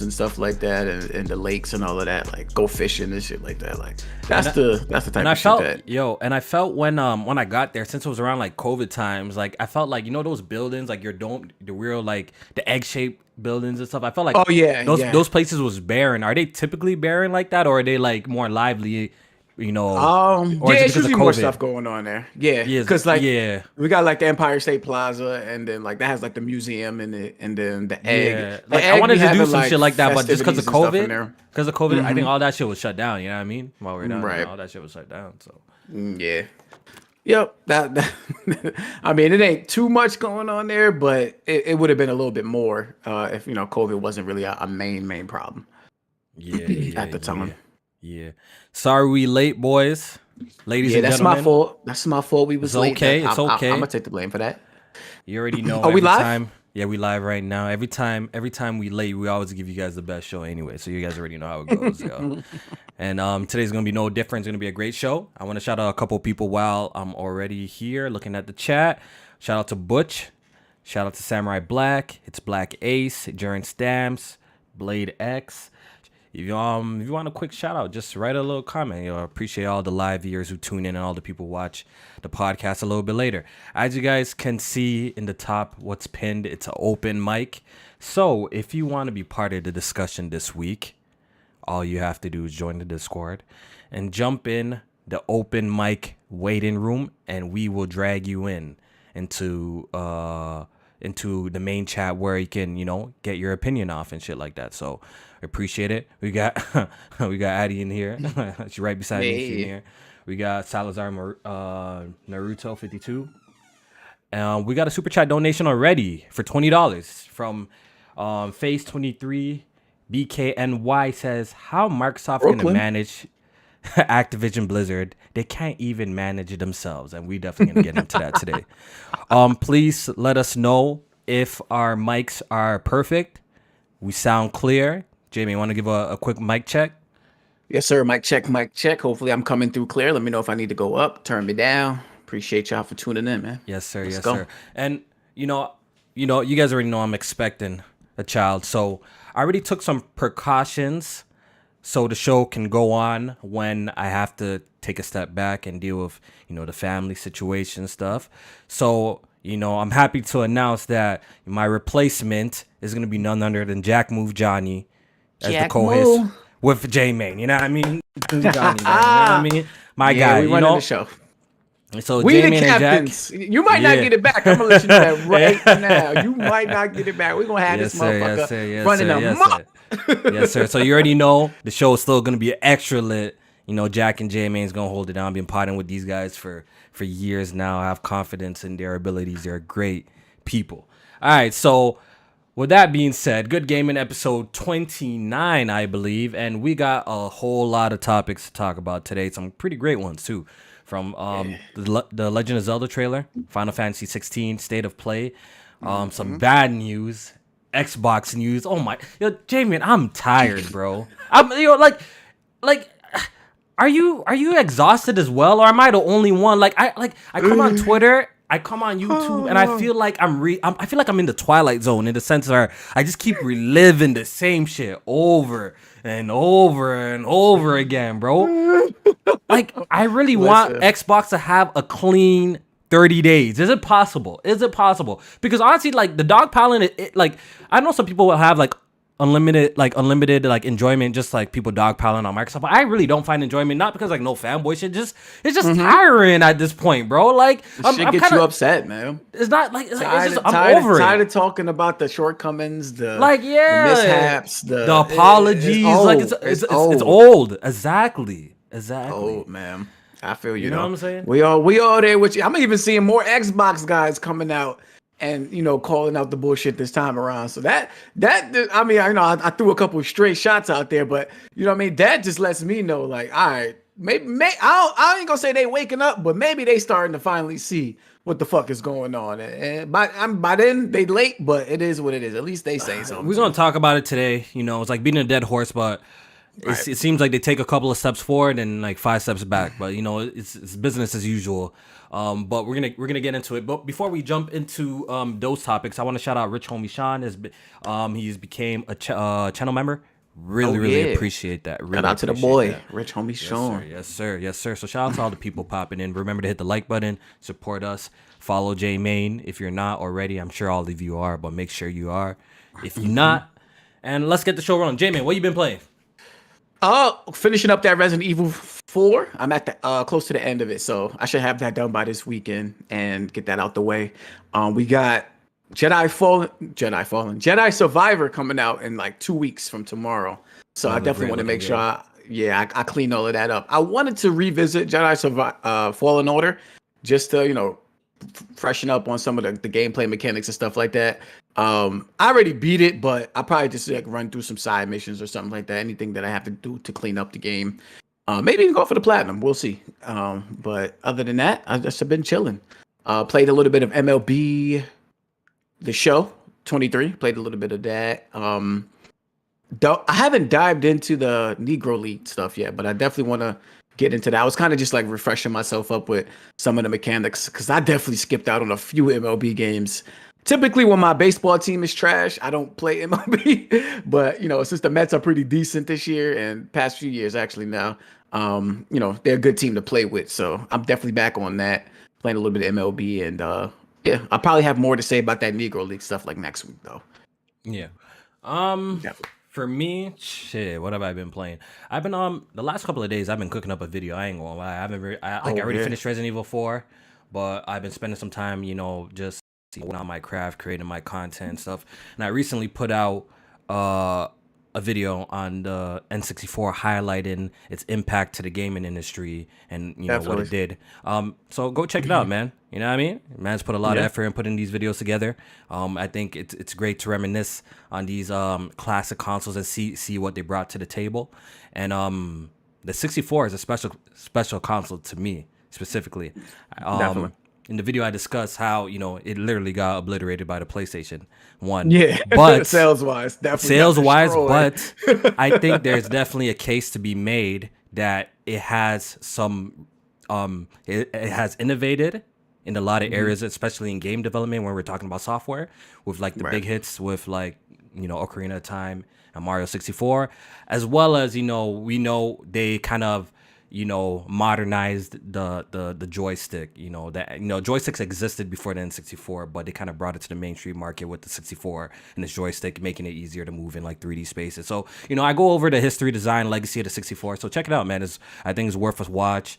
and stuff like that, and the lakes and all of that, like go fishing and shit like that. Like that's the type And I of shit felt, that. and I felt when I got there, since it was around like COVID times, like I felt like, those buildings, like your dome, the real like the egg shaped buildings and stuff. I felt like Oh yeah, yeah. those places was barren. Are they typically barren like that, or are they like more lively? Or Yeah, is it it's because of usually more stuff COVID? going on there. Yeah, Yes, because like yeah, we got like the Empire State Plaza, and then like that has like the museum in it, and then the egg. yeah. The Like I egg be wanted to do having some like shit like that, but just festivities and stuff in there. Because of COVID, I think Hmm. all that shit was shut down. You know what I mean? While we were down there, Right. all that shit was shut down. So Yeah. Yep. That I mean, it ain't too much going on there, but it would have been a little bit more if COVID wasn't really a main problem yeah, at yeah, the yeah, time. yeah. Sorry we late, boys, ladies Yeah, and that's my gentlemen. fault. That's my fault. We It's was late. okay. It's I'm okay. gonna take the blame for that. You already know Are we every live? time. Yeah, we live right now. Every time we late, we always give you guys the best show anyway. So you guys already know how it goes, yo. And today's gonna be no different. It's gonna be a great show. I want to shout out a couple people while I'm already here looking at the chat. Shout out to Butch. Shout out to Samurai Black. It's Black Ace. Jaren Stamps. Blade X. If you want a quick shout out, just write a little comment. I appreciate all the live viewers who tune in and all the people who watch the podcast a little bit later. As you guys can see in the top, what's pinned, it's an open mic. So if you want to be part of the discussion this week, all you have to do is join the Discord and jump in the open mic waiting room, and we will drag you into the main chat where you can get your opinion off and shit like that. So I appreciate it. We got we got Addie in here. She's right beside me. She's in Hey. here. We got Salazar Naruto 52. We got a super chat donation already for $20 from Phase 23 BKNY. Says, how Microsoft gonna Brooklyn. manage Activision Blizzard? They can't even manage it themselves, and we definitely gonna get into that today. Please let us know if our mics are perfect. We sound clear. Jamie, want to give a quick mic check? Yes, sir. Mic check, mic check. Hopefully, I'm coming through clear. Let me know if I need to go up, turn me down. Appreciate y'all for tuning in, man. Yes, sir. Let's Yes, go. sir. And you guys already know I'm expecting a child, so I already took some precautions so the show can go on when I have to take a step back and deal with the family situation stuff. So I'm happy to announce that my replacement is gonna be none other than Jack Move Johnny as the Jack co-host Moo. with Jmaine. You know what I mean? Johnny, man, you know what I mean? My Yeah, guy. we running the show. So We the Jmaine and Jack. captains. You might not Yeah. get it back. I'm gonna let you know that right now. You might not get it back. We're gonna have Yes, this sir. motherfucker Yes, sir. Yes, running sir. a Yes, mop. sir. Yes, sir. So you already know the show is still gonna be extra lit. Jack and J-Main's gonna hold it down. I've been potting with these guys for years now. I have confidence in their abilities. They're great people. All right, so with that being said, Good Gaming episode 29, I believe, and we got a whole lot of topics to talk about today. Some pretty great ones too, from the Legend of Zelda trailer, Final Fantasy 16 State of Play, some bad news, Xbox news. Oh my, Jamie, I'm tired, bro. I'm like. Are you exhausted as well, or am I the only one? I come on Twitter, I come on YouTube, and I feel like I feel like I'm in the Twilight Zone in the sense where I just keep reliving the same shit over and over and over again, bro. Like I really want Listen. Xbox to have a clean 30 days. Is it possible? Is it possible? Because honestly, like the dog piling, like I know some people will have like unlimited enjoyment, just like people dogpiling on Microsoft. But I really don't find enjoyment, not because like no fanboy shit, it's just tiring at this point, bro. Like I'm Shit gets kinda, you upset, man. it's not like it's Tired, just tired, I'm over tired it. of talking about the shortcomings, the Yeah, mishaps, the apologies, old. like it's old. Exactly. Old, man. I feel you. You know what I'm saying? We all there with you. I'm even seeing more Xbox guys coming out and calling out the bullshit this time around. So that I mean, I threw a couple of straight shots out there, but you know what I mean. That just lets me know, like, all right, maybe I ain't gonna say they waking up, but maybe they starting to finally see what the fuck is going on. And by then they late, but it is what it is. At least they say something. We're gonna talk about it today. It's like beating a dead horse, but it seems like they take a couple of steps forward and like 5 steps back, but you know, it's business as usual. But we're gonna get into it. But before we jump into those topics, I want to shout out Rich Homie Sean. He's became a channel member. Really appreciate that. Really shout out to the boy, Rich Homie Sean. Yes, sir. So shout out to all the people popping in. Remember to hit the like button, support us, follow Jmaine if you're not already. I'm sure all of you are, but make sure you are. If you're not, and let's get the show rolling. Jmaine, what you been playing? Finishing up that Resident Evil 4. I'm at the close to the end of it, so I should have that done by this weekend and get that out the way. We got Jedi Survivor coming out in like 2 weeks from tomorrow. So I definitely want to make sure I clean all of that up. I wanted to revisit Jedi Fallen Order just to, freshen up on some of the gameplay mechanics and stuff like that. I already beat it, but I'll probably just like run through some side missions or something like that. Anything that I have to do to clean up the game. Maybe even go for the platinum. We'll see. But other than that, I just have been chilling. Played a little bit of MLB The Show 23. Played a little bit of that. I haven't dived into the Negro League stuff yet, but I definitely want to get into that. I was kind of just like refreshing myself up with some of the mechanics because I definitely skipped out on a few MLB games. Typically, when my baseball team is trash, I don't play MLB. But since the Mets are pretty decent this year and past few years actually now, they're a good team to play with. So I'm definitely back on that, playing a little bit of MLB, and I'll probably have more to say about that Negro League stuff like next week though. Yeah. For me, shit, what have I been playing? I've been the last couple of days I've been cooking up a video. I ain't gonna lie. I already finished Resident Evil 4, but I've been spending some time, just on my craft, creating my content and stuff. And I recently put out a video on the N64 highlighting its impact to the gaming industry and what it did. So go check it out, man. You know what I mean? Man's put a lot of effort in putting these videos together. I think it's great to reminisce on these classic consoles and see what they brought to the table. And the 64 is a special console to me specifically. Definitely. In the video, I discussed how it literally got obliterated by the PlayStation 1. Yeah, but sales-wise, definitely. Sales-wise, but I think there's definitely a case to be made that it has some, it has innovated in a lot of areas, especially in game development when we're talking about software, with like the big hits with like Ocarina of Time and Mario 64, as well as we know they kind of modernized the joystick. Joysticks existed before the N64, but they kind of brought it to the mainstream market with the 64 and the joystick, making it easier to move in like 3D spaces. So I go over the history, design, legacy of the 64. So check it out, man. I think it's worth a watch.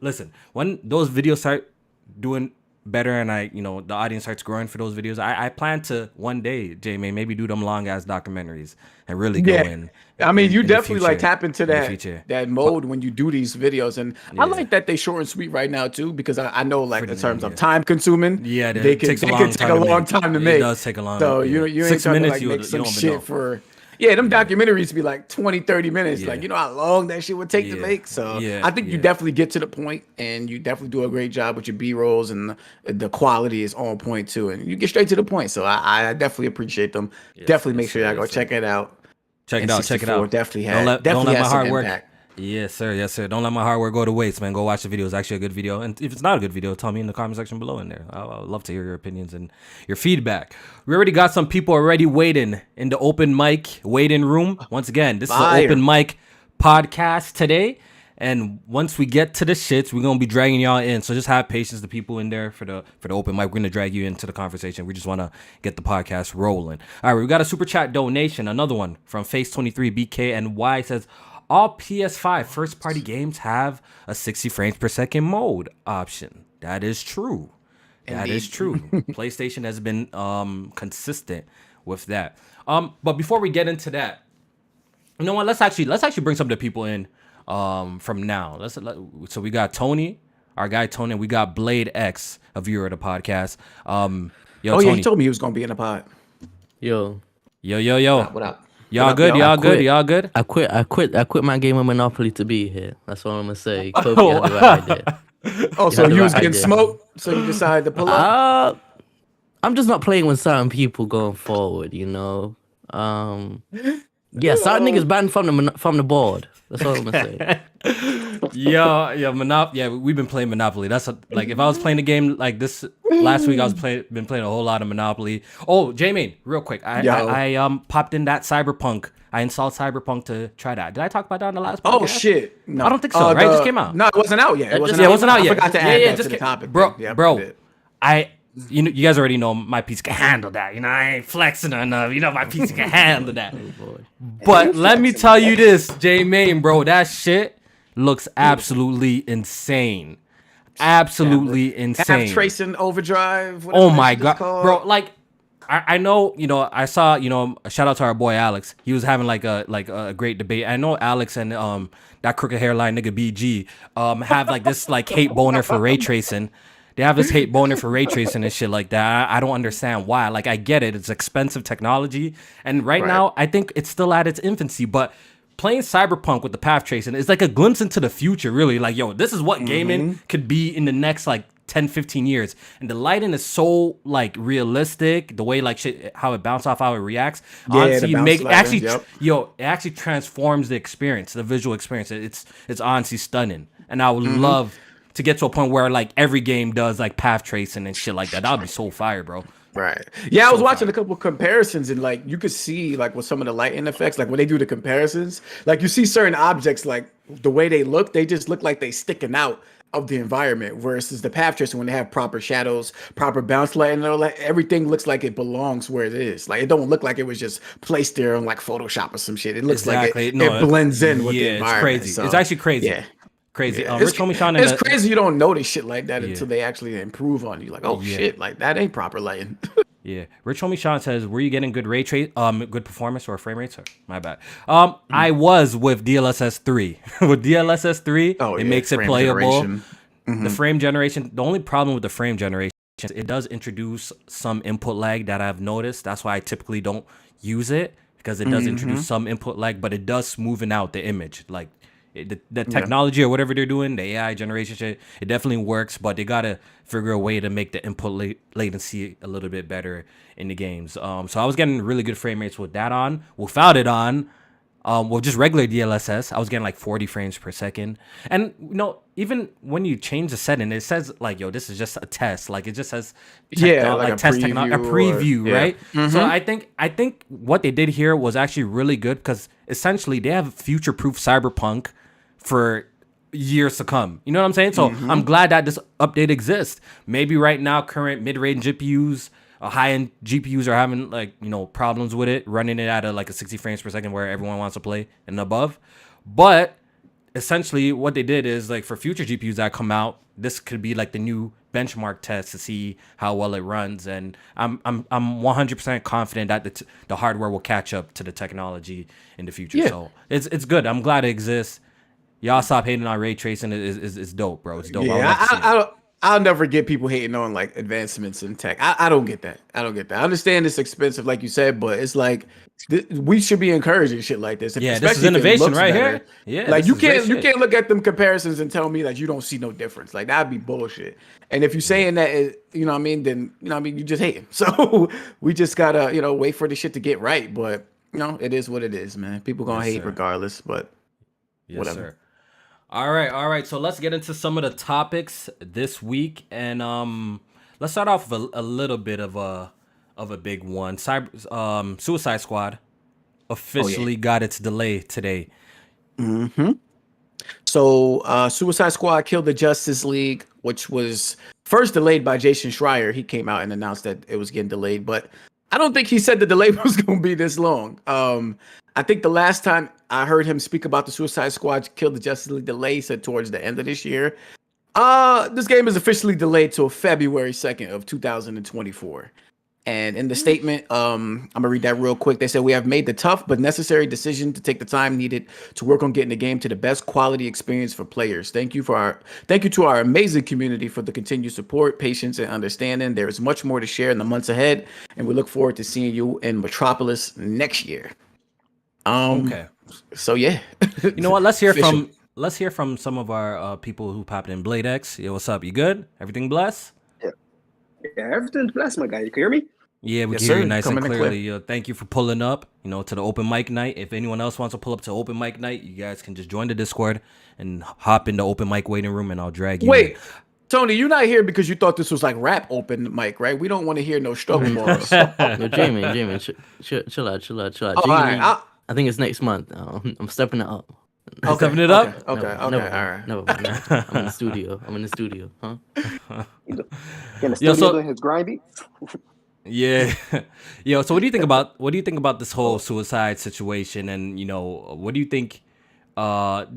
Listen, when those videos start doing better and the audience starts growing for those videos, I plan to one day, Jmaine, maybe do them long ass documentaries and really go in. I mean, you definitely like tap into that mode when you do these videos, and I like that they short and sweet right now too, because I know like in terms of time consuming, they can take a long time to make. It does take a long. So you ain't 6 trying minutes. to like make some shit for. Yeah, them documentaries be like 20, 30 minutes. Like, how long that shit would take to make. So I think you definitely get to the point, and you definitely do a great job with your B-rolls, and the quality is on point too. And you get straight to the point. So I definitely appreciate them. Definitely make sure y'all go check it out. Check it out. Definitely don't let my hard work. Impact. Yes, sir. Don't let my hard work go to waste, man. Go watch the video. It's actually a good video. And if it's not a good video, tell me in the comment section below in there. I would love to hear your opinions and your feedback. We already got some people already waiting in the open mic waiting room. Once again, this is an open mic podcast today. And once we get to the shits, we're going to be dragging y'all in. So just have patience, the people in there for the open mic. We're going to drag you into the conversation. We just want to get the podcast rolling. All right, we got a super chat donation. Another one from Face23BKNY says, all PS5 first-party games have a 60 frames per second mode option. That is true. That is true. PlayStation has been consistent with that. But before we get into that, you know what? Let's actually bring some of the people in from now. So we got Tony, our guy Tony, and we got Blade X, a viewer of the podcast. Tony, he told me he was gonna be in the pod. Yo. What up? Y'all good? Y'all good? I quit my game of Monopoly to be here. That's what I'm gonna say. KOFI had the right idea. So you was getting smoked, so you decided to pull up? I'm just not playing with certain people going forward, Yeah, certain niggas banned from the board. That's all I'm gonna say. Yeah, we've been playing Monopoly. That's like if I was playing a game like this last week, been playing a whole lot of Monopoly. Oh, Jmaine, real quick, I popped in that Cyberpunk. I installed Cyberpunk to try that. Did I talk about that on the last podcast? Oh shit! No, I don't think so. Right, it just came out. No, it wasn't out yet. It wasn't out yet. I forgot to add that to the topic, bro. You know, you guys already know my PC can handle that. You know, I ain't flexing enough. You know, my PC can handle that. But let me tell you this, Jmaine, bro, that shit looks absolutely insane. Absolutely insane. Half tracing overdrive. Oh my god, bro! Like, I know, you know, I saw, you know, a shout out to our boy Alex. He was having like a great debate. I know Alex and that crooked hairline nigga BG have like this like hate boner for ray tracing. They have this hate boner for ray tracing and shit like that. I don't understand why. Like, I get it. It's expensive technology. And right now, I think it's still at its infancy. But playing Cyberpunk with the path tracing is like a glimpse into the future, really. Like, yo, this is what gaming could be in the next, like, 10, 15 years. And the lighting is so, like, realistic. The way, like, shit, how it bounces off, how it reacts. Honestly, it actually transforms the experience, the visual experience. It's honestly stunning. And I would love to get to a point where like every game does like path tracing and shit like that. That'd be so fire, bro. Right. Yeah, I was watching a couple of comparisons and like you could see like with some of the lighting effects, like when they do the comparisons, like you see certain objects, like the way they look, they just look like they sticking out of the environment. Versus the path tracing when they have proper shadows, proper bounce lighting, and all that, everything looks like it belongs where it is. Like it don't look like it was just placed there on like Photoshop or some shit. It looks like it blends in with the environment. It's crazy. So, it's actually crazy. Yeah. Crazy. Yeah. It's crazy you don't notice shit like that until they actually improve on you. Like, oh shit, like that ain't proper lighting. Yeah. Rich Homie Sean says, were you getting good good performance or frame rates? Or my bad. I was with DLSS 3. With DLSS 3, it makes it playable. The frame generation, the only problem with the frame generation is it does introduce some input lag that I've noticed. That's why I typically don't use it, because it does introduce some input lag, but it does smoothen out the image. Like the technology or whatever they're doing, the AI generation shit, it definitely works, but they gotta figure a way to make the input latency a little bit better in the games. So I was getting really good frame rates with that on. Without it on, well, just regular DLSS, I was getting like 40 frames per second. And you know, even when you change the setting, it says like, yo, this is just a test. Like it just says like a test technology, a preview, right? So I think what they did here was actually really good, because essentially they have future-proof Cyberpunk for years to come. You know what I'm saying? So I'm glad that this update exists. Maybe right now, current mid-range GPUs, high-end GPUs are having like, you know, problems with it, running it at a 60 frames per second where everyone wants to play and above. But essentially what they did is like for future GPUs that come out, this could be like the new benchmark test to see how well it runs. And I'm 100% confident that the hardware will catch up to the technology in the future. Yeah. So it's good. I'm glad it exists. Y'all stop hating on ray tracing. It's dope, bro. It's dope. Yeah, I'll never get people hating on like advancements in tech. I don't get that. I understand it's expensive, like you said, but it's like we should be encouraging shit like this. Yeah, this is innovation right here. Yeah, like you can't look at them comparisons and tell me that you don't see no difference. Like that'd be bullshit. And if you're saying that, you know what I mean, then you know what I mean, you just hating. So we just gotta wait for the shit to get right. But it is what it is, man. People gonna hate regardless. But whatever. Sir. All right. So let's get into some of the topics this week, and let's start off with a little bit of a big one. Suicide Squad officially got its delay today. So Suicide Squad Killed the Justice League, which was first delayed by Jason Schreier. He came out and announced that it was getting delayed, but I don't think he said the delay was going to be this long. I think the last time I heard him speak about the Suicide Squad Killed the Justice League delay, he said towards the end of this year. This game is officially delayed till February 2nd of 2024. And in the statement, I'm gonna read that real quick. They said, "We have made the tough but necessary decision to take the time needed to work on getting the game to the best quality experience for players. Thank you to our amazing community for the continued support, patience, and understanding. There is much more to share in the months ahead, and we look forward to seeing you in Metropolis next year." Okay. So yeah, you know what? Let's hear from some of our people who popped in. Blade X, yo, what's up? You good? Everything blessed? Yeah, everything's blessed, my guy. You can hear me? Yeah, we Yes, can hear sir. you nice and Coming in clearly. Thank you for pulling up, to the open mic night. If anyone else wants to pull up to open mic night, you guys can just join the Discord and hop in the open mic waiting room, and I'll drag you in. Wait, Tony, you're not here because you thought this was like rap open mic, right? We don't want to hear no struggle bars. Yo, Jmaine, chill out. All Genuinely, right. I think it's next month. I'm stepping it up. Okay, Stepping it up? Okay. All right. Never mind. I'm in the studio. Huh? In the studio doing his grind beats. Yeah. Yo, so what do you think about this whole suicide situation? And what do you think do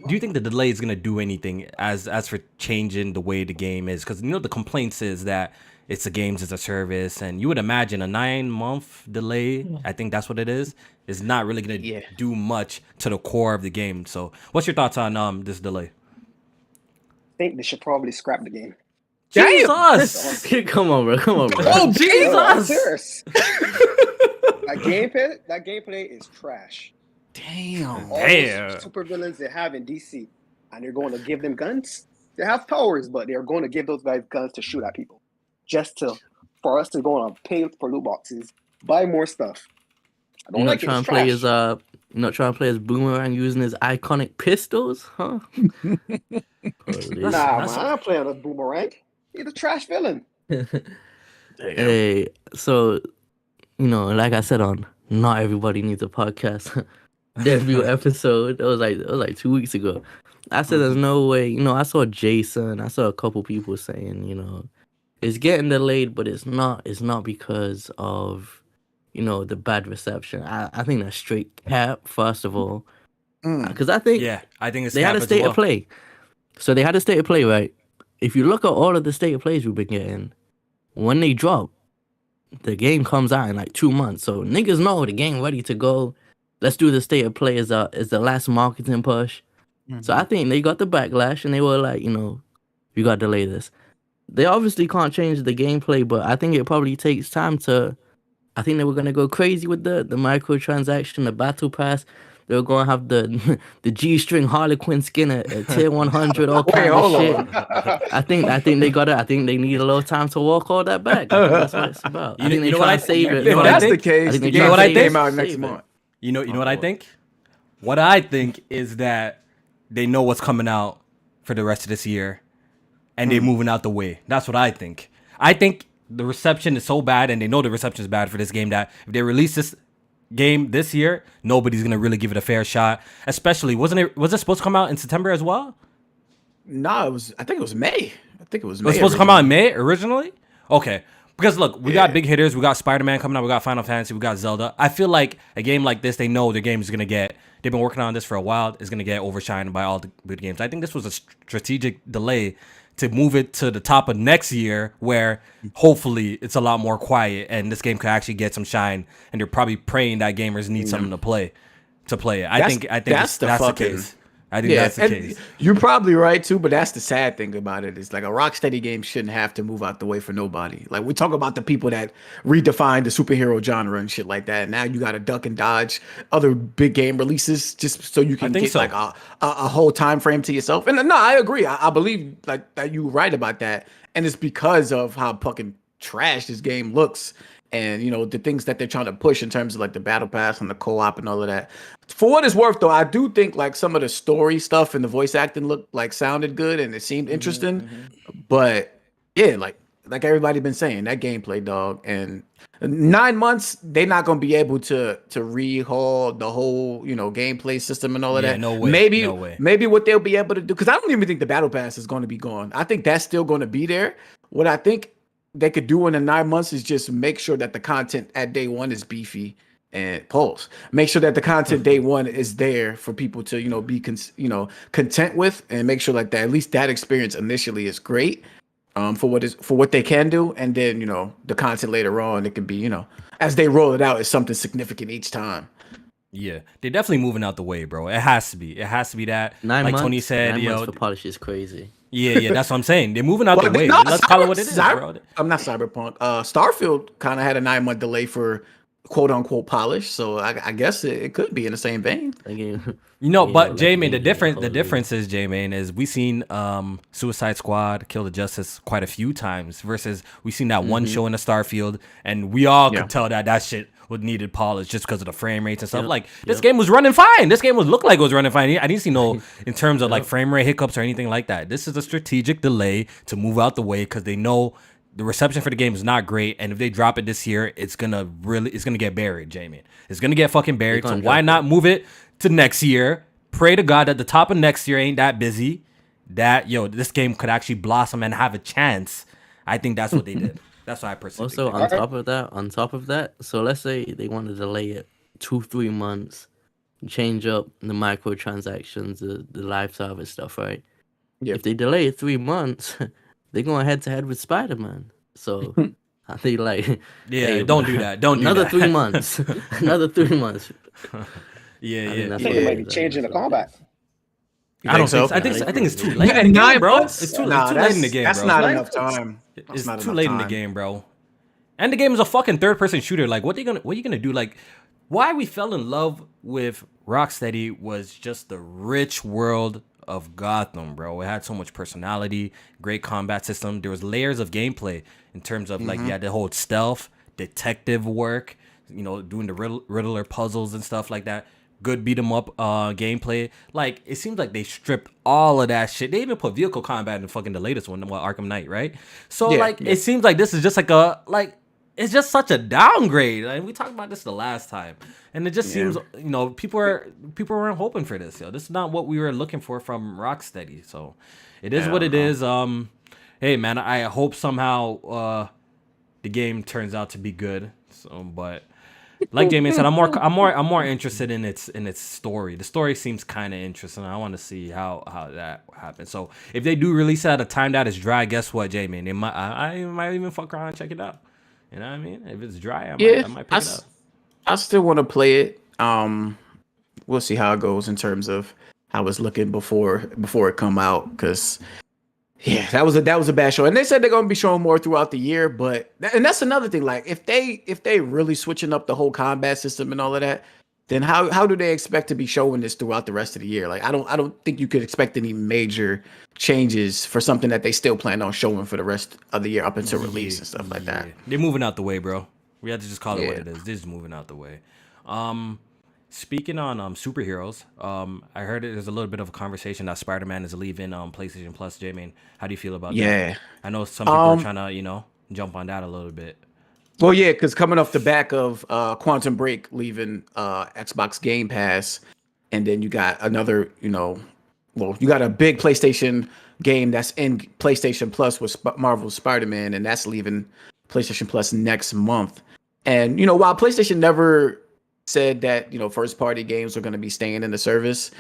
you think the delay is gonna do anything as for changing the way the game is? Because the complaints is that it's a games as a service, and you would imagine a 9-month delay, I think that's what it is not really gonna do much to the core of the game. So what's your thoughts on this delay? I think they should probably scrap the game. Jesus! Come on, bro. Oh, Jesus! No, I'm serious. that gameplay is trash. Damn. All those super villains they have in DC, and they're going to give them guns. They have powers, but they're going to give those guys guns to shoot at people, for us to go on pay for loot boxes, buy more stuff. I don't like it. It's trash. You're not trying to play as Boomerang using his iconic pistols, huh? Man, I'm playing a Boomerang. He's a trash villain. Hey, so like I said on Not Everybody Needs a Podcast debut episode. It was like 2 weeks ago. I said there's no way. I saw Jason. I saw a couple people saying it's getting delayed, but it's not because of the bad reception. I think that's straight cap, first of all, because I think it's they had a state of play. So they had a state of play, right? If you look at all of the state of plays we've been getting, when they drop, the game comes out in like 2 months. So niggas know the game ready to go. Let's do the state of play as the last marketing push. Mm-hmm. So I think they got the backlash and they were like, you got to delay this. They obviously can't change the gameplay, but I think it probably takes time I think they were going to go crazy with the microtransaction, the battle pass. They were going to have the G-string Harlequin skin at tier 100, all kind of shit. I think they got it. I think they need a little time to walk all that back. I think that's what it's about. I think they try to save it. If that's the case, the game came out next month. You know what I think? What I think is that they know what's coming out for the rest of this year, and they're moving out the way. That's what I think. I think the reception is so bad, and they know the reception is bad for this game, that if they release this game this year, nobody's gonna really give it a fair shot. Especially, was it supposed to come out in September as well? No, I think it was May. It was supposed to come out in May originally? Okay. Because look, we got big hitters. We got Spider-Man coming out. We got Final Fantasy. We got Zelda. I feel like a game like this, they know their game is going to get... They've been working on this for a while. It's going to get overshined by all the good games. I think this was a strategic delay to move it to the top of next year, where hopefully it's a lot more quiet and this game could actually get some shine. And they're probably praying that gamers need something to play it. I think that's the case. I think that's the case. You're probably right too, but that's the sad thing about it. It's like a Rocksteady game shouldn't have to move out the way for nobody. Like, we talk about the people that redefined the superhero genre and shit like that. And now you got to duck and dodge other big game releases just so you can get like a whole time frame to yourself. And no, I agree. I believe like that you're right about that. And it's because of how fucking trash this game looks. And the things that they're trying to push in terms of like the battle pass and the co-op and all of that. For what it's worth, though, I do think like some of the story stuff and the voice acting sounded good and it seemed interesting. But yeah, like everybody been saying, that gameplay, dog. And 9 months, they're not gonna be able to rehaul the whole gameplay system and all of that. No way. Maybe what they'll be able to do, because I don't even think the battle pass is going to be gone. I think that's still going to be there. What I think they could do in the 9 months is just make sure that the content at day one is beefy and pulse. Make sure that the content day one is there for people to be content with, and make sure like that at least that experience initially is great for what they can do, and then the content later on, it can be as they roll it out, is something significant each time. Yeah, they're definitely moving out the way, bro. It has to be that. 9 like months, Tony said, 9 months for polish is crazy. Yeah, that's what I'm saying. They're moving out the way. Let's call it what it is, bro. I'm not Cyberpunk. Starfield kind of had a 9 month delay for quote unquote polished. So I guess it could be in the same vein. That game, You know, yeah, but like Jmaine, the Indian difference is Jmaine is we seen Suicide Squad, Kill the Justice quite a few times versus we seen that one show in the Starfield, and we all could tell that shit was needed polish just because of the frame rates and stuff. Yep. Like this game was running fine. This game was looked like it was running fine. I didn't see no in terms of like frame rate hiccups or anything like that. This is a strategic delay to move out the way because they know the reception for the game is not great, and if they drop it this year, it's gonna get buried, Jmaine. It's gonna get fucking buried. So why not move it to next year? Pray to God that the top of next year ain't that busy. That this game could actually blossom and have a chance. I think that's what they did. That's what I personally Also, think. on top of that, so let's say they want to delay it 2-3 months, change up the microtransactions, the live service stuff, right? Yep. If they delay it 3 months, they're going head to head with Spider-Man. So I think like, Yeah, don't do that. Don't do another that. 3 months. Another 3 months. Yeah. think I that's think what they it might be is. changing the combat. I don't so? think so. I think it's too Yeah, late. Yeah, in the game, 9 bro. months? It's too Nah, late in the game, that's bro. not Nine enough months. time. It's not too enough late in the time. game, bro. And the game is a fucking third person shooter. Like, what are you gonna do? Like, why we fell in love with Rocksteady was just the rich world of Gotham, bro. It had so much personality, great combat system. There was layers of gameplay in terms of like you had the whole stealth, detective work, doing the Riddler puzzles and stuff like that. Good beat 'em up gameplay. Like, it seems like they stripped all of that shit. They even put vehicle combat in fucking the latest one, Arkham Knight, right? So it seems like this is just it's just such a downgrade. Like, we talked about this the last time, and it just seems people weren't hoping for this. This is not what we were looking for from Rocksteady. So it is what it is. Hey man, I hope somehow the game turns out to be good. So, but like Jmaine said, I'm more interested in its story. The story seems kind of interesting. I want to see how that happens. So if they do release it at a time that is dry, guess what, Jmaine? I might even fuck around and check it out. You know what I mean? If it's dry, I might pick it up. I still want to play it. We'll see how it goes in terms of how it's looking before it come out. Because that was a bad show, and they said they're gonna be showing more throughout the year. But that's another thing. Like if they really switching up the whole combat system and all of that, then how do they expect to be showing this throughout the rest of the year? Like I don't think you could expect any major changes for something that they still plan on showing for the rest of the year up until release and stuff like that. They're moving out the way, bro. We have to just call it what it is. They're just moving out the way. Speaking on superheroes, I heard there's a little bit of a conversation that Spider-Man is leaving PlayStation Plus. Jmaine, how do you feel about that? I know some people are trying to jump on that a little bit. Well, yeah, because coming off the back of Quantum Break leaving Xbox Game Pass, and then you got another, you got a big PlayStation game that's in PlayStation Plus with Marvel's Spider-Man, and that's leaving PlayStation Plus next month. And, while PlayStation never said that, first-party games are going to be staying in the service,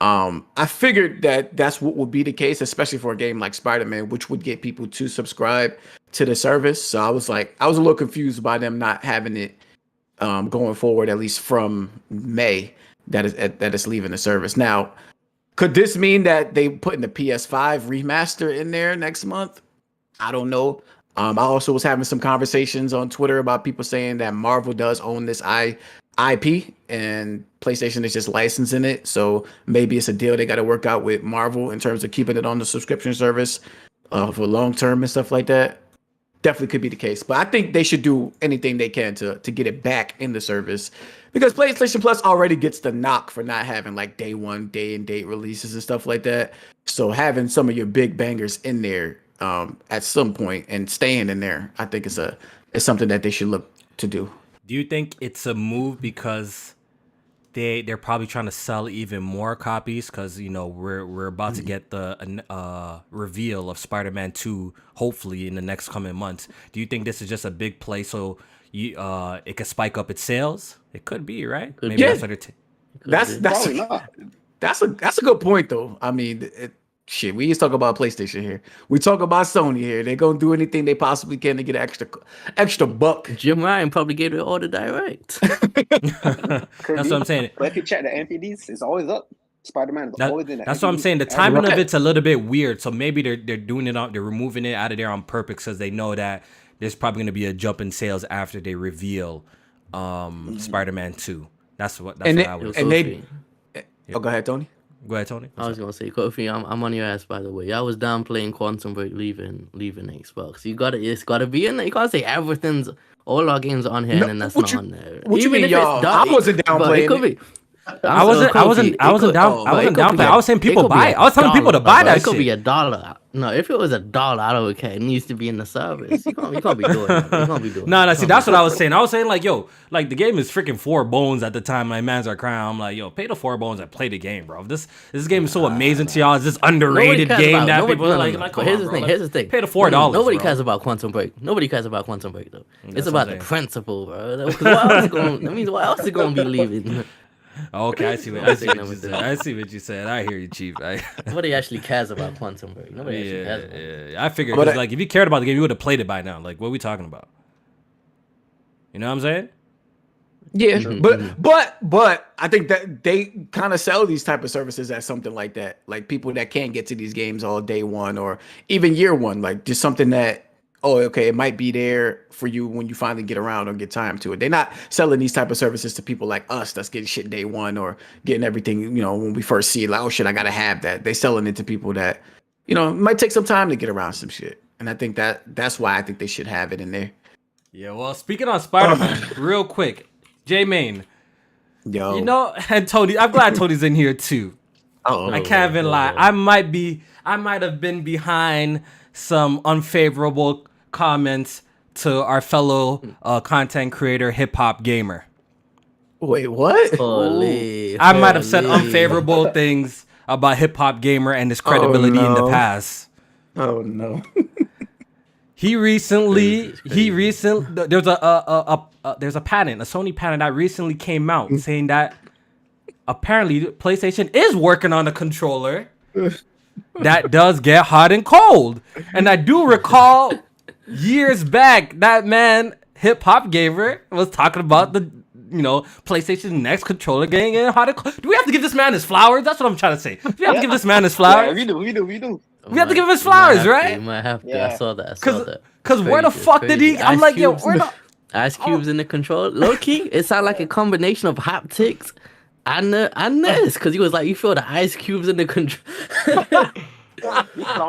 I figured that that's what would be the case, especially for a game like Spider-Man, which would get people to subscribe to the service. So I was a little confused by them not having it going forward, at least from May, that is leaving the service. Now, could this mean that they putting the PS5 remaster in there next month? I don't know. I also was having some conversations on Twitter about people saying that Marvel does own this IP and PlayStation is just licensing it. So maybe it's a deal they got to work out with Marvel in terms of keeping it on the subscription service for long term and stuff like that. Definitely could be the case. But I think they should do anything they can to get it back in the service, because PlayStation Plus already gets the knock for not having like day one, day and date releases and stuff like that. So having some of your big bangers in there at some point and staying in there, I think it's something that they should look to do. Do you think it's a move because they're probably trying to sell even more copies, because we're about to get the reveal of Spider-Man 2 hopefully in the next coming months? Do you think this is just a big play so it could spike up its sales? It could be, right? Maybe that's what that's a good point though. I mean, shit, we just talk about PlayStation here. We talk about Sony here. They're gonna do anything they possibly can to get an extra buck. Jim Ryan probably gave it order direct. That's what I'm saying. But if you check the NPDs, it's always up. Spider-Man is always in that. That's what I'm saying. The timing of it's a little bit weird. So maybe they're doing it they're removing it out of there on purpose because they know that there's probably going to be a jump in sales after they reveal Spider-Man 2. That's what And I would. and Kofi. oh, go ahead, Tony. Go ahead, Tony. I was gonna say, Kofi, I'm on your ass, by the way. I was down playing Quantum Break, leaving Xbox. It's gotta be in there. You can't say everything's all our games are on here, and that's not on there. What you Even mean, if y'all? it's done, I wasn't down but playing it could it. be. I wasn't down. I wasn't down. I was saying people buy it. I was telling people to buy that It could be shit. $1. No, if it was $1, I don't care. It needs to be in the service. You can't be doing that. You can't be doing. No, that. see, that's what I was saying. I was saying like, yo, like the game is freaking 4 bones at the time. My mans are crying. I'm like, yo, pay the 4 bones and play the game, bro. This game is so amazing to y'all. It's this underrated game that people are like, but here's the thing. Here's the thing. Pay the $4. Nobody bro. cares about Quantum Break. Nobody cares about Quantum Break though. That's It's what about I'm the saying. principle, bro. That means what else is going to be leaving? Okay, I see what you said. I see what you said. I hear you, Chief. Nobody actually cares about Quantum Break. Nobody actually cares about it. I figured, But 'cause, like, if you cared about the game, you would have played it by now. Like, what are we talking about? You know what I'm saying? Yeah, Mhm. but I think that they kind of sell these type of services as something like that, like people that can't get to these games all day one or even year one, like just something that, oh, okay, it might be there for you when you finally get around or get time to it. They're not selling these type of services to people like us that's getting shit day one or getting everything, you know, when we first see it, like, oh shit, I gotta have that. They selling it to people that, you know, it might take some time to get around some shit, and I think that's why I think they should have it in there. Yeah, well, speaking on Spider-Man, real quick, Jmaine, Yo, you know, and Tony, I'm glad Tony's in here too. I can't even lie. I might have been behind some unfavorable comments to our fellow content creator, HipHopGamer. wait, what? Holy, I might have said holy. unfavorable things about HipHopGamer and his credibility in the no. past. Oh no. There's a patent, a Sony patent that recently came out saying that apparently PlayStation is working on a controller that does get hot and cold. And I do recall years back that man HipHopGamer was talking about the PlayStation's next controller getting hot and cold. Do we have to give this man his flowers? That's what I'm trying to say. Do we have to give this man his flowers? Yeah, we do. We have to give him his flowers, right? You might have to. Yeah. I saw that. Because where the fuck did he? I'm like, yo, where the? Ice cubes in the control. Low key, it sounded like a combination of haptics and this. Because he was like, you feel the ice cubes in the control.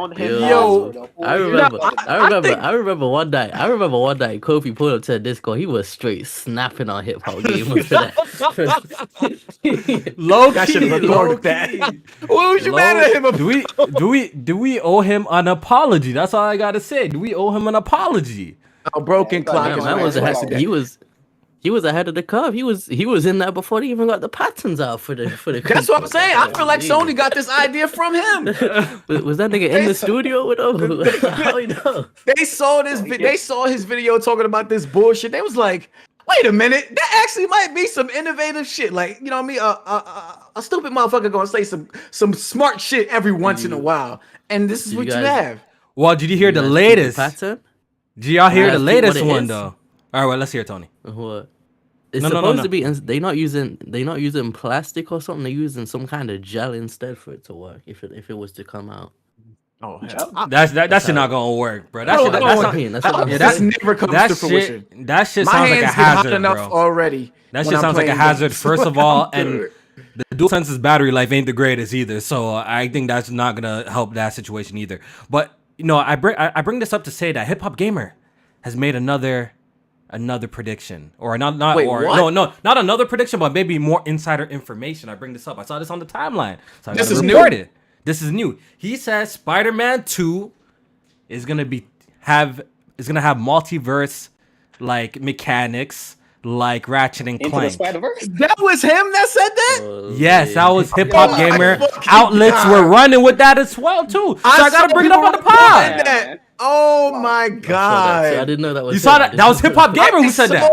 Yo, I remember one night. Kofi pulled up to the Discord. He was straight snapping on HipHopGamer for that. Low I should key, have low recorded that. key. What was you mad at him about? Do we owe him an apology? That's all I gotta say. Do we owe him an apology? A broken clock. Man was ahead. He was ahead of the curve. He was in there before they even got the patents out for the. That's what I'm saying. I feel like Sony got this idea from him. Was that nigga in the studio with him? How you know? They saw this. They saw his video talking about this bullshit. They was like, "Wait a minute, that actually might be some innovative shit." Like, you know what I mean? A stupid motherfucker gonna say some smart shit every once in a while, and this is what you have. Well, did you hear the latest? Pattern? Did y'all hear the What latest it one is? though? All right, well, let's hear it, Tony. What? It's No. supposed to be. They're not using plastic or something. They're using some kind of gel instead for it to work. If it was to come out. Oh, hell. That shit not gonna work, bro. That No, shit. I That's don't not, want- that's what I'm yeah, saying. That never comes that to fruition. shit. That shit My sounds like hands a get hot hazard, enough bro. already. That when shit I'm sounds like a playing hazard. games. First of all, I'm and good. the DualSense's battery life ain't the greatest either. So I think that's not gonna help that situation either. But I bring this up to say that HipHopGamer has made another prediction, or not Wait, or what? no, not another prediction, but maybe more insider information. I bring this up. I saw this on the timeline. So This I is report new? it. This is new. He says Spider-Man 2 is gonna have multiverse like mechanics like Ratchet and Into the Clank. Spider-Verse. That was him that said that. Yes, that was HipHopGamer. fucking Outlets God. were running with that as well too. So I gotta saw bring it up on the people pod. reporting that. Oh my I god! didn't know that was. You saw that? That was HipHopGamer who said that.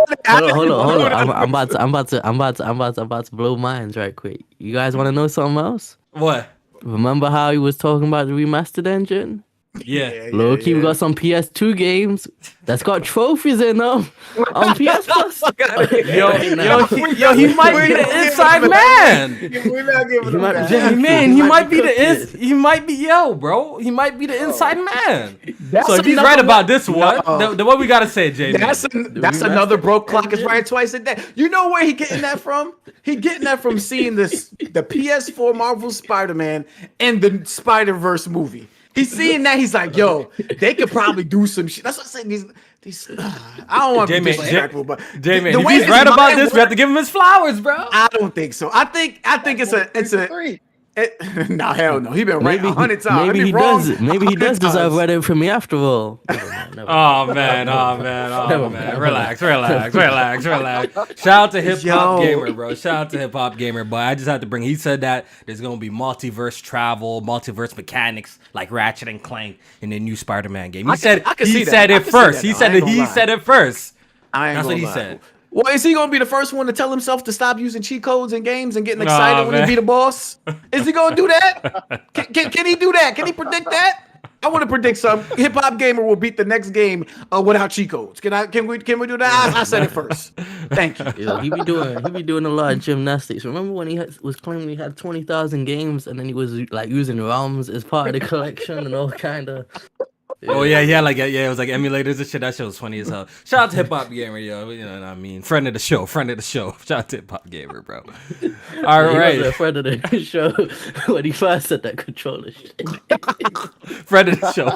Hold on. I'm about to blow minds right quick. You guys want to know something else? What? Remember how he was talking about the remastered engine? Yeah. Low key, we got some PS2 games that's got trophies in them on PS Plus. He might be the inside man. We're not giving him that. Jmaine, he might be bro. He might be the inside man. So if he's right about this one, then what we gotta say, Jmaine? That's another broke clock is right twice a day. You know where he getting that from? He getting that from seeing the PS4 Marvel Spider-Man and the Spider-Verse movie. He's seeing that. He's like, yo, they could probably do some shit. That's what I'm saying. These I don't want to be disrespectful, but Jmaine, if he's right about this, we have to give him his flowers, bro. I don't think so. I think it's a no, hell no. He been right 100 times. Maybe he does. Maybe he does deserve Reddit from me after all. Oh man. Relax. Shout out to HipHopGamer, bro. Shout out to HipHopGamer. But I just have to bring. He said that there's gonna be multiverse travel, multiverse mechanics like Ratchet and Clank in the new Spider-Man game. He said it first. He said it first. That's what he said. Well, is he gonna be the first one to tell himself to stop using cheat codes in games and getting excited when he beat a boss? Is he gonna do that? Can he do that? Can he predict that? I want to predict something. HipHopGamer will beat the next game without cheat codes. Can we do that? I said it first. Thank you. Yeah, he be doing a lot of gymnastics. Remember when he was claiming he had 20,000 games and then he was like using ROMs as part of the collection and all kind of. Oh yeah, it was like emulators and shit. That shit was funny as hell. Shout out to HipHopGamer, yo. You know what I mean? Friend of the show. Shout out to HipHopGamer, bro. All right. He was a friend of the show when he first said that controller shit. Friend of the show.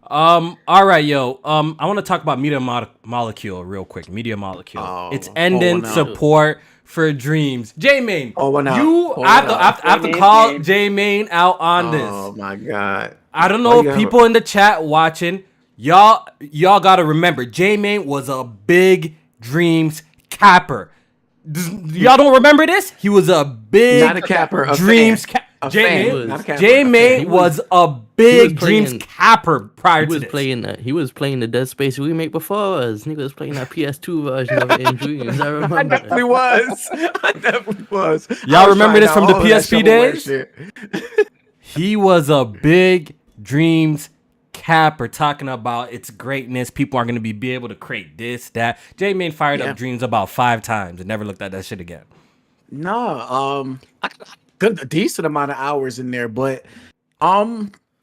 All right, yo. I want to talk about Media Molecule real quick. Media Molecule. It's ending support for Dreams. Jmaine, I have to call Jmaine out on this. Oh my god. I don't know if people in the chat watching, y'all gotta remember, Jmaine was a big Dreams capper. Y'all don't remember this? He was a big not a capper, Dreams capper. Jmaine was a big Dreams capper prior to this. He was playing the Dead Space remake before us. He was playing that PS2 version of it in Dreams. I remember. I definitely was. Y'all remember this from the PSP days? He was a big Dreams capper talking about its greatness. People are going to be able to create this, that. Jmaine fired up Dreams about 5 times and never looked at that shit again. No, I got a decent amount of hours in there, but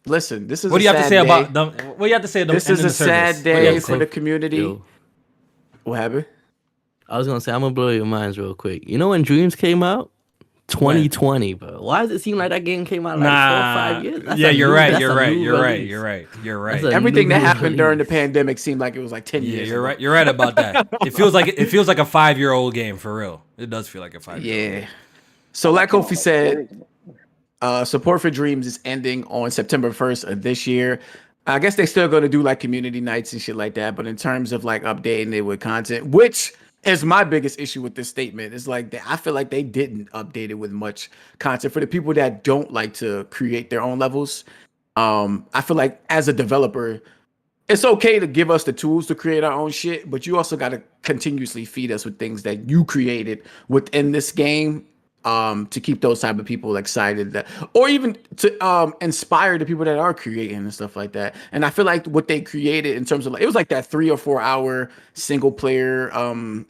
listen, this is what do you have to say about them? What do you have to say? This is a sad day for the community. Yo. What happened? I was gonna say I'm gonna blow your minds real quick. You know when Dreams came out? 2020, bro. Why does it seem like that game came out like 4 or 5 years? That's you're right. Everything that happened during the pandemic seemed like it was like 10 years. Yeah, you're right. You're right about that. It feels like a 5-year-old game for real. It does feel like a 5-year-old. Yeah. So like Kofi said, support for Dreams is ending on September 1st of this year. I guess they're still going to do like community nights and shit like that, but in terms of like updating it with content, which is my biggest issue with this statement, is like I feel like they didn't update it with much content for the people that don't like to create their own levels. I feel like as a developer, it's okay to give us the tools to create our own shit, but you also got to continuously feed us with things that you created within this game. To keep those type of people excited, or even to inspire the people that are creating and stuff like that. And I feel like what they created in terms of like, it was like that 3 or 4 hour single player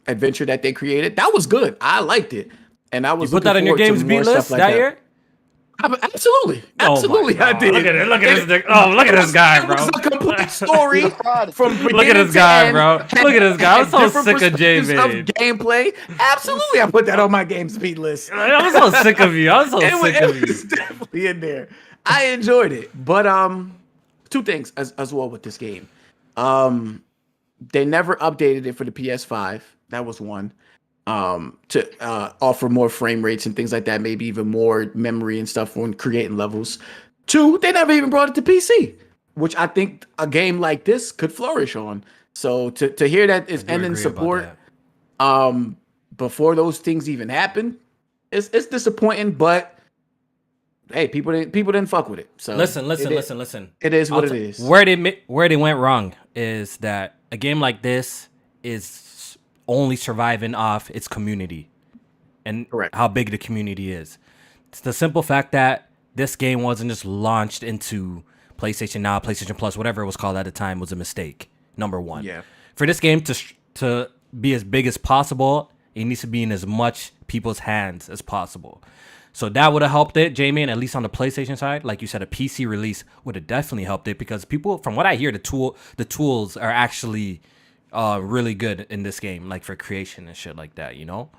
adventure that they created. That was good. I liked it, and I was put that in your games beat list that year. Absolutely, I did. Look at this. Oh, look at this guy, bro. It was a complete story from beginning look at this guy, to bro. end. Look at this guy. I'm so sick of Jmaine. Of gameplay. Absolutely, I put that on my games beat list. I'm so sick of you. I'm so sick of you. It was definitely in there. I enjoyed it, but 2 things as well with this game. They never updated it for the PS5. That was one. To offer more frame rates and things like that, maybe even more memory and stuff when creating levels. 2, they never even brought it to PC, which I think a game like this could flourish on. So to hear that it's ending support before those things even happen, it's disappointing. But hey, people didn't fuck with it. So listen. It is what it is. Where they went wrong is that a game like this is only surviving off its community and how big the community is. It's the simple fact that this game wasn't just launched into PlayStation Now, PlayStation Plus, whatever it was called at the time, was a mistake. Number one. Yeah. For this game to be as big as possible, it needs to be in as much people's hands as possible. So that would have helped it, Jmaine, at least on the PlayStation side. Like you said, a PC release would have definitely helped it because people, from what I hear, the tools are actually really good in this game, like for creation and shit like that, you know?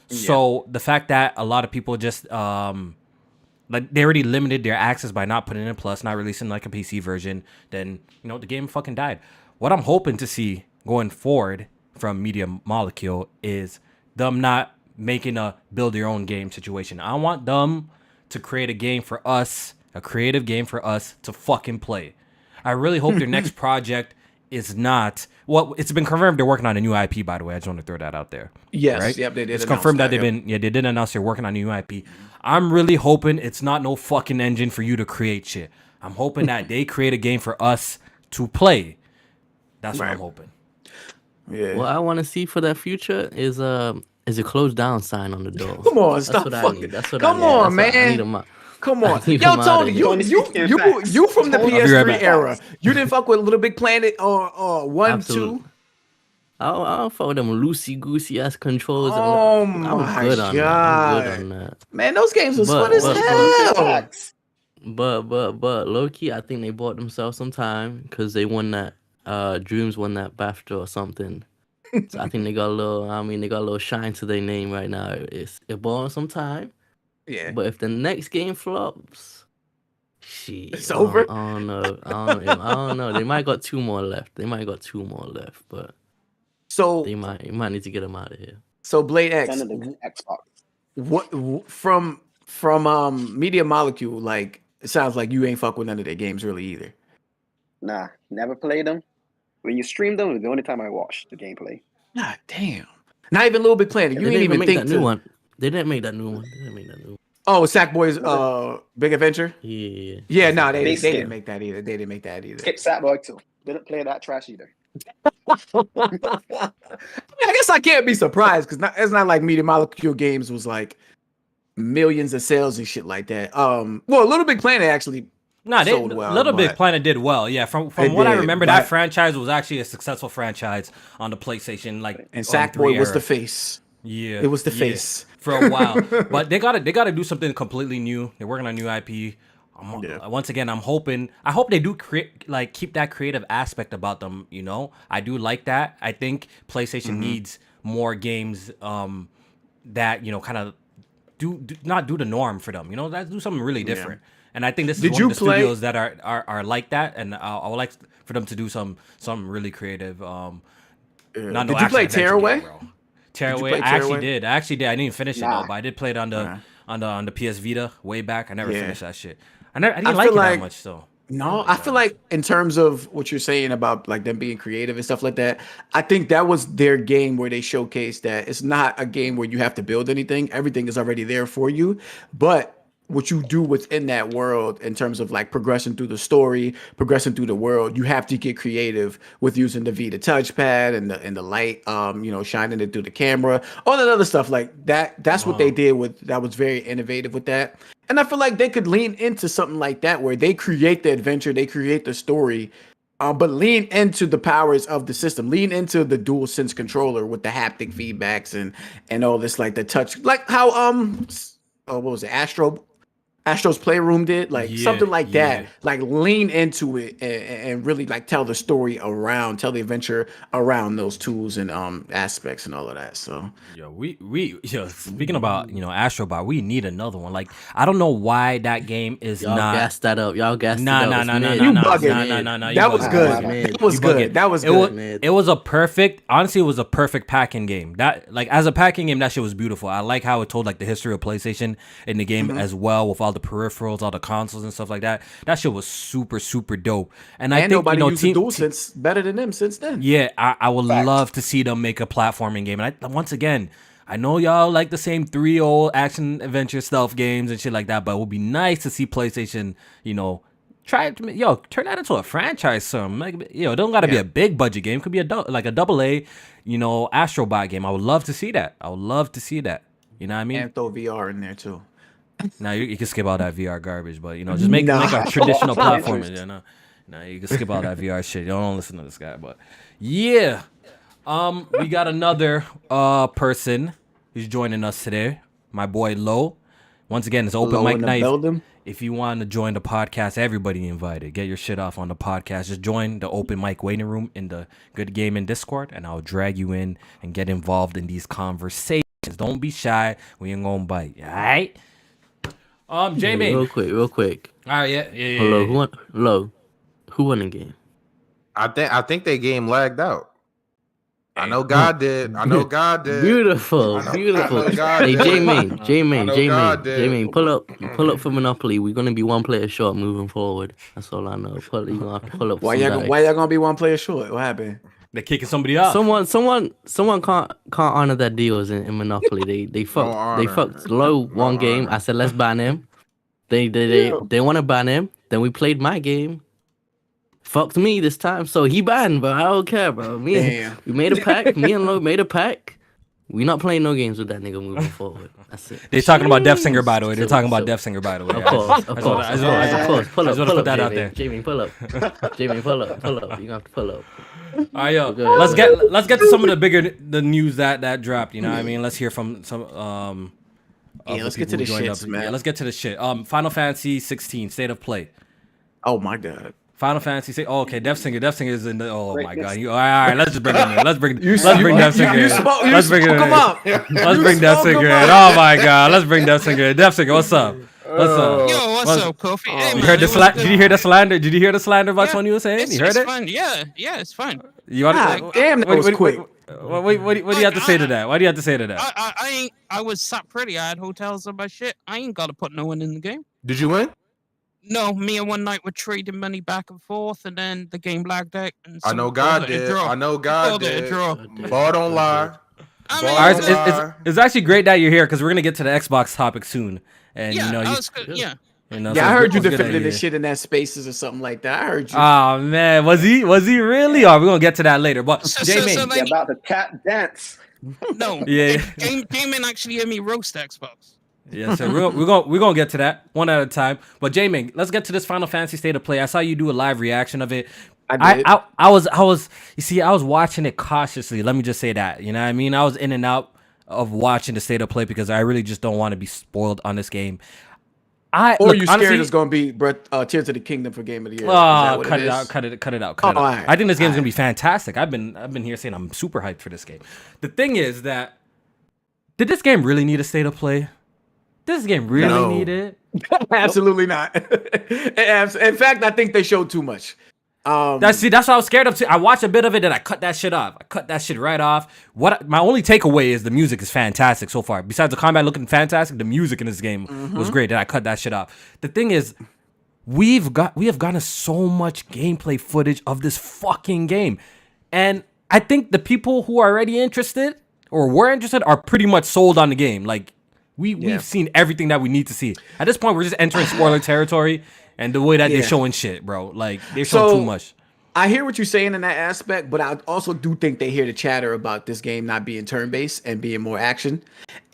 Yeah. So the fact that a lot of people just like they already limited their access by not putting in Plus, not releasing like a PC version, then you know the game fucking died. What I'm hoping to see going forward from Media Molecule is them not making a build your own game situation. I want them to create a game for us, a creative game for us to fucking play. I really hope their next project is not. Well, it's been confirmed they're working on a new IP, by the way. I just want to throw that out there. Yes, right? yep, they did. It's confirmed that they did announce they're working on a new IP. I'm really hoping it's not no fucking engine for you to create shit. I'm hoping that they create a game for us to play. That's what I'm hoping. Yeah. What I want to see for that future is a closed down sign on the door. Come on, stop fucking. Come on, man. Come on, yo, Tony, you from the PS3 era. You didn't fuck with Little Big Planet or 1, 2. I don't fuck with them loosey goosey ass controls. Oh my god, I'm good on that. Man, those games was fun as hell. But low key, I think they bought themselves some time because they won that. Dreams won that BAFTA or something. So I think they got a little. I mean, they got a little shine to their name right now. It bought them some time. Yeah. But if the next game flops, shit, it's over. I don't know. They might got 2 more left. But so you might need to get them out of here. So Blade X, what from Media Molecule? Like it sounds like you ain't fuck with none of their games really either. Nah, never played them. When you stream them, it's the only time I watched the gameplay. God damn. Not even Little Big Planet. You didn't even think that new one. They didn't make that new one. Oh, Sackboy's Big Adventure? Yeah. Yeah, no, they didn't make that either. Skip Sackboy too. Didn't play that trash either. I guess I can't be surprised because it's not like Media Molecule Games was like millions of sales and shit like that. Well, Little Big Planet actually sold well. Little Big Planet did well. Yeah, from what I remember, that franchise was actually a successful franchise on the PlayStation. Like, and Sackboy was the face. Yeah, it was the face for a while. But they gotta do something completely new. They're working on a new IP. Once again, I hope they do keep that creative aspect about them. You know, I do like that. I think PlayStation needs more games that you know kind of not do the norm for them. You know, do something really different. Yeah. And I think this is one of the studios that are like that, and I would like for them to do some really creative. Did you play Tearaway? Tearaway, I actually did. I didn't even finish it though, but I did play it on the PS Vita way back. I never finished that shit. I didn't like it that much though. No, I feel like in terms of what you're saying about like them being creative and stuff like that, I think that was their game where they showcased that it's not a game where you have to build anything. Everything is already there for you, but what you do within that world in terms of like progressing through the story, progressing through the world, you have to get creative with using the Vita touchpad and the light, shining it through the camera, all that other stuff like that. That's what they did that was very innovative with that. And I feel like they could lean into something like that where they create the adventure, they create the story, but lean into the powers of the system, lean into the DualSense controller with the haptic feedbacks and all this, like the touch, like how, what was it? Astro's Playroom did something like that, like lean into it and really like tell the story tell the adventure around those tools and aspects and all of that. So speaking about Astrobot, we need another one. Like I don't know why that game is y'all not gassed that up. Y'all gassed No. That was good. That was good. It was a perfect packing game. That like as a packing game, that shit was beautiful. I like how it told like the history of PlayStation in the game as well with all the peripherals, all the consoles and stuff like that. That shit was super, super dope. And I think nobody used the DualSense better than them since then. Yeah, I would love to see them make a platforming game. And once again, I know y'all like the same 3 old action adventure stealth games and shit like that, but it would be nice to see PlayStation, try to turn that into a franchise. Some it don't got to be a big budget game. It could be a double A, Astrobot game. I would love to see that. You know what I mean? And throw VR in there too. Now you can skip all that VR garbage, but just make Nah. a traditional Not platform. interested. No, you can skip all that VR shit. You don't listen to this guy, but yeah. We got another person who's joining us today. My boy Lo. Once again, it's open Low mic in the night. building. If you want to join the podcast, everybody invited. Get your shit off on the podcast. Just join the open mic waiting room in the Good Gaming Discord, and I'll drag you in and get involved in these conversations. Don't be shy. We ain't gonna bite. All right. Jmaine. Real quick. All right. Yeah. Hello, who won the game? I think they game lagged out. I know God did. Beautiful. I know God Hey, did. Jmaine, pull up for Monopoly. We're gonna be one player short moving forward. That's all I know. You gonna have to pull up. Why y'all gonna be one player short? What happened? They're kicking somebody out. Someone can't honor their deals in Monopoly. They fucked Low one game. I said let's ban him. They want to ban him. Then we played my game. Fucked me this time, so he banned, but I don't care, bro. We made a pact. Me and Lo made a pact. We not playing no games with that nigga moving forward. That's it. They're talking about DeathSinger, by the way. They're talking about DeathSinger, by the way. Of course. Pull up, that out there. Jmaine, pull up. Jmaine, pull up. You have to pull up. All right, yo. Let's get to some of the news that dropped. You know what I mean? Let's hear from some let's get to the shits, man. Yeah, let's get to the shit. Final Fantasy 16 State of Play. Oh my god. Final Fantasy. Oh, okay. DeathSinger is in the. Oh my god. Greatness. All right. Let's just bring him in. Let's bring DeathSinger in. Let's bring him up. Let's bring DeathSinger in. Oh my god. Let's bring DeathSinger in. DeathSinger, what's up? What's up? Yo, what's up, Kofi? Hey, You man, heard the it was slander? good. Did you hear the slander? Did you hear the slander about Tony was saying? You heard It's it? fun. Yeah, it's fun. You want God damn, that was quick. What do you have to say to that? Why do you have to say to that? I was sat pretty. I had hotels on my shit. I ain't got to put no one in the game. Did you win? No, me and one night were trading money back and forth, and then the game lagged out. And I know someone God called it a did. draw. I know Called God it a did. draw. Ball don't lie. I Ball mean, All don't right, lie. it's actually great that you're here because we're gonna get to the Xbox topic soon, and yeah, you know, I was good. Yeah. Yeah, I heard you defended defending this shit in that Spaces or something like that. I heard you. Oh man, was he really? Or we're gonna get to that later. But So Jmaine, They're about to tap dance. No. Yeah. Gaming actually heard me roast Xbox. yeah, so we're gonna get to that one at a time. But Jmaine, let's get to this Final Fantasy State of Play. I saw you do a live reaction of it. I did. I was you see, I was watching it cautiously. Let me just say that. You know what I mean? I was in and out of watching the State of Play because I really just don't want to be spoiled on this game. Or you scared honestly, it's gonna be Tears of the Kingdom for Game of the Year? Oh, cut it out. All right. I think this game's gonna be fantastic. I've been here saying I'm super hyped for this game. The thing is that did this game really need a State of Play? This game really No. need it? Absolutely not. In fact, I think they showed too much. That's what I was scared of too. I watched a bit of it and I cut that shit off. I cut that shit right off. My only takeaway is the music is fantastic so far. Besides the combat looking fantastic, the music in this game was great. And I cut that shit off. The thing is, we have gotten so much gameplay footage of this fucking game, and I think the people who are already interested or were interested are pretty much sold on the game. Like we've seen everything that we need to see. At this point, we're just entering spoiler territory. And the way that they're showing shit, bro. Like, they're showing too much. I hear what you're saying in that aspect, but I also do think they hear the chatter about this game not being turn-based and being more action.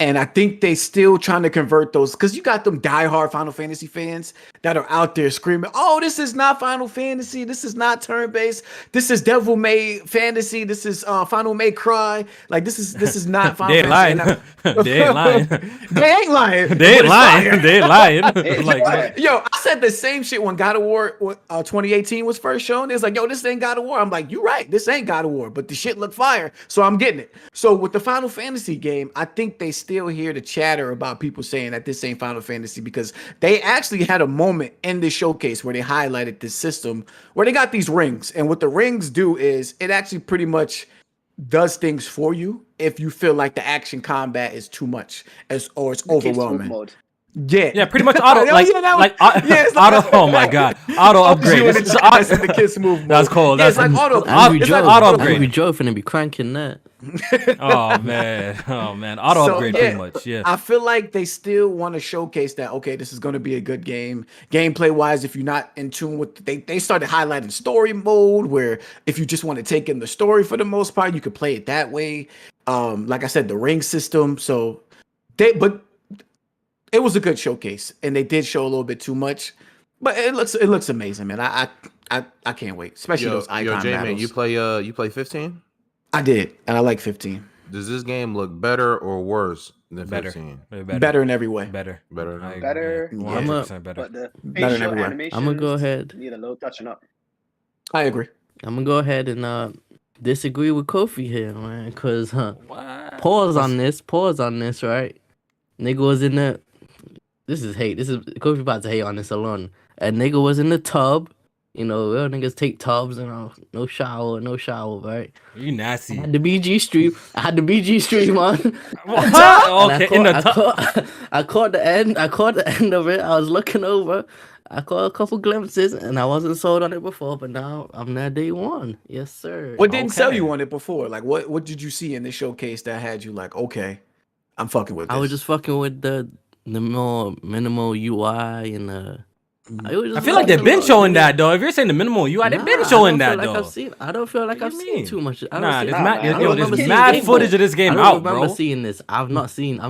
And I think they still trying to convert those, because you got them diehard Final Fantasy fans that are out there screaming, oh, this is not Final Fantasy. This is not turn-based. This is Devil May Fantasy. This is Final May Cry. Like, this is not Final Fantasy. They ain't lying. They ain't lying. They ain't lying. They ain't lying. Like, yo, I said the same shit when God of War 2018 was first shown. It's like, yo, this ain't God of War. I'm like, you're right. This ain't God of War, but the shit look fire. So I'm getting it. So with the Final Fantasy game, I think they still hear the chatter about people saying that this ain't Final Fantasy, because they actually had a moment in this showcase where they highlighted this system where they got these rings. And what the rings do is it actually pretty much does things for you if you feel like the action combat is too much or it's overwhelming. Mode. Yeah, pretty much auto. It's auto. Oh my god, auto upgrade. This is the kiss move. That's cool. Yeah, it's That's like auto. Angry It's like Joe. auto Angry upgrade. Joe finna be cranking that. Oh man, auto So, upgrade yeah, pretty much. Yeah. I feel like they still want to showcase that, okay, this is going to be a good game. Gameplay wise, if you're not in tune with, they started highlighting story mode, where if you just want to take in the story for the most part, you could play it that way. Like I said, the ring system. So but it was a good showcase, and they did show a little bit too much, but it looks amazing, man. I can't wait, especially those icon battles. You play 15? I did, and I like 15. Does this game look better or worse than 15? Better in every way. Better. Better. Yeah, I'm 100% better. But the Better than facial everywhere. animations I'm gonna go ahead. need a little touching up. I agree. I'm gonna go ahead and disagree with Kofi here, man. Cause What? pause on this, right? Nigga was in the. This is hate. This is Kofi about to hate on this alone. A nigga was in the tub. You know, real niggas take tubs and no shower, right? You nasty. I had the BG stream on. What? Okay, in the top. I caught the end. I caught the end of it. I was looking over. I caught a couple glimpses, and I wasn't sold on it before, but now I'm there day one. Yes, sir. What didn't sell Okay. you on it before? Like, what did you see in the showcase that had you like, okay, I'm fucking with this? I was just fucking with the more minimal UI and I feel like they've been showing that though. If you're saying the minimal UI, they've been showing that though. I don't feel like What I've do you seen mean? too much. I don't Nah, see- there's I mad, don't remember there's seeing mad gameplay. footage of this game I don't out, remember bro. seeing this. I'm not seeing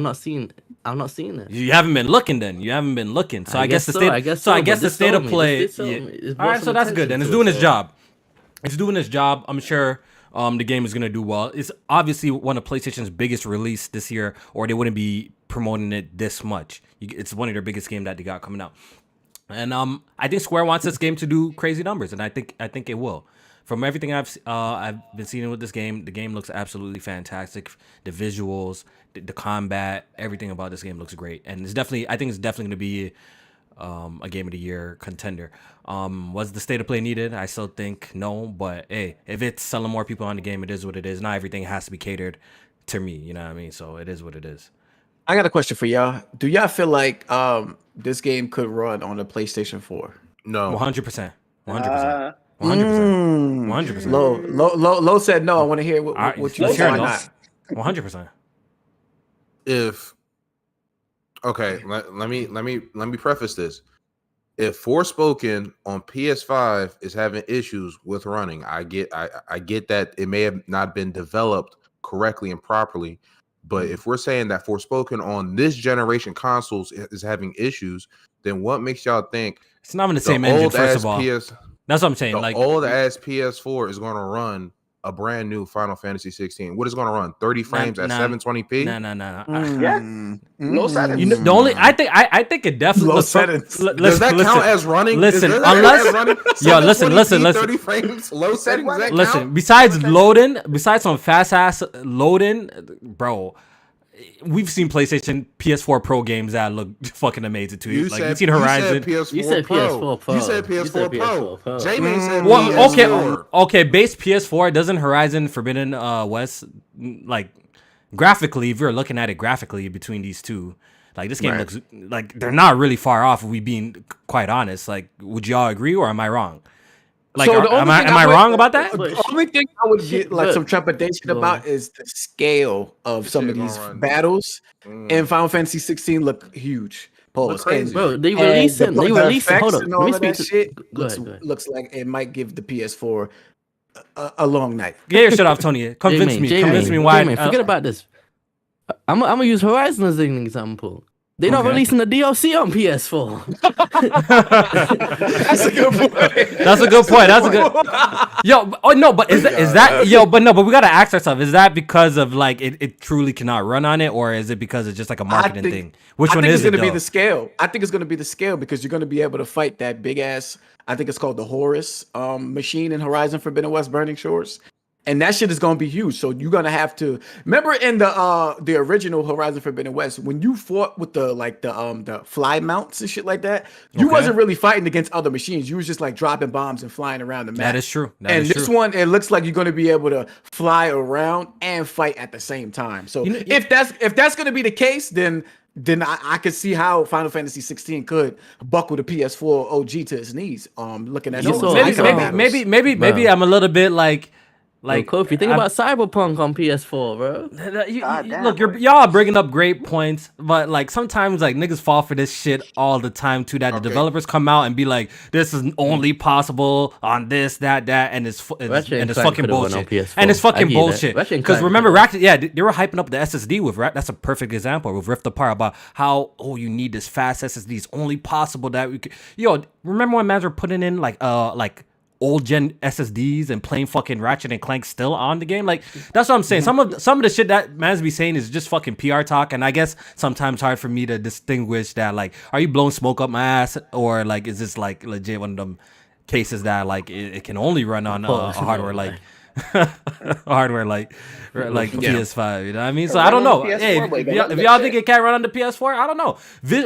it. You haven't been looking then. You haven't been looking. So I guess the so, state. I guess so I so, guess but the this state told of me. play. This told Yeah. me. It's All brought right, so some that's good. attention Then it's to it, doing its so- job. It's doing its job. I'm sure the game is gonna do well. It's obviously one of PlayStation's biggest release this year, or they wouldn't be promoting it this much. It's one of their biggest games that they got coming out. And I think Square wants this game to do crazy numbers, and I think it will. From everything I've been seeing with this game, the game looks absolutely fantastic. The visuals, the combat, everything about this game looks great, and I think it's definitely going to be a game of the year contender. Was the state of play needed? I still think no, but hey, if it's selling more people on the game, it is what it is. Not everything has to be catered to me, you know what I mean? So it is what it is. I got a question for y'all. Do y'all feel like this game could run on a PlayStation 4? No. 100%. 100%. Uh, 100%. 100%. Low said no. I want to hear what you Let's think. hear Why it, not? 100%. Let me preface this. If Forspoken on PS5 is having issues with running, I get that it may have not been developed correctly and properly. But if we're saying that Forspoken on this generation consoles is having issues, then what makes y'all think It's not even the same engine, first of all. That's That's what I'm saying. the Like, old ass PS4 is going to run a brand new Final Fantasy 16? What is going to run? 30 frames at 720p? nah. Low settings. You know, the only I think it definitely Low listen, settings. Does that count as running? Listen, Does that unless- count as running? Yo, listen, 720p, listen. 30 frames, low settings. Does that Listen, count? besides some fast ass loading, bro, we've seen PlayStation PS4 Pro games that look fucking amazing too. We've seen Horizon. You said PS4 Pro. You said PS4 Pro. Pro. Jmaine said Well, PS4. okay. Base PS4 doesn't Horizon Forbidden West like graphically? If you're looking at it graphically between these two, like this game looks like they're not really far off. If we being quite honest, like, would y'all agree or am I wrong? Like, So the only am thing I would- wrong about that? The only thing I would get like Look, some trepidation go about on. is the scale of some of shit these gonna run. battles in Final Fantasy 16 look huge. Pause. crazy. Bro, they And released the- it. They the released it. effects Hold up. and Let all me of that speak to. shit Go looks, ahead, go ahead. looks like it might give the PS4 a long night. Get your shit off, Tony. Convince me why. Jmaine, forget about this. I'm gonna use Horizon as an example. They're not Okay. releasing the DLC on PS4. That's a good point. That's a good point. That's a good. Yo, but is that yo? But we gotta ask ourselves: is that because of like it truly cannot run on it, or is it because it's just like a marketing thing? Which I one think is it's it? gonna be Though? the scale. I think it's gonna be the scale because you're gonna be able to fight that big ass. I think it's called the Horus machine in Horizon Forbidden West Burning Shores. And that shit is gonna be huge. So you're gonna have to remember in the original Horizon Forbidden West when you fought with the fly mounts and shit like that. You Okay. wasn't really fighting against other machines. You was just like dropping bombs and flying around the map. That is true. And this one, it looks like you're gonna be able to fly around and fight at the same time. So if that's gonna be the case, then I could see how Final Fantasy 16 could buckle the PS4 OG to its knees. Looking at You some saw of the icon battles. maybe I'm a little bit like Like, Kofi, think about Cyberpunk on PS4, bro. Look, y'all bringing up great points, but like sometimes like niggas fall for this shit all the time too. That the developers come out and be like, "This is only possible on this, that, and it's fucking bullshit." And it's fucking bullshit. Because remember, Ratchet, they were hyping up the SSD with that's a perfect example with Rift Apart about how you need this fast SSD. It's only possible that we could. Remember when mans were putting in like old gen SSDs and playing fucking Ratchet and Clank still on the game? Like, that's what I'm saying. Some of the shit that man's be saying is just fucking PR talk, and I guess sometimes hard for me to distinguish that. Like, are you blowing smoke up my ass, or like is this like legit one of them cases that like it can only run on hardware like hardware like PS5, you know what I mean? So I don't know. Hey, if y'all think it can't run on the PS4, I don't know.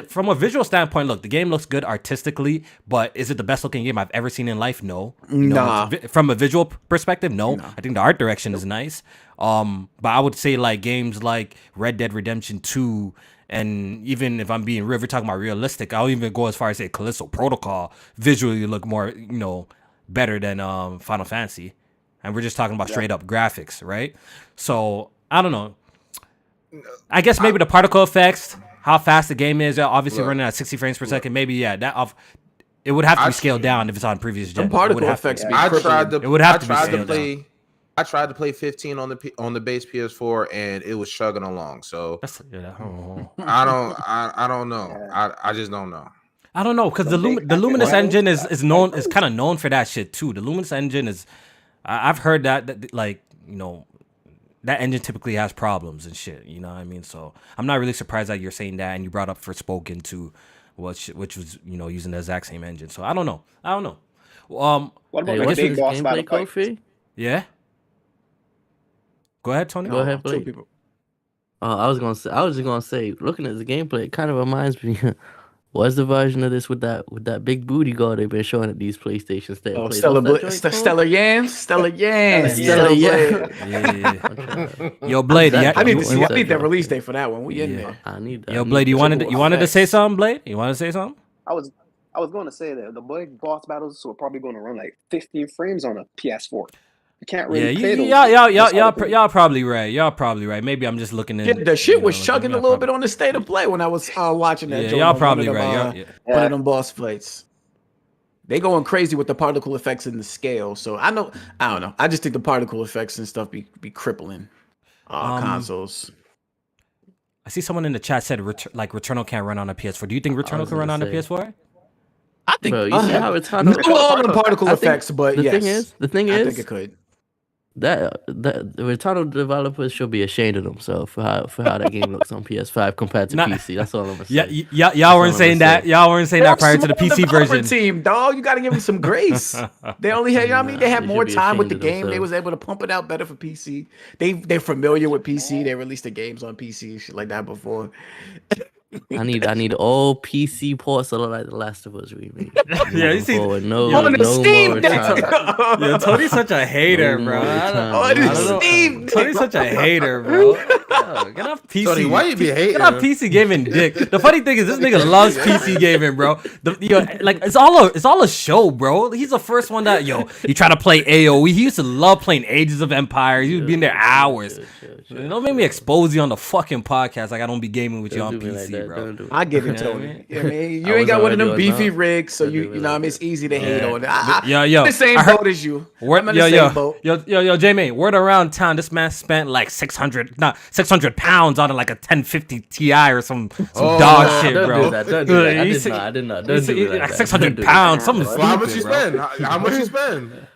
From a visual standpoint, look, the game looks good artistically, but is it the best looking game I've ever seen in life? No. Nah. From a visual perspective, no. I think the art direction is nice. But I would say like games like Red Dead Redemption 2, and even if I'm being real, if we're talking about realistic, I'll even go as far as say Callisto Protocol visually look more, better than Final Fantasy. And we're just talking about straight up graphics, right? So I don't know. I guess maybe the particle effects, how fast the game is, obviously running at 60 frames per second. Maybe it would have to be scaled down if it's on previous gen. The particle effects. I tried to play 15 on the base PS4 and it was chugging along. So I don't know. I just don't know. I don't know because the Luminous engine is kind of known for that shit too. The Luminous engine is. I've heard that like that engine typically has problems and shit. You know what I mean? So I'm not really surprised that you're saying that, and you brought up Forspoken too, which was using the exact same engine. So I don't know. What about the big boss battle Kofi? Yeah. Go ahead, Tony. Go ahead, Blake. I was just gonna say, looking at the gameplay, it kind of reminds me. What's the version of this with that big booty girl they've been showing at these PlayStation State? Stellar Yams. Yo, Blade, I need that release date for that one. We in there. I need that. Yo, Blade, you wanted to say something, Blade? You want to say something? I was going to say that the big boss battles are probably going to run like 15 frames on a PS4. You can't really play those. Y'all probably right. Y'all probably right. Maybe I'm just looking at the shit was chugging a little bit on the State of Play when I was watching that. Y'all probably right. One of them boss fights. They going crazy with the particle effects and the scale. So I don't know. I just think the particle effects and stuff be crippling consoles. I see someone in the chat said Returnal can't run on a PS4. Do you think Returnal can run on a PS4? I think you see how Returnal all the particle effects, but the thing is, I think it could. That the Returnal developers should be ashamed of themselves for how that game looks on PS5 compared to PC. That's all I'm gonna say. Y'all weren't saying that. Y'all weren't saying that prior to the PC version. Team, dog, you got to give them some grace. They only had, they had more time with the game. They was able to pump it out better for PC. They're familiar with PC. They released the games on PC, shit like that before. I need all PC ports that look like The Last of Us remake. Yeah, you see, on the Steam Deck. Yo, Tony's such a hater, bro. Tony's such a hater, bro. Yo, get off PC. Tony, why you be hating? Get off PC gaming, dick. The funny thing is, this nigga loves PC gaming, bro. It's all a show, bro. He's the first one that he tried to play AOE. He used to love playing Ages of Empires. He would be in there hours. Don't make me expose you on the fucking podcast like I don't be gaming with you on PC, bro. I get it, Tony. You ain't got one of them beefy rigs, so you know what I mean, it's easy to hate on it. I'm the same boat as you. I'm in the same boat. Yo, Jmaine, word around town, this man spent like 600 pounds on like a 1050 Ti or some dog shit, bro. Don't do that. I did not. Don't do that. 600 pounds. Something stupid, how much you spend? How much you spend?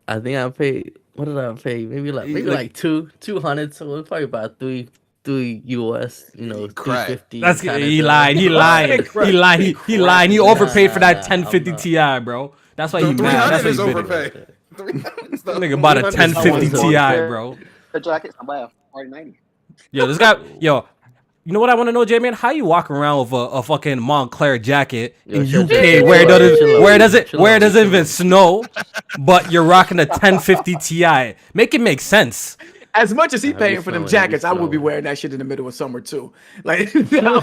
I think I paid. What did I pay? Maybe like 200. So it's probably about three US. $350. That's he lied. He overpaid for that 1050 Ti, bro. That's why he mad. That's why he overpaid. Nigga bought a 1050 Ti, bro. The jackets I buy a 4090. Yo, this guy. You know what I want to know, J-Man? How you walking around with a fucking Montclair jacket in UK where it doesn't even snow, but you're rocking a 1050 Ti? Make it make sense. As much as he paying for them jackets, I would be wearing that shit in the middle of summer too. Like I'll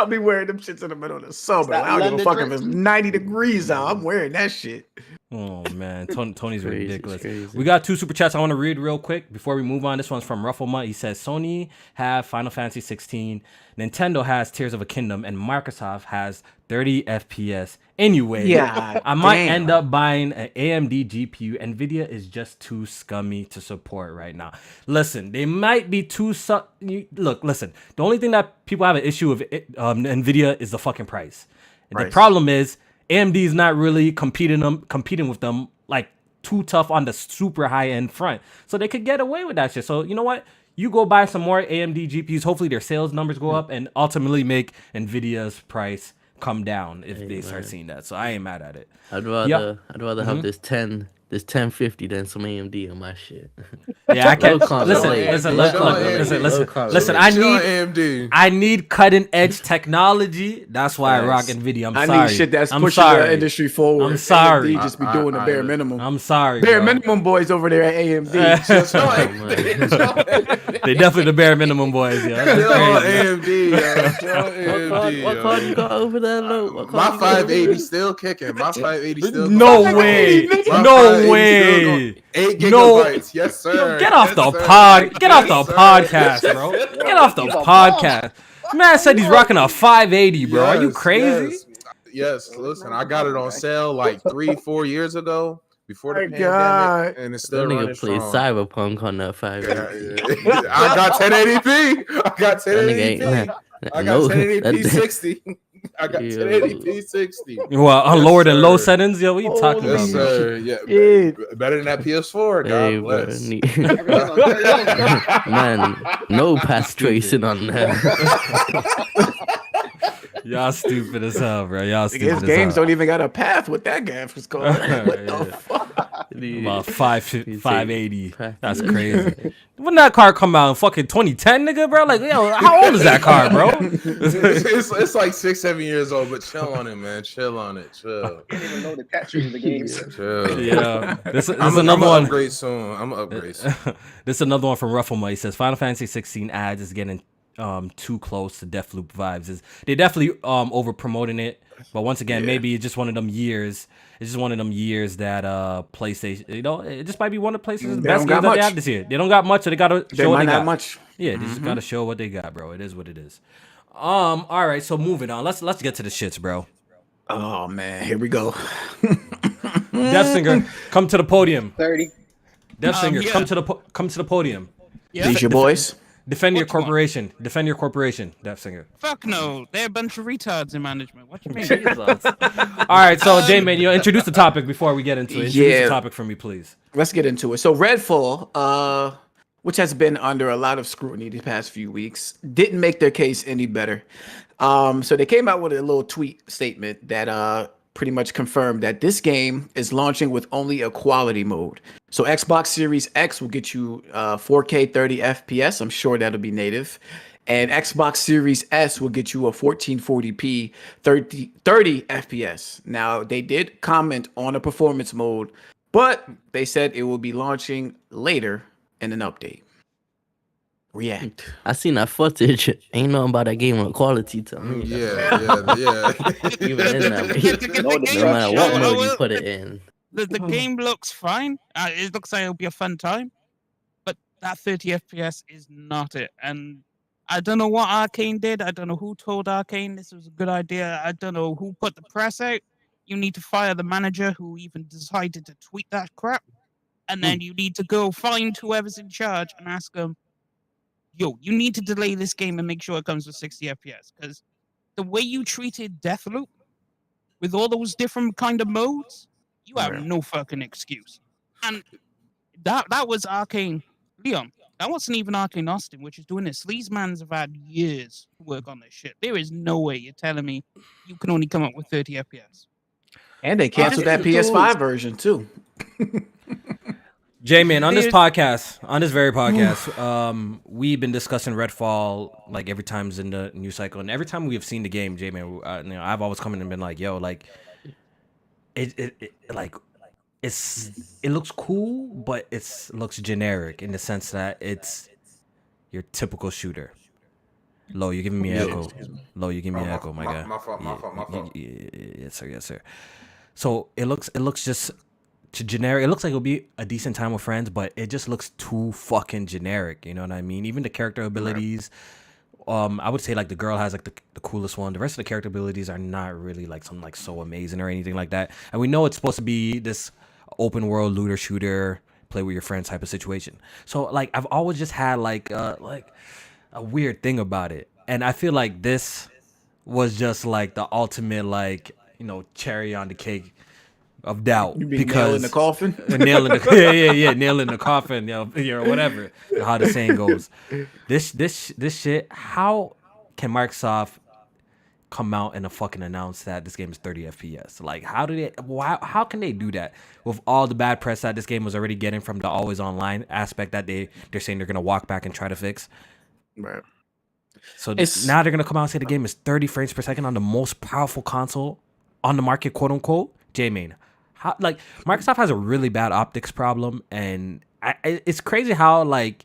be wearing them shits in the middle of the summer. I don't give a fuck if it's 90 degrees out. I'm wearing that shit. Oh man, Tony's Crazy, ridiculous. crazy. We got 2 super chats I want to read real quick before we move on. This one's from Rufflemut. He says Sony have Final Fantasy 16, Nintendo has Tears of a Kingdom, and Microsoft has 30 FPS. Anyway, Yeah, I might damn. end up buying an AMD GPU. Nvidia is just too scummy to support right now. Listen, they might be too look, listen. The only thing that people have an issue with Nvidia is the fucking price. And the problem is AMD is not really competing with them like too tough on the super high end front, so they could get away with that shit. So you know what? You go buy some more AMD GPUs. Hopefully their sales numbers go up and ultimately make Nvidia's price come down if they start seeing that. So I ain't mad at it. I'd rather have this 1050 than some AMD on my shit. Yeah, I can't. Low Listen. I need cutting edge technology. That's why I rock Nvidia. I'm sorry. I need shit that's pushing the industry forward. I'm sorry. AMD just be doing the bare minimum. I'm sorry. Bare minimum boys over there at AMD. They definitely the bare minimum boys. Yo. AMD. What card you got over there, Lo? My 580 still kicking. My 580 still. No way. No way. 8 gigabytes. Yes, sir. Get off the podcast, bro. Get off the podcast. Man said he's rocking a 580, bro. Are you crazy? Yes. Listen, I got it on sale like 3-4 years ago before the pandemic, and it's still running play strong. Cyberpunk on that 580. I got 1080p. I got 1080p. I got 1080p 60. I got 1080p 60. Well, on lower than low settings, yo. What you talking about? Yes, sir. Yeah, better than that PS4. God bless. Man, no path tracing on that. Y'all stupid as hell, bro. Y'all stupid His as games hell. don't even got a path with that graphics card. What the fuck? About 580. That's crazy. When that car come out in fucking 2010, nigga, bro? Like, yo, how old is that car, bro? It's like 6-7 years old, but chill on it, man. Chill on it. Chill. I didn't even know the captures of the games. Chill. Yeah. This I'm another one. Upgrade soon. I'm gonna upgrade soon. This is another one from Rufflemut. He says Final Fantasy 16 ads is getting too close to Deathloop vibes. They definitely over promoting it, but once again, maybe it's just one of them years. It's just one of them years that PlayStation, you know, it just might be one of PlayStation's best games that they have this year. They don't got much, so they gotta show what they got. Much. Yeah, they just gotta show what they got, bro. It is what it is. All right, so moving on. Let's get to the shits, bro. Oh man, here we go. DeathSinger, come to the podium. 30. DeathSinger, come to the podium. Yeah. These your boys. Defend your corporation. Defend your corporation, DeathSinger. Fuck no. They're a bunch of retards in management. What you mean? All right, so Jmaine, you introduce the topic before we get into it. Introduce the topic for me, please. Let's get into it. So Redfall, which has been under a lot of scrutiny the past few weeks, didn't make their case any better. So they came out with a little tweet statement that pretty much confirmed that this game is launching with only a quality mode. So Xbox Series X will get you 4K 30 FPS. I'm sure that'll be native. And Xbox Series S will get you a 1440p 30 FPS. Now, they did comment on a performance mode, but they said it will be launching later in an update. React. I seen that footage. Ain't nothing about that game on quality to me. Yeah. Even in that, no matter what mode you put it in. The game looks fine. It looks like it'll be a fun time. But that 30 FPS is not it. And I don't know what Arcane did. I don't know who told Arcane this was a good idea. I don't know who put the press out. You need to fire the manager who even decided to tweet that crap. And then you need to go find whoever's in charge and ask them, yo, you need to delay this game and make sure it comes with 60 FPS. Because the way you treated Deathloop with all those different kind of modes, you have no fucking excuse. And that was Arcane Leon. That wasn't even Arcane Austin, which is doing this. Sleazemans have had years to work on this shit. There is no way you're telling me you can only come up with 30 FPS. And they canceled that PS5 version too. Jmaine, on this very podcast, we've been discussing Redfall like every time's in the news cycle, and every time we have seen the game, Jmaine, I've always come in and been like, yo, like it looks cool, but it looks generic in the sense that it's your typical shooter. Lo, you're giving me an echo. Lo, you're giving me an echo, my guy. My fault. Yes, sir. So it looks just generic. It looks like it'll be a decent time with friends, but it just looks too fucking generic. You know what I mean? Even the character abilities. I would say like the girl has like the coolest one. The rest of the character abilities are not really like something like so amazing or anything like that. And we know it's supposed to be this open world looter shooter, play with your friends type of situation. So like I've always just had like a weird thing about it, and I feel like this was just like the ultimate like cherry on the cake of doubt, You be because nail in the coffin. nail in the nail in the coffin, or whatever, how the saying goes. This shit. How can Microsoft come out and fucking announce that this game is 30 FPS? Like, how can they do that with all the bad press that this game was already getting from the always online aspect that they're saying they're gonna walk back and try to fix? Right. So now they're gonna come out and say the game is 30 frames per second on the most powerful console on the market, quote unquote. Jmaine, how, like, Microsoft has a really bad optics problem, and it's crazy how like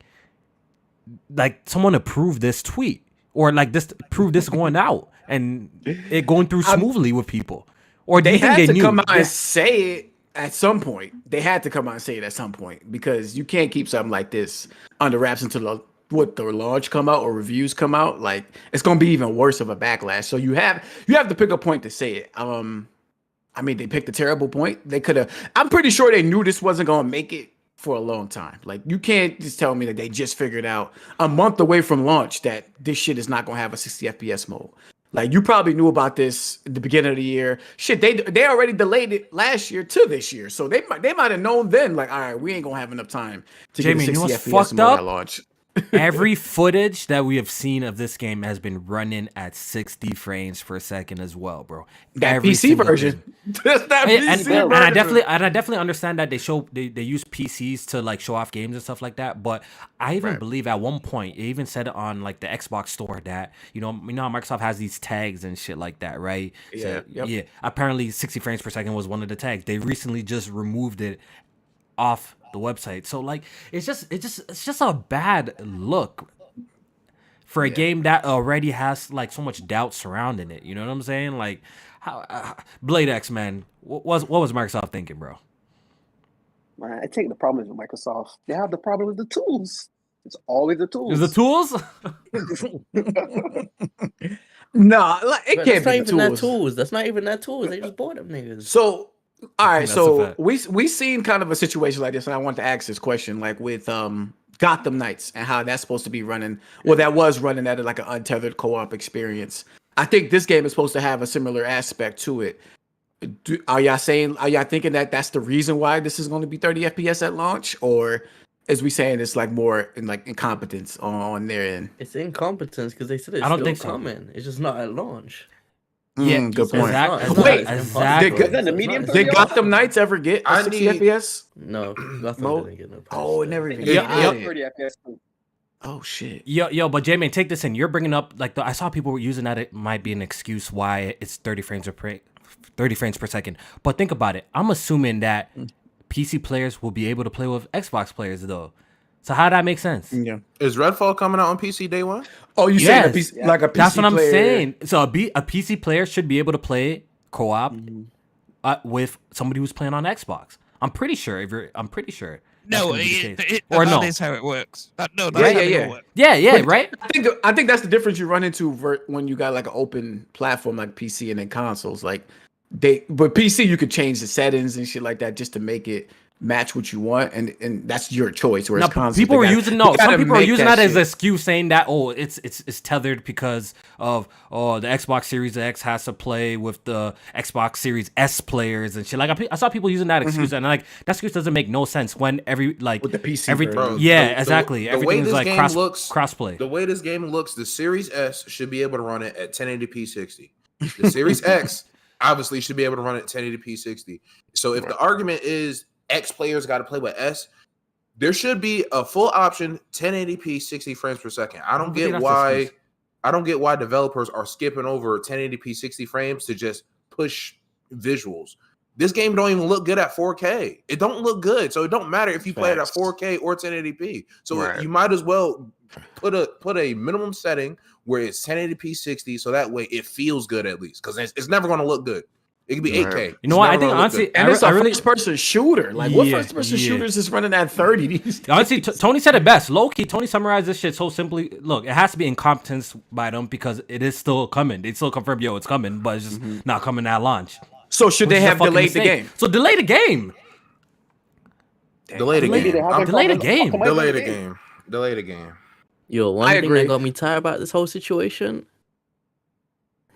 someone approved this tweet, or like this proved this going out and it going through smoothly with people. Or do They you think had they to knew? come out and say it at some point. They had to come out and say it at some point, because you can't keep something like this under wraps until the launch come out or reviews come out. Like, it's gonna be even worse of a backlash. So you have to pick a point to say it. I mean, they picked a terrible point. They could have. I'm pretty sure they knew this wasn't gonna make it for a long time. Like, you can't just tell me that they just figured out a month away from launch that this shit is not gonna have a 60 FPS mode. Like, you probably knew about this at the beginning of the year. Shit, they already delayed it last year to this year, so they might have known then. Like, all right, we ain't gonna have enough time to get a Jmaine, 60 you know what's FPS fucked mode up? at launch. Every footage that we have seen of this game has been running at 60 frames per second as well, bro. That Every PC single version. game. Just that And, PC and version. I definitely understand that they use PCs to like show off games and stuff like that. But I even believe at one point, it even said it on like the Xbox store that you know how Microsoft has these tags and shit like that, right? Yeah, So, yeah. Apparently, 60 frames per second was one of the tags. They recently just removed it off the website. So like, it's just a bad look for a game that already has like so much doubt surrounding it. You know what I'm saying? Like, how Blade X, man, what was Microsoft thinking, bro? Man, I think the problem is with Microsoft. They have the problem with the tools. It's always the tools. Is the tools? No, like, it Bro, can't that's not be even the their tools. tools. That's not even their tools. They just bought them niggas. So, all right, That's a so fact. we seen kind of a situation like this, and I want to ask this question, like with Gotham Knights and how that's supposed to be running. Well, that was running at like an untethered co-op experience. I think this game is supposed to have a similar aspect to it. Are y'all thinking that that's the reason why this is going to be 30 FPS at launch, or as we saying it's like more in like incompetence on their end? It's incompetence because they said it's I don't still think so. coming. It's just not at launch. Yeah, good point. Exactly. Wait, exactly. Is that the medium Did Gotham Knights ever get a I 60 need- FPS? No, Gotham Mode? didn't get no. Oh, it never even. Yeah, got yeah. it. 30 FPS. Oh shit. Yo, but Jmaine, take this in. You're bringing up like I saw people were using that it might be an excuse why it's 30 frames per second. But think about it. I'm assuming that PC players will be able to play with Xbox players though. So how that make sense? Yeah. Is Redfall coming out on PC day one? Oh, you Yes. saying a PC, like a PC That's what I'm player. saying. So a PC player should be able to play co-op with somebody who's playing on Xbox. I'm pretty sure. I'm pretty sure. that's No, gonna be the case. that no. is how it works. That's Yeah, how yeah, it yeah. all works. Yeah, But right. I think that's the difference you run into when you got like an open platform like PC and then consoles. Like but PC you could change the settings and shit like that just to make it match what you want, and that's your choice. Whereas No, consoles, people were they using gotta some people are make using that as shit. an excuse, saying that it's tethered because of the Xbox Series X has to play with the Xbox Series S players and shit. Like I saw people using that excuse, and like that excuse doesn't make no sense when with the PC every version. Bro, yeah the exactly way everything's this like game crossplay. The way this game looks, the Series S should be able to run it at 1080p 60. The Series X obviously should be able to run it at 1080p 60. So if the argument is X players got to play with S, there should be a full option 1080p 60 frames per second. I don't get why developers are skipping over 1080p 60 frames to just push visuals. This game don't even look good at 4K. It don't look good, so it don't matter if you play it at 4K or 1080p. So you might as well put a minimum setting where it's 1080p 60, so that way it feels good at least, because it's never going to look good. It could be 8K. You know what? I think honestly, and it's a really, first-person shooter. Like, what first-person yeah. shooters is running at 30 these days? honestly, Tony said it best. Low key, Tony summarized this shit so simply. Look, it has to be incompetence by them because it is still coming. They still confirm, yo, it's coming, but it's just not coming at launch. So should they Which is a have fucking delayed the mistake. game? So delay the game. Delay the Maybe they game. haven't Delay the come- game. come out Delay with the a game. Delay the game. Yo, one I thing agree. that got me tired about this whole situation.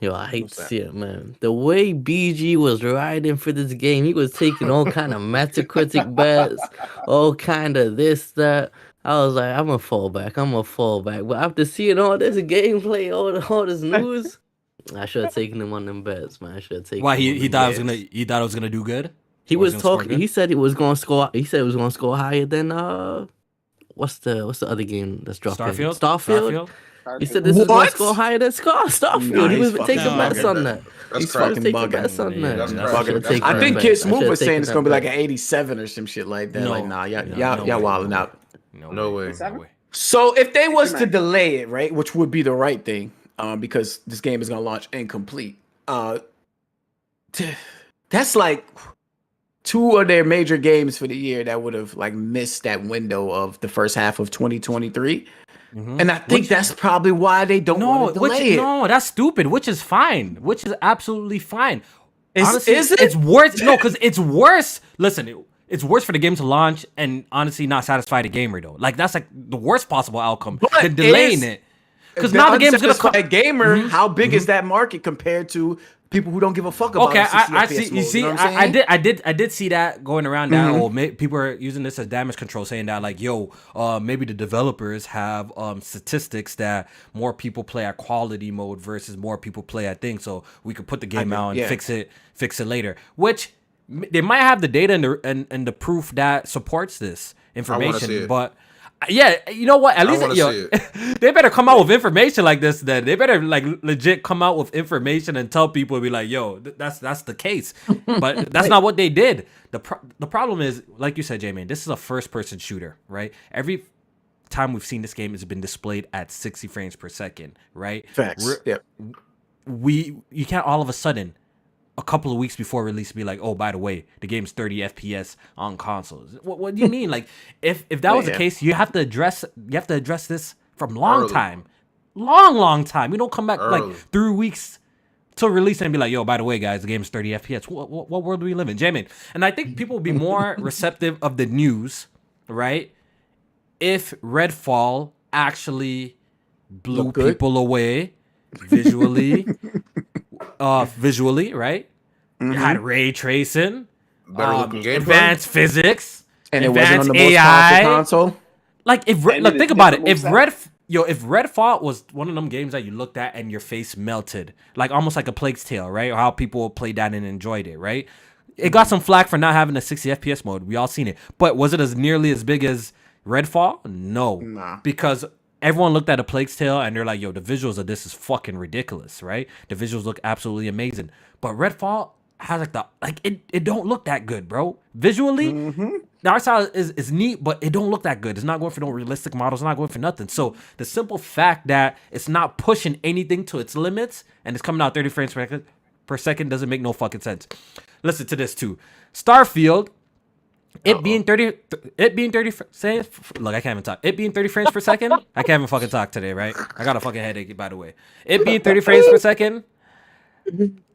Yo, I hate What's to that? see it, man. The way BG was riding for this game, he was taking all kind of Metacritic bets, all kind of this, that. I was like, I'm gonna fall back. But after seeing all this gameplay, all this news, I should have taken him on them bets, man. I should have taken. Why him on he them thought it was bets. gonna he thought it was gonna do good? He Or was gonna score talking. good? He said it was gonna score. He said it was gonna score higher than what's the other game that's dropping? Starfield. He said this is gonna What? score higher than Starfield. He Nice was fucking taking bugging. bets on that. That's He's crack. fucking Taking bugging. bets on that. That's I bugging. should've taken I that think bet. Kid I Smooth should've was saying taken it's that gonna be bet. like an 87 or some shit like that. No. Like, nah, y'all No way. wilding out. No way. No way. So if they was to 59. delay it, right, which would be the right thing, because this game is gonna launch incomplete. That's like two of their major games for the year that would have like missed that window of the first half of 2023. And I think that's probably why they don't want to delay it. No, that's stupid. Which is fine. Which is absolutely fine. Honestly, is it? It's worse. No, because it's worse. Listen, it's worse for the game to launch and honestly not satisfy the gamer though. Like that's like the worst possible outcome But than delaying it. Because now the game's gonna come. a gamer. How big is that market compared to people who don't give a fuck about? Okay, a 60 I FPS see. You mode, see, know what I'm saying? I did see that going around. That people are using this as damage control, saying that like, yo, maybe the developers have statistics that more people play at quality mode versus more people play at things, so we could put the game out and fix it later. Which they might have the data and the proof that supports this information, but. Yeah, you know what? At least they better come out with information like this. Then they better like legit come out with information and tell people and be like, "Yo, that's the case." But that's not what they did. The problem is, like you said, Jmaine, this is a first person shooter, right? Every time we've seen this game, it's been displayed at 60 frames per second, right? Facts. Yep. You can't all of a sudden, a couple of weeks before release, be like, oh, by the way, the game's 30 FPS on consoles. What do you mean? Like, if that was the case, you have to address this from long time. You don't come back like 3 weeks to release and be like, yo, by the way, guys, the game's 30 FPS. What world do we live in? Jmaine. And I think people will be more receptive of the news, right? If Redfall actually blew people away visually, right? It had ray tracing, advanced physics, and it advanced wasn't on the most AI. powerful console. Like think about it. If Redfall was one of them games that you looked at and your face melted, like almost like a Plague's Tale, right? Or how people played that and enjoyed it, right? It got some flack for not having a 60 FPS mode. We all seen it, but was it as nearly as big as Redfall? No, because everyone looked at a Plague's Tale and they're like, yo, the visuals of this is fucking ridiculous, right? The visuals look absolutely amazing. But Redfall has it don't look that good, bro. Visually, the art style is neat, but it don't look that good. It's not going for no realistic models, it's not going for nothing. So the simple fact that it's not pushing anything to its limits and it's coming out 30 frames per second doesn't make no fucking sense. Listen to this too. Starfield, It being 30 say look, I can't even talk. It being 30 frames per second. I can't even fucking talk today, right? I got a fucking headache, by the way. It being 30 frames per second.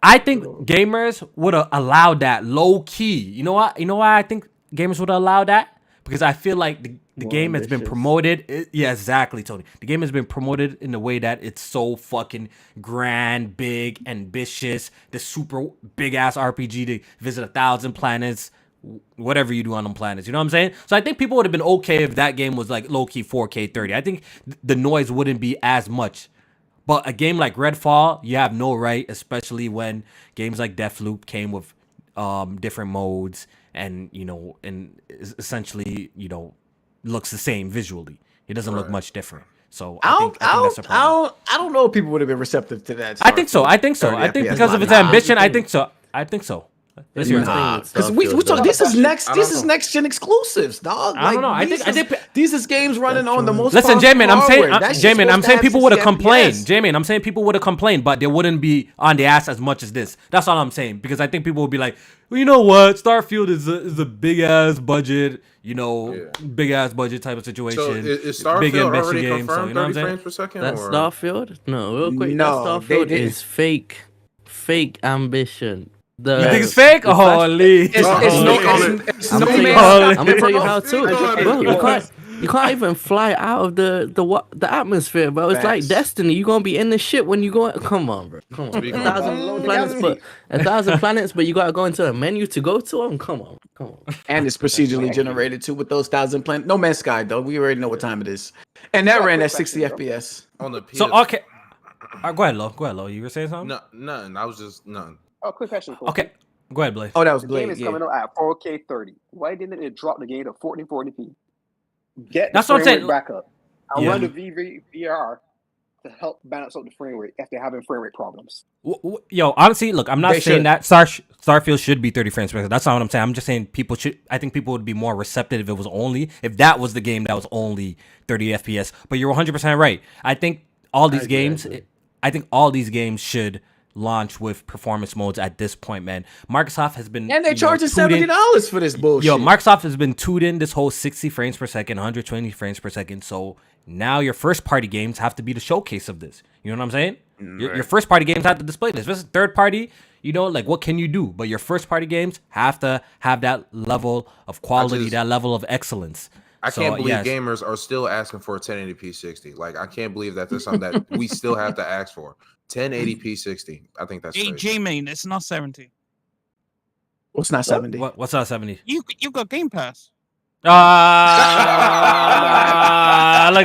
I think gamers would have allowed that low key. You know what? You know why I think gamers would have allowed that? Because I feel like the game has been promoted. Yeah, exactly, Tony. The game has been promoted in a way that it's so fucking grand, big, ambitious. This super big ass RPG to visit 1,000 planets. Whatever you do on them planets, you know what I'm saying? So I think people would have been okay if that game was like low-key 4K 30. I think the noise wouldn't be as much. But a game like Redfall, you have no right, especially when games like Deathloop came with different modes and, you know, and essentially, you know, looks the same visually. It doesn't look much different. So I think that's a problem. I don't know if people would have been receptive to that. I think so. I think because of its ambition, I think so. Let's hear it. Nah, Because we talk. This is next. I This don't is know. next gen exclusives, dog. I don't know. I think these is games running on the most. Listen, powerful Jmaine, I'm saying, hardware. That shit's Jmaine, I'm supposed to saying have people would have 60 complained. FPS. Jmaine, I'm saying people would have complained, but they wouldn't be on the ass as much as this. That's all I'm saying, because I think people would be like, well, you know what, Starfield is a big ass budget, big ass budget type of situation. So is big Starfield ambitious already game, so, confirmed you know what I'm 30 saying? frames per second? That or? Starfield? No, real quick. No, that they Starfield didn't. is fake ambition. You think it's fake? Holy. It's Oh, it's I'm no gonna man's I'm gonna tell you how Speak on to. it. Bro, you can't even fly out of the atmosphere, bro. It's like Facts. Destiny. You gonna be in the ship when you go. Come on, bro. Come on. Speak on it. 1,000 planets, but 1,000 planets, but you gotta go into a menu to go to them. Come on. and it's procedurally generated too with those 1,000 planet. No Man's Sky though. We already know what time it is, and that ran at 60 FPS. On the PS. So, okay. Go ahead, Lo. You were saying something? No, nothing. I was just nothing. Oh, quick question. Kofi. Okay. Go ahead, Blake. Oh, that was The game Blade. is Yeah. coming out at 4K 30. Why didn't it drop the game to 1440p? Get the That's what I'm frame saying. rate back up. I Yeah. run the VRR to help balance out the frame rate if they're having frame rate problems. Yo, honestly, look, I'm not They saying should. that Starfield should be 30 frames per second. That's not what I'm saying. I'm just saying I think people would be more receptive if that was the game that was only 30 FPS. But you're 100% right. I think all these games should launch with performance modes at this point, man. Microsoft has been And they're charging tooting- $70 for this bullshit. Yo, Microsoft has been tooting this whole 60 frames per second, 120 frames per second. So now your first party games have to be the showcase of this. You know what I'm saying? Your first party games have to display this. If it's third party, like what can you do? But your first party games have to have that level of quality, that level of excellence. I can't believe yes. gamers are still asking for a 1080p 60. Like, I can't believe that there's something that we still have to ask for. 1080p 60. I think that's Hey, crazy. Jmaine, it's not 70. What's not 70? What's that 70? You got Game Pass. Look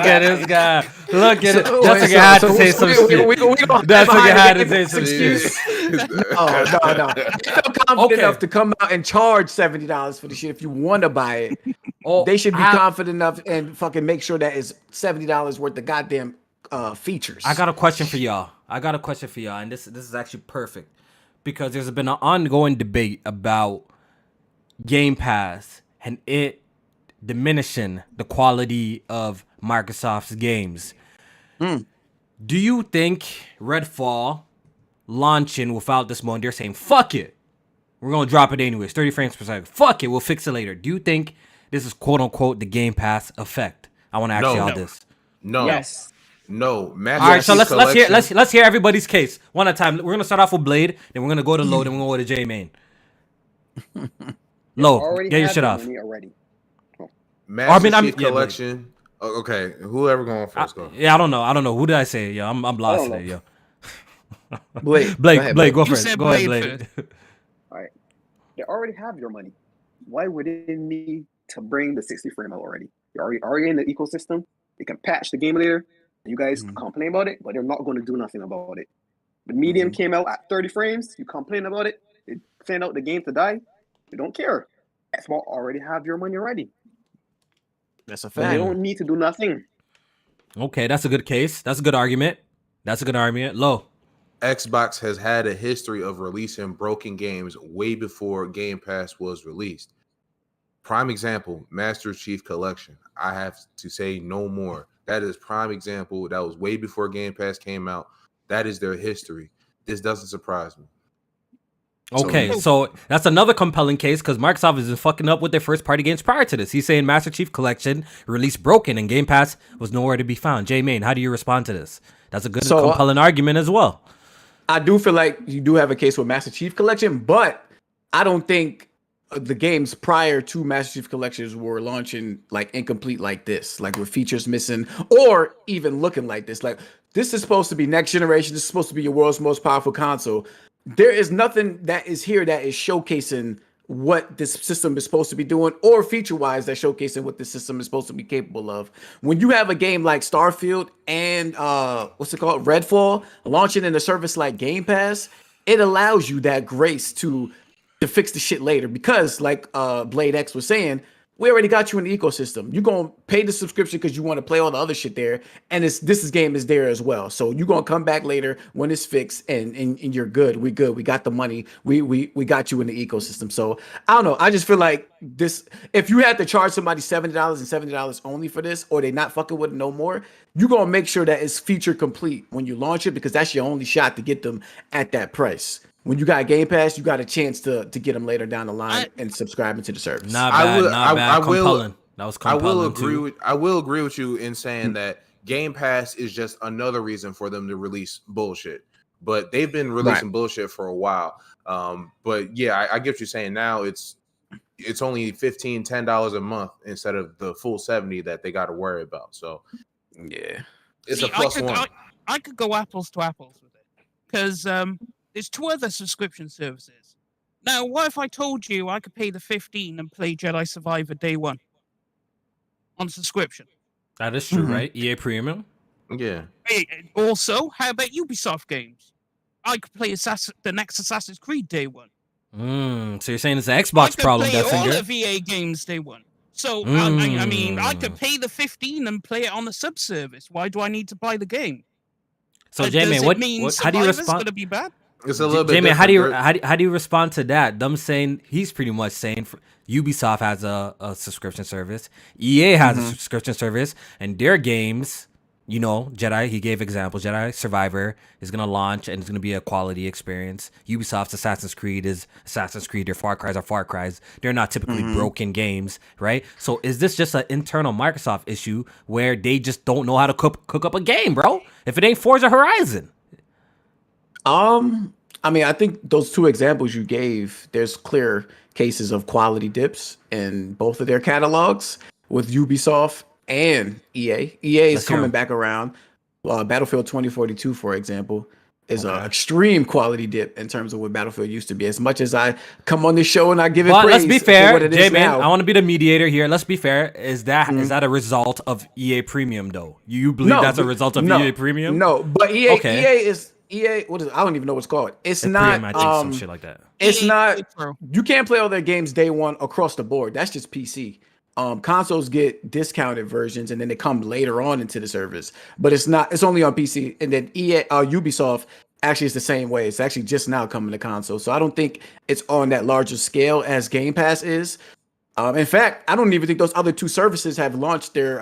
at this guy. Look at it. That's like had to say some shit. That's like had to say some shit. No. They feel confident enough to come out and charge $70 for the shit if you want to buy it. They should be confident enough and fucking make sure that it's $70 worth of goddamn features. I got a question for y'all. And this is actually perfect because there's been an ongoing debate about Game Pass and it diminishing the quality of Microsoft's games. Do you think Redfall launching without this mode, they're saying, fuck it, we're going to drop it anyways, 30 frames per second, fuck it, we'll fix it later. Do you think this is quote unquote the Game Pass effect? I want to ask y'all this. No. Yes. No. All right, so let's hear everybody's case one at a time. We're gonna start off with Blade, then we're gonna go to Lo, then we're gonna go to Jmaine. Lo, get your shit off. Already. Master I'm- Chief yeah, Collection. Okay, whoever going first, go. Yeah, I don't know. Who did I say? Yo, I'm lost don't today, yo. Blake, Blake, go You first. said Go ahead, Blade Blade. All right. They already have your money. Why would it need to bring the 60 frame out already? You're already in the ecosystem. They can patch the game later. You guys complain about it, but they're not going to do nothing about it. The medium came out at 30 frames. You complain about it. They send out the game to die. They don't care. Xbox already have your money already. That's a They fact. don't need to do nothing. Okay, that's a good case. That's a good argument. Lo. Xbox has had a history of releasing broken games way before Game Pass was released. Prime example, Master Chief Collection. I have to say no more. That is prime example. That was way before Game Pass came out. That is their history. This doesn't surprise me. Okay, so that's another compelling case because Microsoft has been fucking up with their first party games prior to this. He's saying Master Chief Collection released broken and Game Pass was nowhere to be found. Jmaine, how do you respond to this? That's a good compelling argument as well. I do feel like you do have a case with Master Chief Collection, but I don't think the games prior to Master Chief Collections were launching like incomplete like this, like with features missing or even looking like this. Like this is supposed to be next generation. This is supposed to be your world's most powerful console. There is nothing that is here that is showcasing what this system is supposed to be doing or feature-wise that showcasing what this system is supposed to be capable of. When you have a game like Starfield and Redfall launching in a service like Game Pass, it allows you that grace to fix the shit later because like Blade X was saying, we already got you in the ecosystem. You're gonna pay the subscription because you want to play all the other shit there, and this game is there as well. So you're gonna come back later when it's fixed, and you're good. We good. We got the money. We got you in the ecosystem. So I don't know. I just feel like this. If you had to charge somebody $70 and $70 only for this, or they not fucking with it no more, you're gonna make sure that it's feature complete when you launch it, because that's your only shot to get them at that price. When you got Game Pass, you got a chance to get them later down the line and subscribing to the service. Not bad, not bad. Compelling. That was compelling. I will agree with you in saying that Game Pass is just another reason for them to release bullshit. But they've been releasing bullshit for a while. But yeah, I get what you're saying. Now it's only $15, $10 a month instead of the full 70 that they got to worry about. So yeah, it's a plus one. I could go apples to apples with it because there's 2 other subscription services. Now, what if I told you I could pay the $15 and play Jedi Survivor day 1 on subscription? That is true, right? EA Premium. Yeah. Also, how about Ubisoft games? I could play the next Assassin's Creed day 1. So you're saying it's an Xbox problem, DeathSinger? I could play all of EA games day 1. So I mean, I could pay the $15 and play it on the subservice. Why do I need to buy the game? So Jmaine, how do you respond? Gonna be bad? It's a little bit. Jmaine, how do you respond to that? Them saying he's pretty much saying Ubisoft has a subscription service, EA has a subscription service, and their games, you know, Jedi. He gave examples. Jedi Survivor is gonna launch and it's gonna be a quality experience. Ubisoft's Assassin's Creed is Assassin's Creed. Their Far Cry's are Far Cry's. They're not typically broken games, right? So is this just an internal Microsoft issue where they just don't know how to cook up a game, bro? If it ain't Forza Horizon. I mean, I think those 2 examples you gave, there's clear cases of quality dips in both of their catalogs with Ubisoft and EA. EA is coming back around. Battlefield 2042, for example, is an extreme quality dip in terms of what Battlefield used to be. As much as I come on this show and I give it praise, let's be fair, what it is now. I want to be the mediator here. Let's be fair. Is that a result of EA Premium though? You believe that's a result of EA Premium? No, but EA is EA. What is it? I don't even know what's called. It's not. I think some shit like that. It's not. You can't play all their games day 1 across the board. That's just PC. Consoles get discounted versions and then they come later on into the service, but it's not. It's only on PC. And then Ubisoft actually is the same way. It's actually just now coming to console. So I don't think it's on that larger scale as Game Pass is. In fact, I don't even think those other 2 services have launched their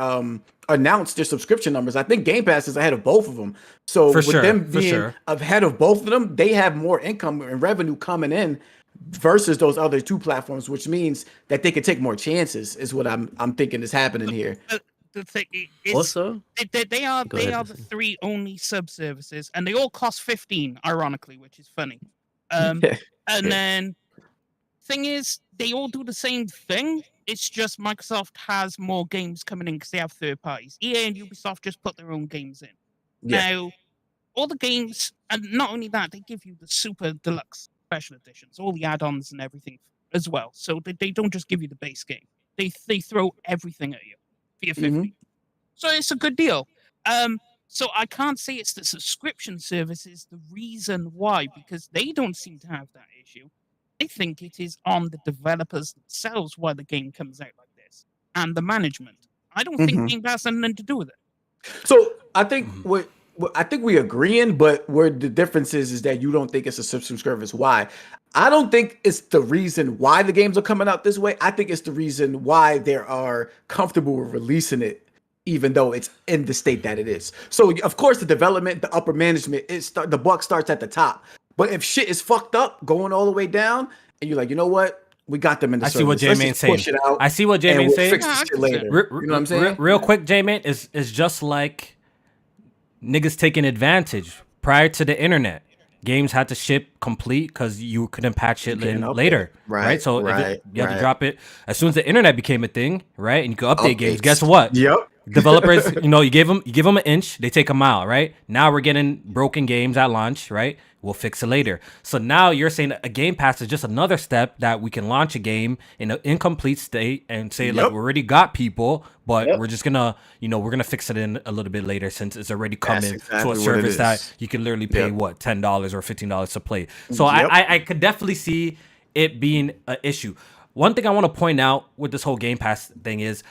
announced their subscription numbers. I think Game Pass is ahead of both of them. So them being ahead of both of them, they have more income and revenue coming in versus those other 2 platforms, which means that they could take more chances. Is what I'm thinking is happening here. The thing is, Also, they are the 3 only sub-services, and they all cost $15, ironically, which is funny. And then thing is, they all do the same thing. It's just Microsoft has more games coming in because they have third parties. EA and Ubisoft just put their own games in. Yeah. Now, all the games, and not only that, they give you the super deluxe special editions, all the add-ons and everything as well. So they don't just give you the base game. They throw everything at you for your 50. So it's a good deal. So I can't say it's the subscription service is the reason why, because they don't seem to have that issue. I think it is on the developers themselves why the game comes out like this, and the management. I don't think Game Pass has nothing to do with it. So I think I think we agreeing, but where the difference is that you don't think it's a subscription service. Why? I don't think it's the reason why the games are coming out this way. I think it's the reason why they are comfortable with releasing it, even though it's in the state that it is. So of course, the development, the upper management, the buck starts at the top. But if shit is fucked up, going all the way down, and you're like, you know what? We got them in the service. I see what Jmaine's saying. I see what Jmaine's saying. Fix this shit later. You know what I'm saying? Real quick, Jmaine, is just like niggas taking advantage prior to the internet. Games had to ship complete because you couldn't patch it later, right? So you had to drop it as soon as the internet became a thing, right? And you could update games. Guess what? Yep. Developers, you give them an inch, they take a mile, right? Now we're getting broken games at launch, right? We'll fix it later. So now you're saying a Game Pass is just another step that we can launch a game in an incomplete state and say like we already got people, but we're just gonna, we're gonna fix it in a little bit later since it's already coming to a service that you can literally pay what $10 or $15 to play. So I could definitely see it being an issue. one thing I want to point out with this whole Game Pass thing is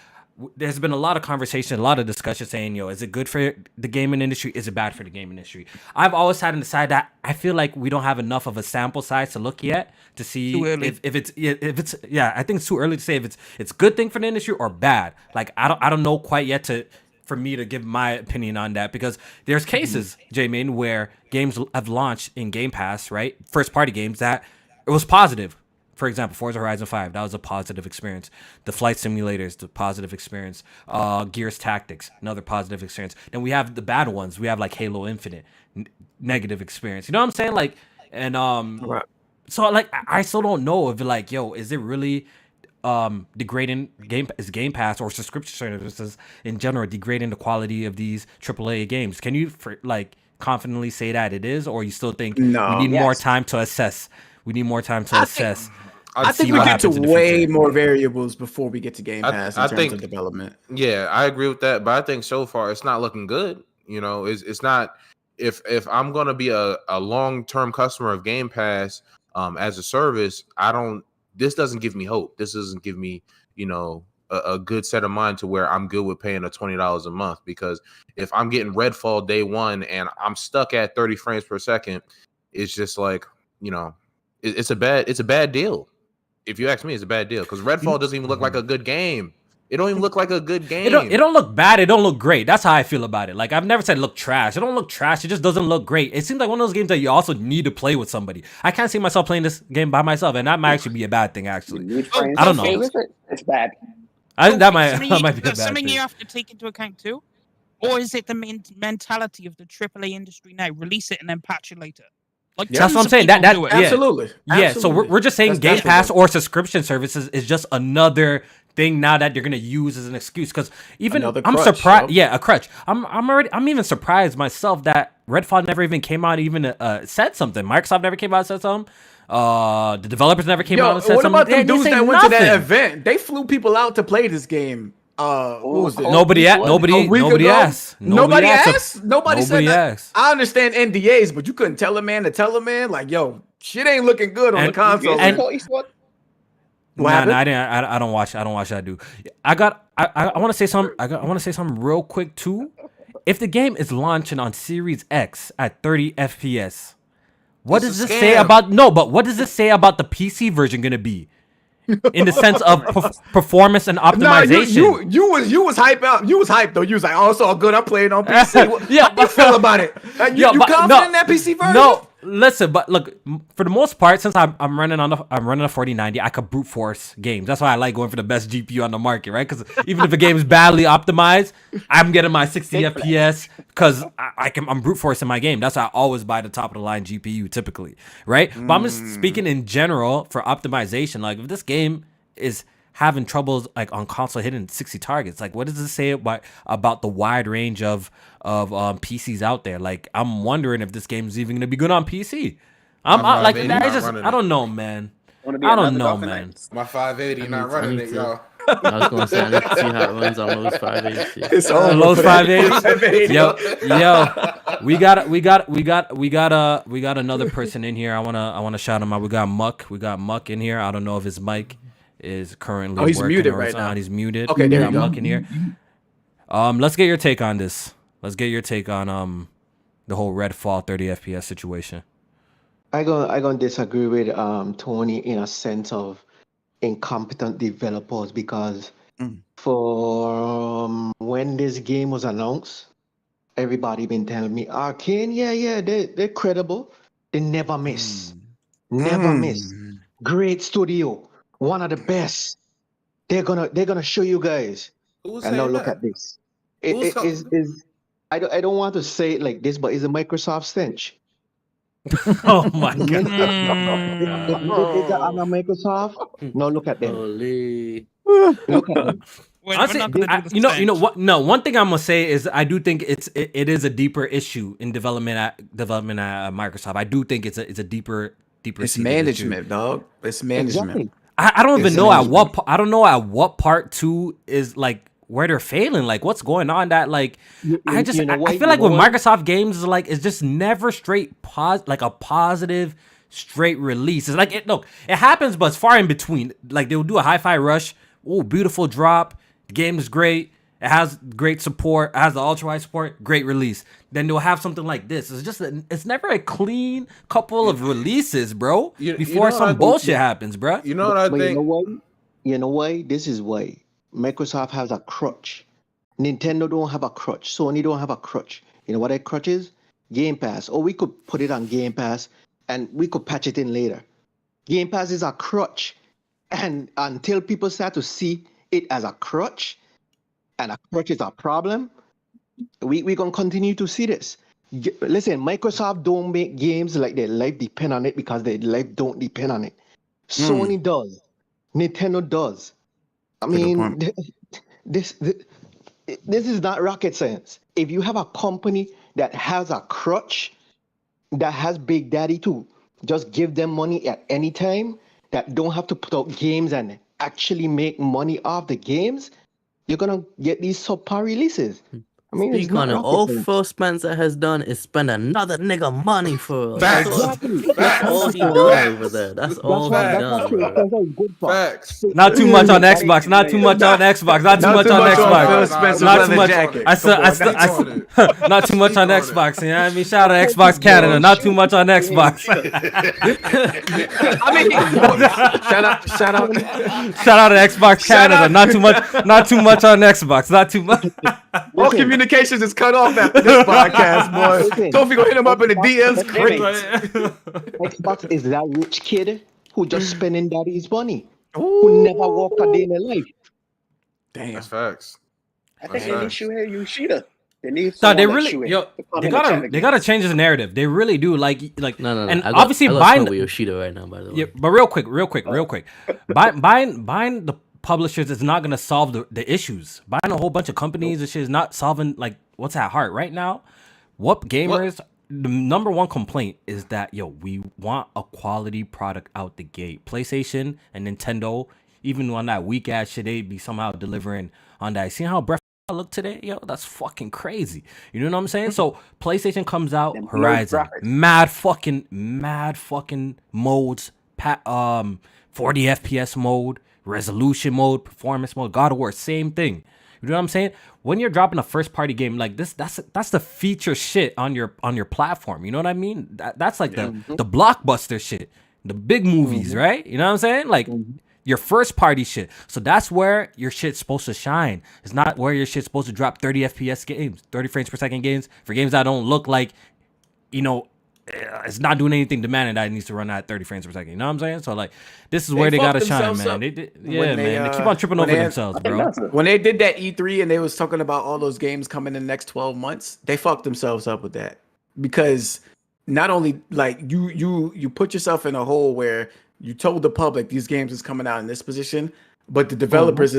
there's been a lot of conversation, a lot of discussion saying, is it good for the gaming industry? Is it bad for the gaming industry? I've always had to decide that I feel like we don't have enough of a sample size to look yet to see if it's I think it's too early to say if it's good thing for the industry or bad. Like I don't know quite yet for me to give my opinion on that, because there's cases, Jmaine, where games have launched in Game Pass, right? First party games that it was positive. For example, Forza Horizon 5, that was a positive experience. The flight simulators, the positive experience. Gears Tactics, another positive experience. Then we have the bad ones. We have like Halo Infinite, negative experience. You know what I'm saying? Like, and Right. so like I still don't know if like, is it really degrading Game Pass or subscription services in general degrading the quality of these AAA games? Can you confidently say that it is, or you still think we need more time to assess? We need more time to assess. I think we get to way more variables before we get to Game Pass in terms of development. Yeah, I agree with that, but I think so far it's not looking good. It's not. If I'm gonna be a long-term customer of Game Pass as a service, this doesn't give me hope. This doesn't give me a good set of mind to where I'm good with paying a $20 a month, because if I'm getting Redfall day one and I'm stuck at 30 frames per second, it's just like it's a bad deal. If you ask me, it's a bad deal, because Redfall doesn't even look like a good game. It don't even look like a good game. It don't look bad. It don't look great. That's how I feel about it. Like, I've never said it look trash. It don't look trash. It just doesn't look great. It seems like one of those games that you also need to play with somebody. I can't see myself playing this game by myself, and that might actually be a bad thing, actually. I don't know. It's bad. I think that might be a bad something thing. you have to take into account too? Or is it the mentality of the AAA industry now? Release it and then patch it later. Like, that's what I'm saying. Absolutely. Yeah. So we're just saying Game Pass or subscription services is just another thing now that you're gonna use as an excuse. Because even I'm surprised. Yeah, a crutch. I'm even surprised myself that Redfall never even came out. Even said something. Microsoft never came out and said something. The developers never came out and said something. What about the dudes that went to that event? They flew people out to play this game. What was it? Nobody asked. Nobody asked. Nobody said that. I understand NDAs, but you couldn't tell a man like, yo, shit ain't looking good on the console. I didn't. I don't watch that dude. I want to say something. I want to say something real quick too. If the game is launching on Series X at 30 FPS, what does this say about what does this say about the PC version gonna be? In the sense of performance and optimization. You was hype out. You was hyped though. You was like, oh, it's all good. I'm playing on PC. How you feel about it? You confident in that PC version? No, listen, but look, for the most part, since I'm running a 4090, I could brute force games. That's why I like going for the best GPU on the market, right? Because even if a game is badly optimized, I'm getting my 60 FPS because I'm brute forcing my game. That's why I always buy the top of the line GPU typically, right? But I'm just speaking in general for optimization. Like, if this game is having troubles like on console hitting 60 targets, like, what does it say about the wide range of PCs out there? Like, I'm wondering if this game is even gonna be good on PC. I don't know, man. I don't know, man. My 580 not running it, y'all. I was gonna say, I need to see how it runs on those 580. It's on those 580. Yo, we got another person in here. I wanna shout him out. We got Muck in here. I don't know if his mic is currently he's working muted or right it's now. on. He's muted. Okay, there you go. Muck in here. Let's get your take on this. Let's get your take on the whole Redfall 30 FPS situation. I gonna disagree with Tony in a sense of incompetent developers, because for when this game was announced, everybody been telling me Arcane, they're credible. They never miss. Never miss. Great studio, one of the best. They're gonna show you guys. And now look at this. It is I don't want to say it like this, but it's a Microsoft stench. Oh my god! They got on a Microsoft. No, look at them. Holy. Look at them. Honestly, you know what? No, one thing I'm gonna say is I do think it is a deeper issue in development at Microsoft. I do think it's a deeper. It's management, issue. dog. It's management. Exactly. I don't even know at what. I don't know at what part 2 is like where they're failing. Like, what's going on? That like I feel like with Microsoft games, like, it's just never straight a positive straight release. It's like it happens, but it's far in between. Like they'll do a hi-fi rush. Oh, beautiful drop. The game is great. It has great support. It has the ultra wide support. Great release. Then they'll have something like this. It's never a clean couple of releases, bro. Before some bullshit happens, bro. You know what I But think? you know why? This is why Microsoft has a crutch. Nintendo don't have a crutch. Sony don't have a crutch. You know what that crutch is? Game Pass. Or we could put it on Game Pass and we could patch it in later. Game Pass is a crutch. And until people start to see it as a crutch, and a crutch is a problem, we're going to continue to see this. Listen, Microsoft don't make games like their life depend on it because their life don't depend on it. Sony does. Nintendo does. I mean, this is not rocket science. If you have a company that has a crutch, that has Big Daddy to just give them money at any time, that don't have to put out games and actually make money off the games, you're going to get these subpar releases. I mean, Speak on it. All Phil Spencer has done is spend another nigga money for us. That's all he done over there. That's all he done. Facts. Not too much on Xbox. Not too much on Xbox. Not too much on Xbox. Not too much. Not too much on Xbox. You know what I mean? Shout out to Xbox Canada. Not too much on Xbox. I mean, shout out to Xbox Canada. Not too much on Xbox. Not too much. All communications is cut off after this podcast, boy. Kofi gonna hit him up in the DMs. Great. Xbox is that rich kid who just spending daddy's money, who never walked a day in their life. Damn. That's facts. I think they need Shuhei Yoshida. They need No, they someone like really, Shuhei they gotta change the narrative. They really do. Like, No. and I obviously got buying with Yoshida right now, by the way. Yeah, but real quick. Buying the publishers is not gonna solve the issues. Buying a whole bunch of companies and shit is not solving like what's at heart right now. What gamers? The number one complaint is that we want a quality product out the gate. PlayStation and Nintendo, even on that weak ass shit, they be somehow delivering on that. See how Breath look today? That's fucking crazy. You know what I'm saying? So PlayStation comes out, Horizon, mad fucking modes, 40 FPS mode, resolution mode, performance mode, God of War, same thing. You know what I'm saying? When you're dropping a first party game like this, that's the feature shit on your platform. You know what I mean? That's like the blockbuster shit, the big movies, right? You know what I'm saying? Like your first party shit. So that's where your shit's supposed to shine. It's not where your shit's supposed to drop 30 FPS games, 30 frames per second games for games that don't look like, it's not doing anything demanding that it needs to run at 30 frames per second. You know what I'm saying? So like, this is where they gotta shine, man. They keep on tripping over themselves, bro. When they did that E3 and they was talking about all those games coming in the next 12 months, they fucked themselves up with that because not only like you put yourself in a hole where you told the public these games is coming out in this position, but the developers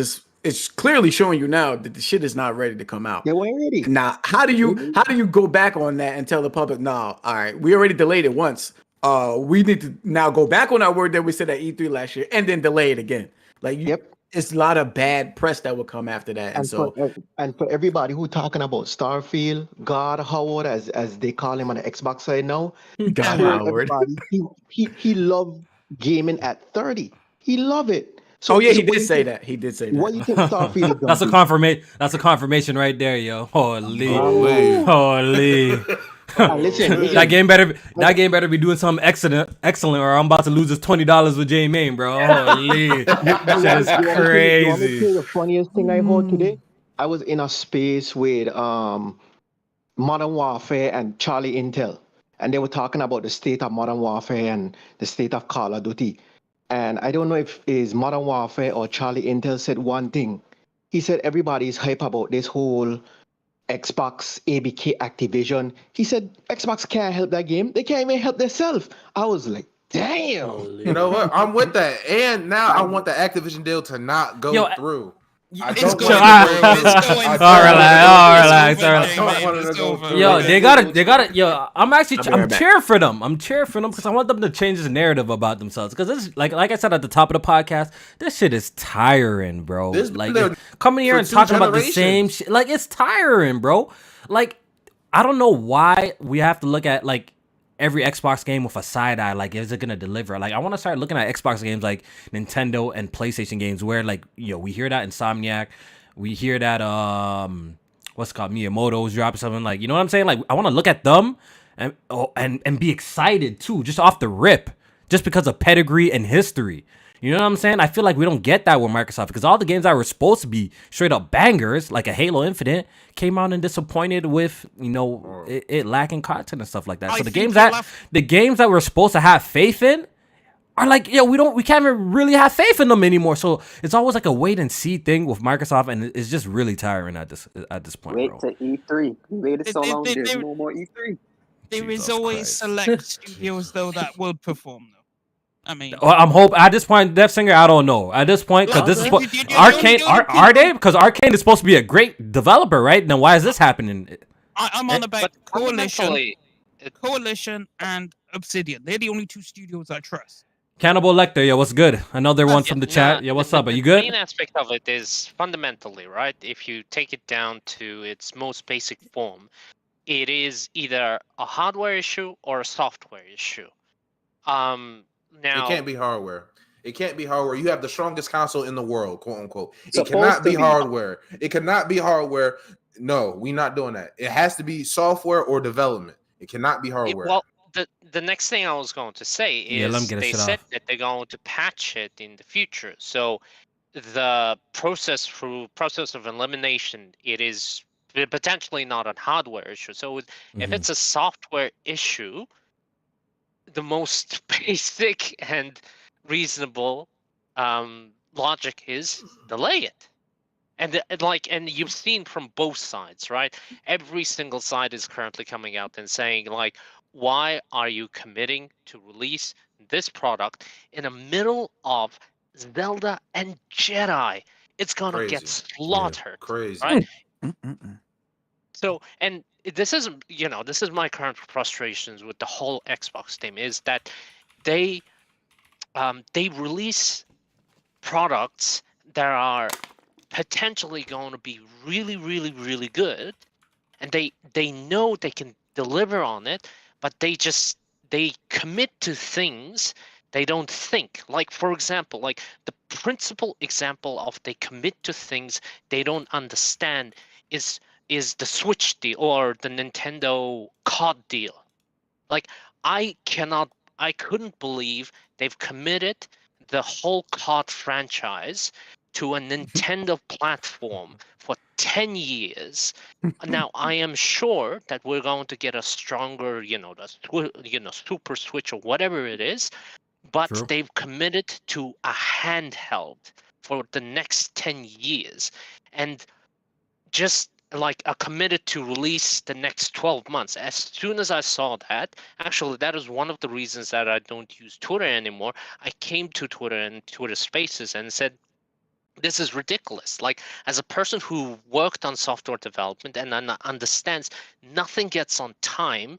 it's clearly showing you now that the shit is not ready to come out. They weren't ready. Now, how do you go back on that and tell the public, no, all right, we already delayed it once. We need to now go back on our word that we said at E3 last year and then delay it again. Like, it's a lot of bad press that will come after that. And for everybody who talking about Starfield, God Howard, as they call him on the Xbox side now, God Howard, he loved gaming at 30. He loved it. So he did say that. What do you think Starfield is? That's a confirmation right there, yo. Holy. Listen, that game better be doing something excellent, or I'm about to lose this $20 with Jmaine, bro. Holy, that is crazy. You want me to tell you the funniest thing I heard today? I was in a space with Modern Warfare and Charlie Intel, and they were talking about the state of Modern Warfare and the state of Call of Duty. And I don't know if it's Modern Warfare or Charlie Intel said one thing. He said everybody's hype about this whole Xbox ABK Activision. He said Xbox can't help that game. They can't even help themselves. I was like, damn. You know what? I'm with that. And now I want the Activision deal to not go through. It's going. Yo, they gotta. Yo, I'm cheering for them. I'm cheering for them because I want them to change this narrative about themselves. Because this, like I said at the top of the podcast, this shit is tiring, bro. Like coming here and talking about the same shit, like it's tiring, bro. Like I don't know why we have to look at like every Xbox game with a side eye. Like, is it gonna deliver? Like, I want to start looking at Xbox games like Nintendo and PlayStation games, where like we hear that Insomniac, we hear that what's it called, Miyamoto's dropping something, like, you know what I'm saying? Like, I want to look at them and be excited too, just off the rip, just because of pedigree and history. You know what I'm saying? I feel like we don't get that with Microsoft, because all the games that were supposed to be straight up bangers, like a Halo Infinite, came out and disappointed with, it lacking content and stuff like that. So the games that we're supposed to have faith in are like, we can't even really have faith in them anymore. So it's always like a wait and see thing with Microsoft, and it's just really tiring at this point, Wait bro. to E3. We waited so long. There's no more E3. There is Jesus always Christ. select studios though that will perform though. I mean, I'm hope at this point, DeathSinger, I don't know at this point, because this is what Arcane are they? Because Arcane is supposed to be a great developer, right? Then why is this happening? I'm on about But fundamentally, Coalition and Obsidian. They're the only two studios I trust. Cannibal Lecter, yeah, what's good? Another one from the chat. Yeah, what's up? Are you The good? main aspect of it is fundamentally, right? If you take it down to its most basic form, it is either a hardware issue or a software issue. Now It can't be hardware. It can't be hardware. You have the strongest console in the world, quote unquote. It Supposed cannot to be be. hardware. It cannot be hardware. No, we're not doing that. It has to be software or development. It cannot be hardware. Well, the next thing I was going to say Yeah, let me is get a they shit said off. that they're going to patch it in the future. So the process of elimination, it is potentially not a hardware issue. So if it's a software issue, the most basic and reasonable logic is delay it. And you've seen from both sides, right? Every single side is currently coming out and saying, like, why are you committing to release this product in the middle of Zelda and Jedi? It's gonna get Crazy. slaughtered, Crazy. right? So, and this is my current frustrations with the whole Xbox team, is that they release products that are potentially going to be really, really, really good, and they know they can deliver on it, but they commit to things they don't think. Like, for example, like the principal example of they commit to things they don't understand is the Switch deal or the Nintendo COD deal. Like, I couldn't believe they've committed the whole COD franchise to a Nintendo platform for 10 years. Now, I am sure that we're going to get a stronger, Super Switch or whatever it is, but True. they've committed to a handheld for the next 10 years. And just like committed to release the next 12 months. As soon as I saw that, actually, that is one of the reasons that I don't use Twitter anymore. I came to Twitter and Twitter Spaces and said, this is ridiculous. Like, as a person who worked on software development and understands nothing gets on time,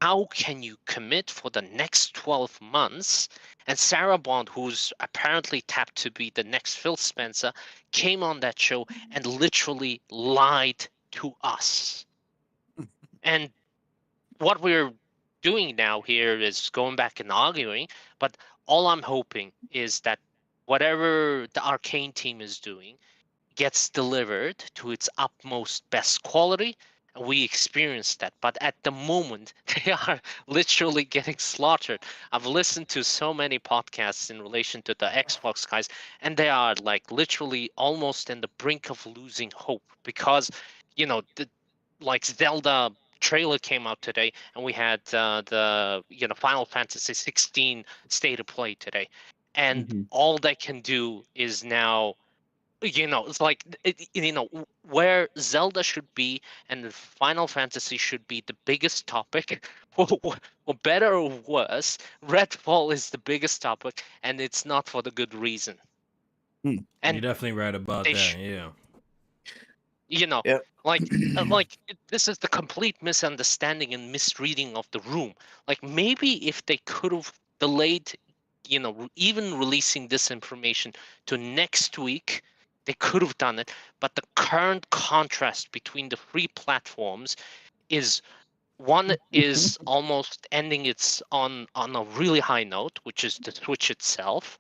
how can you commit for the next 12 months? And Sarah Bond, who's apparently tapped to be the next Phil Spencer, came on that show and literally lied to us. And what we're doing now here is going back and arguing, but all I'm hoping is that whatever the Arcane team is doing gets delivered to its utmost best quality, and we experience that. But at the moment, they are literally getting slaughtered. I've listened to so many podcasts in relation to the Xbox guys, and they are like literally almost in the brink of losing hope, because like Zelda trailer came out today, and we had the Final Fantasy 16 state of play today, and all they can do is now, it's like, where Zelda should be and Final Fantasy should be the biggest topic, or better or worse, Redfall is the biggest topic, and it's not for the good reason. You're And definitely right about they that. Yeah. Yep. This is the complete misunderstanding and misreading of the room. Like, maybe if they could have delayed, even releasing this information to next week, they could have done it. But the current contrast between the free platforms is One is almost ending its on a really high note, which is the Switch itself.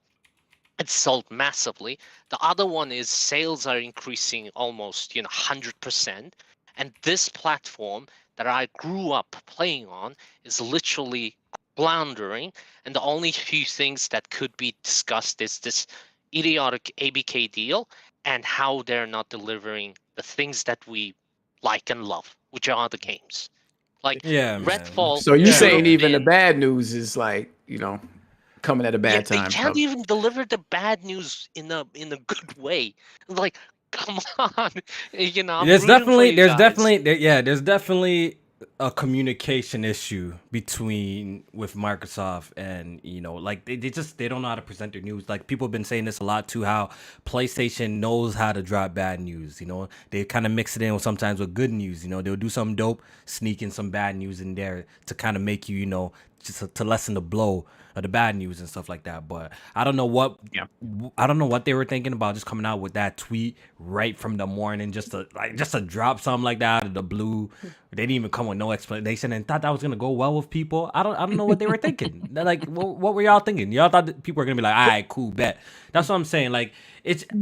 It's sold massively. The other one is sales are increasing almost 100%. And this platform that I grew up playing on is literally floundering. And the only few things that could be discussed is this idiotic ABK deal and how they're not delivering the things that we like and love, which are the games. Like Yeah, man. Redfall So you Yeah, should saying have man. even the been. bad news is like, coming at a Yeah, bad they time. can't even deliver the bad news in a good way. Like, come on, I'm There's rooting for definitely, you guys. there's definitely a communication issue with Microsoft and like they don't know how to present their news. Like people have been saying this a lot too, how PlayStation knows how to drop bad news. They kind of mix it in sometimes with good news. They'll do something dope, sneak in some bad news in there to kind of make you just to lessen the blow of the bad news and stuff like that. But I don't know what they were thinking about just coming out with that tweet right from the morning, just to drop something like that out of the blue. They didn't even come with no explanation and thought that was gonna go well with people. I don't know what they were thinking. Like, what were y'all thinking? Y'all thought that people were gonna be like, all right, cool, bet. That's what I'm saying. Like,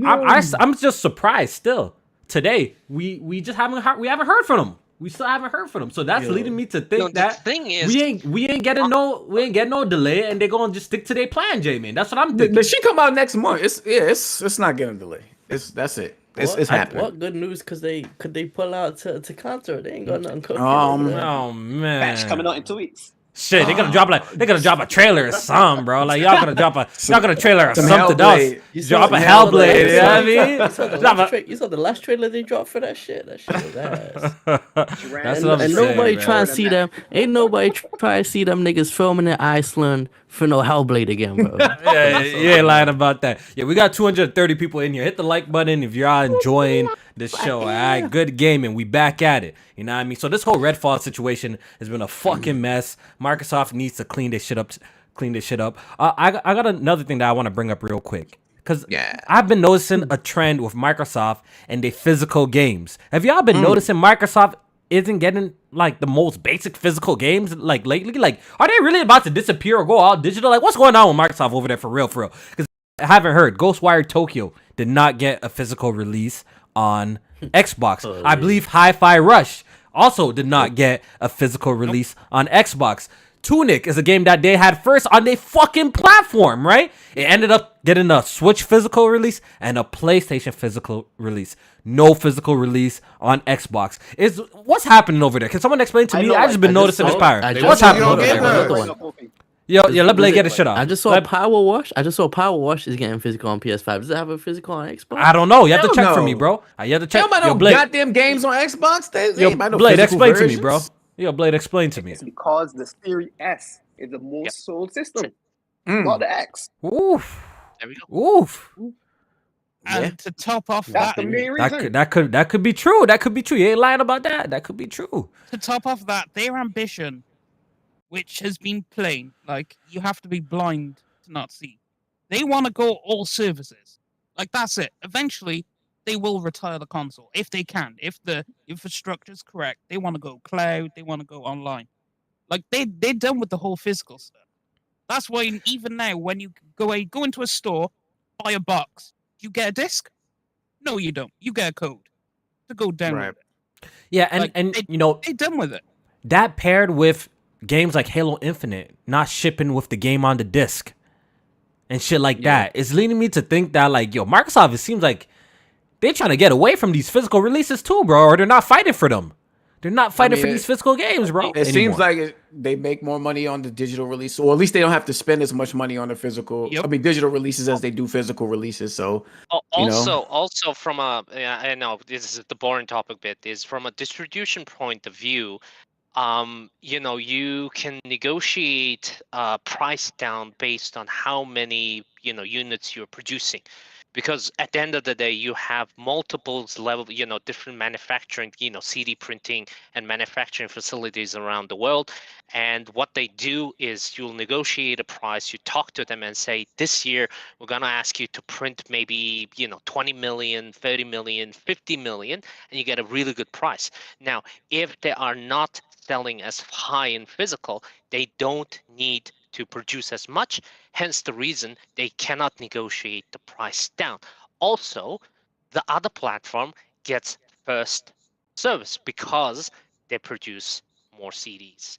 I'm just surprised still. Today we just haven't heard from them. We still haven't heard from them. So that's leading me to No, think the that thing is, we ain't getting no delay, and they're gonna just stick to their plan, Jmaine. That's what I'm thinking. Does she come out next month? It's not getting delayed. That's it. It's happening. What good news could they pull out to counter? They ain't got nothing cooking. Oh Patch coming man. out in 2 weeks. Shit, they're gonna drop a trailer or something, bro. Like y'all gonna drop a trailer or some something Hellblade. else. Drop a Hellblade, you know what I mean? You saw the last trailer they dropped for that shit. That shit was ass. That's what I'm And saying. nobody Man. trying to see them. Ain't nobody trying to see them niggas filming in Iceland for no Hellblade again, bro. Yeah, you ain't lying about that. Yeah, we got 230 people in here. Hit the like button if you're enjoying the show. All right, good gaming. We back at it. You know what I mean? So this whole Redfall situation has been a fucking mess. Microsoft needs to clean this shit up. I got another thing that I want to bring up real quick. Because I've been noticing a trend with Microsoft and their physical games. Have y'all been noticing Microsoft isn't getting like the most basic physical games like lately? Like, are they really about to disappear or go all digital? Like, what's going on with Microsoft over there for real? Because I haven't heard. Ghostwire Tokyo did not get a physical release on Xbox. I believe Hi-Fi Rush also did not get a physical release on Xbox. Tunic is a game that they had first on their fucking platform, right? It ended up getting a Switch physical release and a PlayStation physical release. No physical release on Xbox. What's happening over there? Can someone explain to me? I just been noticing this power. What's happening over there? Yo, let Blake get a shit off. I just saw Power Wash. Power Wash is getting physical on PS5. Does it have a physical on Xbox? I don't know. You have to check for no. me, bro. You have to check. Yo, Blake, goddamn games on Xbox. They yo, ain't about no Blade, physical explain to me, versions. bro. Yo, Blade, explain to me. It's because the Series S is the most sold system, not the X. Oof. there we go. Oof. And to top off That's that, the main reason. That could be true. That could be true. You ain't lying about that. That could be true. to top off that, their ambition, which has been plain, like you have to be blind to not see. They want to go all services. Like that's it. Eventually, they will retire the console if they can. If the infrastructure is correct, they want to go cloud. They want to go online. Like they're done with the whole physical stuff. That's why even now, when you go into a store, buy a box, you get a disc. No, you don't. You get a code to go download it. Yeah, Like, and they're done with it. that paired with games like Halo Infinite not shipping with the game on the disc and shit like that, it's leading me to think that like, yo, Microsoft, it seems like they're trying to get away from these physical releases too, bro, or they're not fighting for them. They're not fighting for these physical games, bro. It seems like they make more money on the digital release, or at least they don't have to spend as much money on the physical. Yep. I mean, digital releases as they do physical releases. So Also from a, I know this is the boring topic bit, is from a distribution point of view, you can negotiate price down based on how many units you're producing, because at the end of the day you have multiples level, different manufacturing, CD printing and manufacturing facilities around the world. And what they do is you'll negotiate a price, you talk to them and say, this year we're going to ask you to print maybe 20 million, 30 million, 50 million, and you get a really good price. Now if they are not selling as high in physical, they don't need to produce as much. Hence the reason they cannot negotiate the price down. Also, the other platform gets first service because they produce more CDs.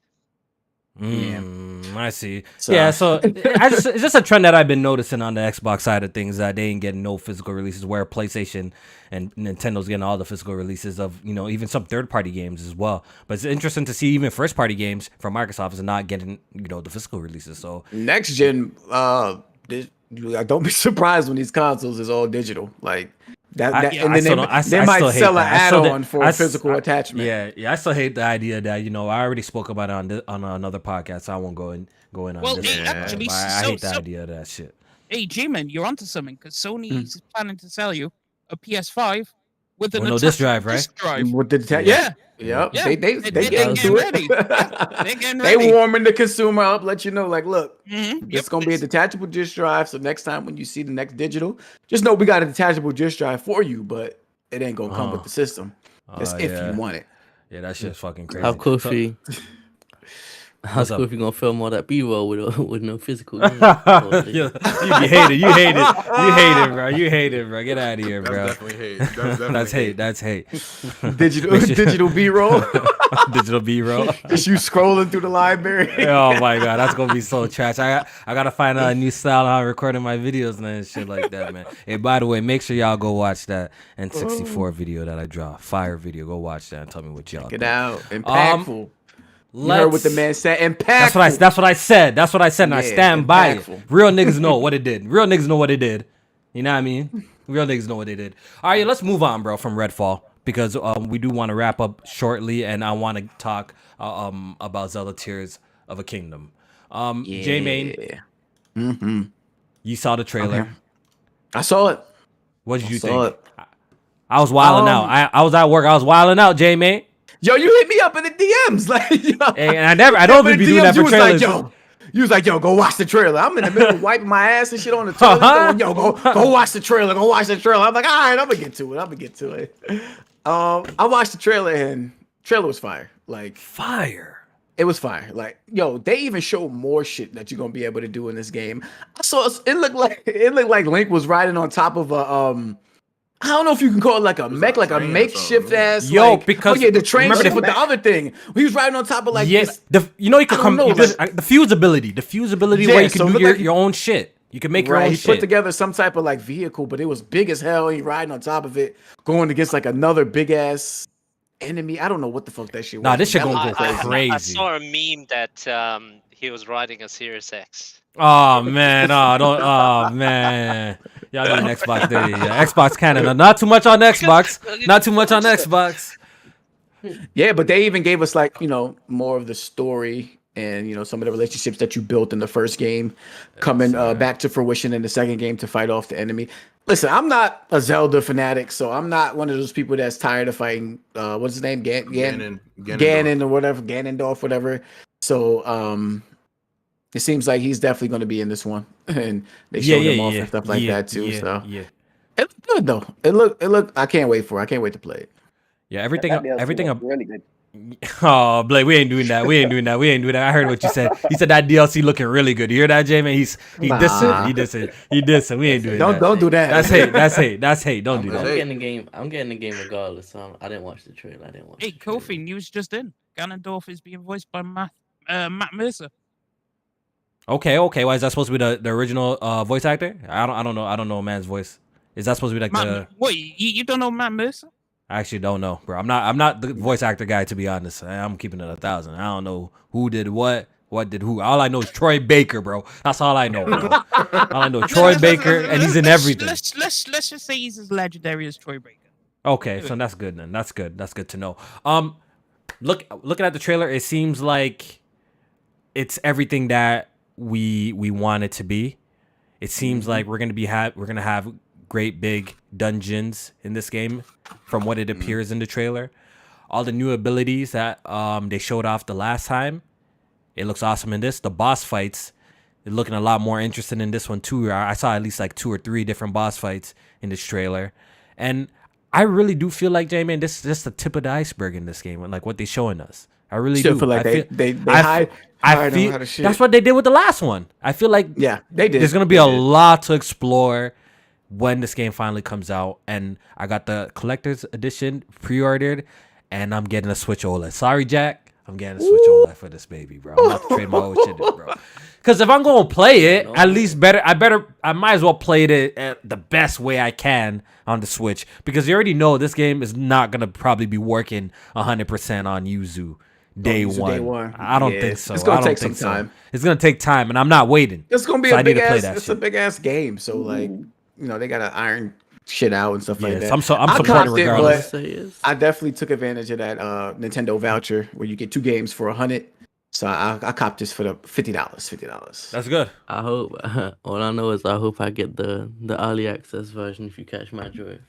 I see. So- Yeah, so it's just a trend that I've been noticing on the Xbox side of things, that they ain't getting no physical releases, where PlayStation and Nintendo's getting all the physical releases of, even some third-party games as well. But it's interesting to see even first-party games from Microsoft is not getting, the physical releases. So next gen, don't be surprised when these consoles is all digital. Like that, and then they might sell an add-on for a physical attachment. Yeah, I still hate the idea that I already spoke about it on another podcast, so I won't go in on Well, this. actually, I hate the idea of that shit. Hey, Jmaine, you're onto something, because Sony is planning to sell you a PS5 with an no disk drive, right? disk drive. With the Yep. Yeah. They They're get getting into ready. it. They're getting They ready. warming the consumer up, let you know, like, look, Mhm. it's gonna be a detachable disk drive. So next time when you see the next digital, just know we got a detachable disk drive for you, but it ain't gonna come with the system. That's if you want it. Yeah, that shit's fucking crazy. How Kofi? How's What's up? Kofi gonna film all that B-roll with no physical game? You hate it. You hate it, bro. You hate it, bro. Get out of here, bro. That's definitely hate. That's definitely That's hate. Digital B-roll. Digital B-roll. Just you scrolling through the library. Oh my god, that's gonna be so trash. I gotta find a new style how I'm recording my videos and shit like that, man. Hey, by the way, make sure y'all go watch that N64 video that I draw. Fire video. Go watch that and tell me what y'all Get think. out. Impactful. You heard Let's- what the man said. Impactful. That's what I said, and I Yeah, stand by it. impactful. Real niggas know what it did. Real niggas know what it did. You know what I mean? Real niggas know what they did. All right, let's move on, bro, from Redfall, because we do want to wrap up shortly, and I want to talk about Zelda Tears of a Kingdom. Jmaine, Mm-hmm. you saw the trailer. Okay. I saw it. What did you Saw think? it. I was wilding out. I was at work. I was wilding out, Jmaine. Yo, you hit me up in the DMs. Like, yo. And I don't even be doing that for trailers. You was like, yo, go watch the trailer. I'm in the middle of wiping my ass and shit on the toilet. Going, yo, go watch the trailer. Go watch the trailer. I'm like, all right, I'm gonna get to it. I watched the trailer and trailer was fire. Like, Fire. it was fire. Like, yo, they even showed more shit that you're gonna be able to do in this game. I saw it looked like Link was riding on top of a I don't know if you can call it like a mech, like a train or makeshift something. ass. Yo, like, because the train remember shit the- with the other thing. He was riding on top of like this. you could I don't come. know, The fusibility Yeah, where you so can it do looked like your own shit. You can make your Right, own he shit. put together some type of like vehicle, but it was big as hell. He riding on top of it, going against like another big ass enemy. I don't know what the fuck that shit was. Nah, this shit That gonna looked go I crazy. saw a meme that he was riding a Series X. Oh man, man. Y'all need an Xbox there. Yeah, Xbox Canada. Not too much on Xbox. Not too much on Xbox. Yeah, but they even gave us like, more of the story and, some of the relationships that you built in the first game coming back to fruition in the second game to fight off the enemy. Listen, I'm not a Zelda fanatic, so I'm not one of those people that's tired of fighting, what's his name? Ganon or whatever, Ganondorf, whatever. So, it seems like he's definitely going to be in this one, and they showed him off and stuff like that too. So it looked good though. It looked. I can't wait for it. I can't wait to play it. Yeah, That DLC everything. was really good. Oh, Blake, we ain't doing that. We ain't doing that. I heard what you said. He said that DLC looking really good. You hear that, Jay? Man, he dissing. We ain't doing that. Don't do that. That's hate. Don't do I'm that. getting the game. I'm getting the game regardless. So I didn't watch the trailer. Hey, Kofi, news just in. Ganondorf is being voiced by Matt Mercer. Okay. Why is that supposed to be the original voice actor? I don't know. I don't know a man's voice. Is that supposed to be like the? Wait, you don't know Matt Mercer? I actually don't know, bro. I'm not the voice actor guy, to be honest. I'm keeping it 1,000. I don't know who did what did who. All I know is Troy Baker, bro. That's all I know, bro. All I know Troy Baker, and he's in everything. Let's just say he's as legendary as Troy Baker. Okay, so that's good then. That's good to know. Looking at the trailer, it seems like it's everything that we want it to be. It seems like we're gonna have great big dungeons in this game, from what it appears in the trailer. All the new abilities that they showed off the last time, it looks awesome in this. The boss fights, they're looking a lot more interesting in this one too. I saw at least like 2 or 3 different boss fights in this trailer, and I really do feel like, Jmaine, this is just the tip of the iceberg in this game, like what they're showing us. I really Still do. feel like I they I hide I them feel how to shit. that's what they did with the last one. I feel like Yeah, they did. there's gonna be They a did. lot to explore when this game finally comes out, and I got the collector's edition pre-ordered, and I'm getting a Switch OLED. Sorry, Jack, I'm getting a Switch OLED for this baby, bro. I'm about to trade my old shit in, bro. Because if I'm gonna play it, at least I might as well play it at the best way I can on the Switch, because you already know this game is not gonna probably be working 100% on Yuzu. Day one. I don't think so. It's gonna I don't take think some time. It's gonna take time, and I'm not waiting. It's gonna be So a I need big to play ass. that It's shit. a big ass game. So like, they gotta iron shit out and stuff like Yes, that. I'm supporting I copped it, regardless. but I definitely took advantage of that Nintendo voucher where you get 2 games for $100. So I copped this for the $50. That's good. I hope. All I know is I hope I get the early access version if you catch my drift.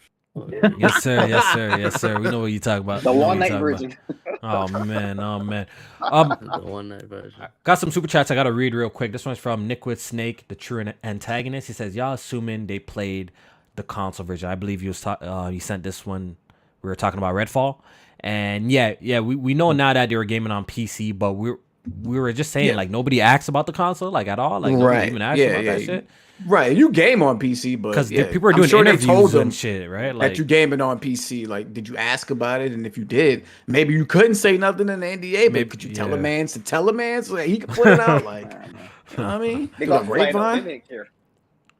Yes, sir. Yes, sir. Yes, sir. We know what you talking about. The We know what one you night talking version. about. Oh man. Oh man. The one night version. Got some super chats I gotta read real quick. This one's from Nick with Snake, the true antagonist. He says, "Y'all assuming they played the console version?" I believe you sent this one. We were talking about Redfall, and yeah, we know now that they were gaming on PC, but we were just saying like nobody asked about the console like at all, like nobody even asked about that shit. Right, you game on PC, but Because people are doing interviews and shit, right? Like that you gaming on PC. Like, did you ask about it? And if you did, maybe you couldn't say nothing in the NDA. Maybe could you tell a man to tell a man so that he could put it out? Like, you know what I mean? They Through got the fight out. They grapevine. didn't care.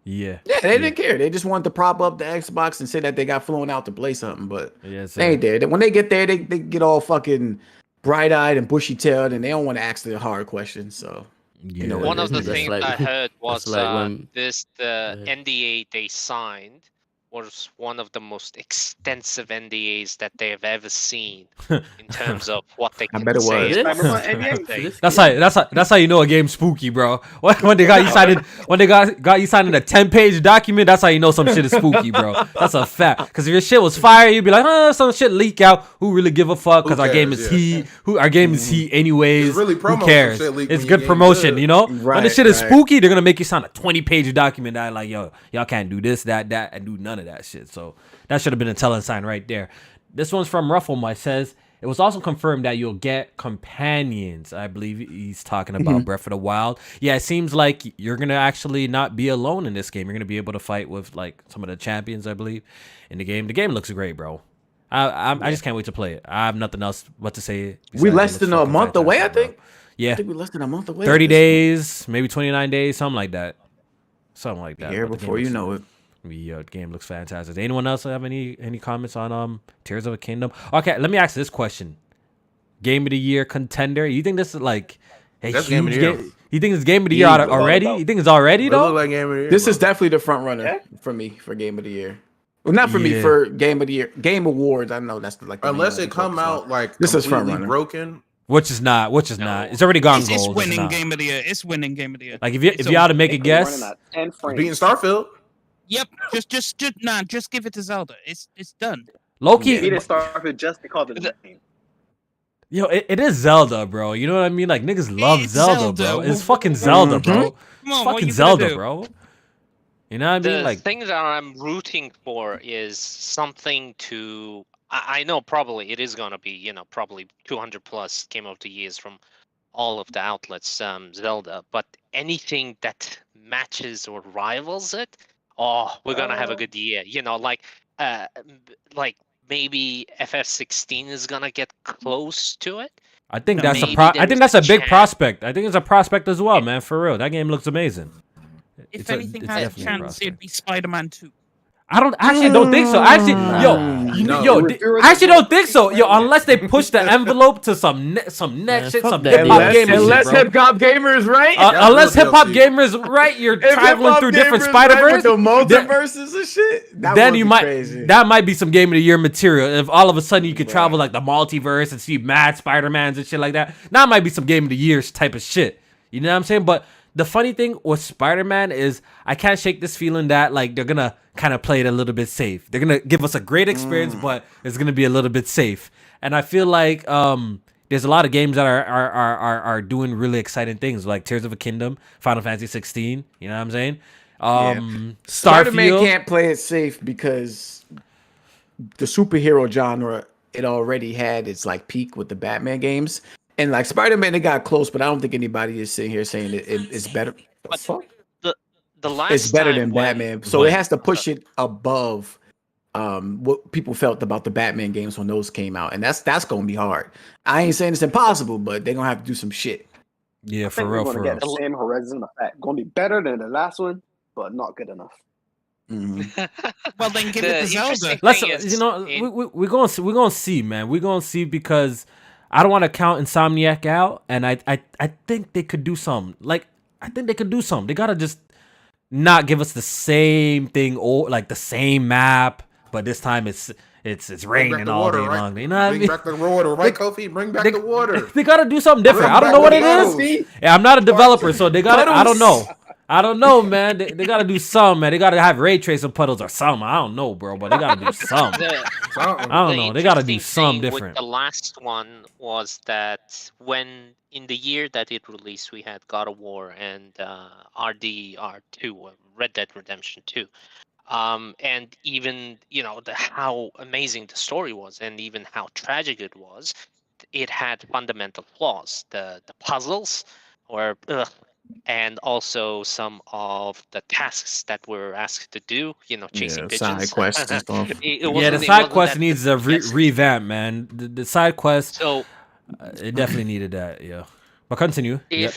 Yeah, they didn't care. They just wanted to prop up the Xbox and say that they got flown out to play something, but yes, they ain't there. When they get there, they get all fucking bright-eyed and bushy-tailed, and they don't want to ask the hard questions. So. yeah. One of the That's things like- I heard that's was like when- the NDA they signed was one of the most extensive NDAs that they have ever seen in terms of what they I can bet it say. was. about Cyberpunk certain NDA? things. That's how you know a game's spooky, bro. When they got you signing got you signing a 10-page document, that's how you know some shit is spooky, bro. That's a fact. Because if your shit was fire, you'd be like, some shit leak out. Who really give a fuck? Because our game is heat. Our game is heat anyways. It's really Who promo cares? some shit leak It's when your good game promotion, good. you know. When the Right, shit is right. spooky, they're gonna make you sign a 20-page document that like, yo, y'all can't do this, that, and do none of that shit. So that should have been a telling sign right there. This one's from Ruffle. It says it was also confirmed that you'll get companions. I believe he's talking about Breath of the Wild. Yeah, it seems like you're gonna actually not be alone in this game. You're gonna be able to fight with like some of the champions, I believe, in the game. The game looks great, bro. I just can't wait to play it. I have nothing else but to say. We besides less it than looks a fucking month away, I fantastic, think. bro. Yeah, I think we're less than a month away. 30 at this days, maybe 29 days, something like that. Something like that. point. Here But the before game you looks- know it. Yeah, the game looks fantastic. Does anyone else have any comments on Tears of a Kingdom? Okay, let me ask this question: Game of the Year contender? You think this is like a That's huge Game of the Year. game? You think it's Game of the Year already? You think it's already It look though? like Game of the Year, This bro. is definitely the front runner for me for Game of the Year. Well, not for me Yeah. for Game of the Year, Game Awards. I know that's like the Unless main it one I come focus on. out like This is front completely runner. broken. Which is not. It's already gone It's gold. It's winning not. game of the year. It's winning game of the year. Like if you It's had to make a They guess, running at 10 frames. Beating Starfield. Yep. Just give it to Zelda. It's done. Loki. Beat it Starfield just because of the name. Yo, it is Zelda, bro. You know what I mean? Like niggas love It's Zelda, bro. Zelda. It's fucking Zelda, bro. Come on, It's what fucking you gonna Zelda, do? bro. You know what I mean? The Like thing that I'm rooting for is something to. I know probably it is gonna be probably 200 plus Game of the Years from all of the outlets, Zelda, but anything that matches or rivals it, we're gonna have a good year. Like maybe FF16 is gonna get close to it. I think No, that's maybe I think that's a there's a big chance. prospect. I think it's a prospect as well, man. For real, that game looks amazing. If anything has a definitely chance, prospect. it'd be Spider-Man 2. I don't think so. Actually, No. I actually don't think so. Yo, unless they push the envelope to some next shit, fuck some that. hip hop Unless- gamers, Unless shit, bro. hip hop gamers, right? Unless real hip hop DLC. gamers, right? You're If traveling hip-hop through different gamers, Spider right, Verse. with the multiverses and shit. Then you might crazy. that might be some Game of the Year material. If all of a sudden you could travel like the multiverse and see mad Spider-Mans and shit like that, that might be some Game of the Year type of shit. You know what I'm saying? But the funny thing with Spider-Man is I can't shake this feeling that like they're gonna kind of play it a little bit safe. They're gonna give us a great experience, but it's gonna be a little bit safe. And I feel like there's a lot of games that are doing really exciting things, like Tears of a Kingdom, Final Fantasy 16. You know what I'm saying? Spider-Man Starfield. can't play it safe because the superhero genre it already had its like peak with the Batman games, And like Spider-Man, they got close, but I don't think anybody is sitting here saying it's better. The But fuck? the last It's better time than when Batman. So it has to push it above what people felt about the Batman games when those came out. And that's gonna be hard. I ain't saying it's impossible, but they're gonna have to do some shit. Yeah, I for think real, we're for gonna real. get the same Horizon effect. Gonna be better than the last one, but not good enough. Well, then give it to Zelda. interesting Let's thing is, you know we're gonna see, man. We're gonna see because I don't want to count Insomniac out, and I think they could do something. Like I think they could do something. They gotta just not give us the same thing or like the same map, but this time it's Bring back raining the all water, day right? long. You know what I Bring mean? back the water, right, Kofi? Bring back the water. They gotta do something different. Bring I don't know back what the it puddles. is. Yeah, I'm not a developer, so they gotta. I don't know. I don't know, man. They gotta do something, man. They gotta have ray tracing puddles or something. I don't know, bro, but they gotta do something. Something. I don't know. They gotta do interesting something thing different. With the last one was that when in the year that it released, we had God of War and RDR2, Red Dead Redemption 2. And even how amazing the story was, and even how tragic it was, it had fundamental flaws. The puzzles were and also some of the tasks that we're asked to do, chasing Yeah, pigeons. side quests and stuff. Yeah, the side quest needs a revamp, man. The side quest, So it definitely needed that. Yeah, but continue. Yep.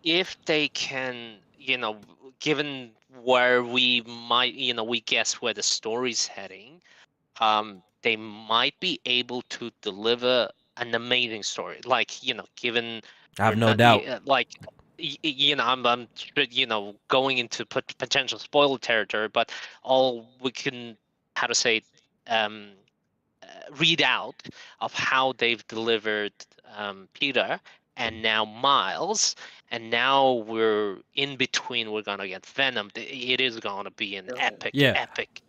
if they can, given where we might, we guess where the story's heading, they might be able to deliver an amazing story. Like, given I have we're no not, doubt. like, I'm going into potential spoiler territory, but all we can, how to say, um, read out of how they've delivered Peter and now Miles, and now we're in between. We're gonna get Venom. It is gonna be an epic, Yeah.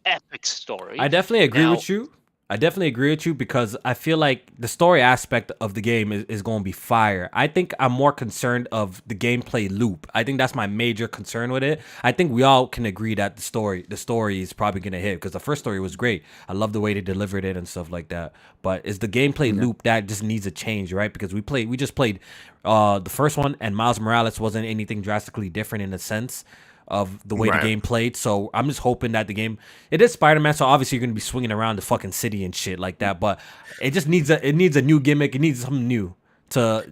epic story. I definitely agree Now- with you. I definitely agree with you because I feel like the story aspect of the game is going to be fire. I think I'm more concerned of the gameplay loop. I think that's my major concern with it. I think we all can agree that the story is probably going to hit because the first story was great. I love the way they delivered it and stuff like that. But it's the gameplay loop that just needs a change, right? Because we just played the first one, and Miles Morales wasn't anything drastically different in a sense of the way the game played. So I'm just hoping that the game, it is Spider-Man, so obviously you're gonna be swinging around the fucking city and shit like that, but it just needs a new gimmick. It needs something new to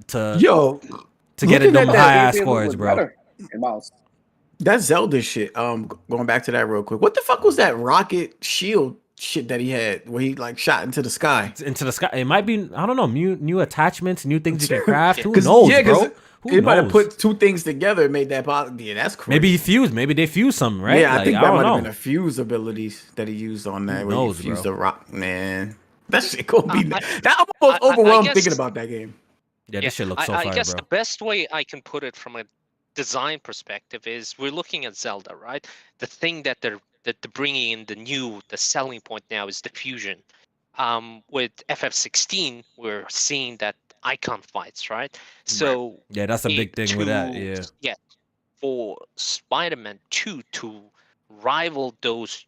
get it them high ass scores, bro. That Zelda shit. Going back to that real quick. What the fuck was that rocket shield shit that he had where he like shot into the sky? Into the sky. It might be, I don't know, new attachments, new things you can craft. Who knows, bro? He might have put two things together and made that possible. Yeah, that's crazy. Maybe he fused. Maybe they fused something, right? Yeah, I think that might have been a a fuse abilities that he used on that. Who Where knows, he fused bro? the rock, man. That shit gonna be. I'm almost overwhelmed thinking about that game. Yeah, this shit looks so I fire, guess bro. the best way I can put it from a design perspective is we're looking at Zelda, right? The thing that they're bringing in the selling point now is the fusion. With FF16, we're seeing that icon fights, right? So yeah, that's a big thing with that. Yeah, for Spider-Man 2 to rival those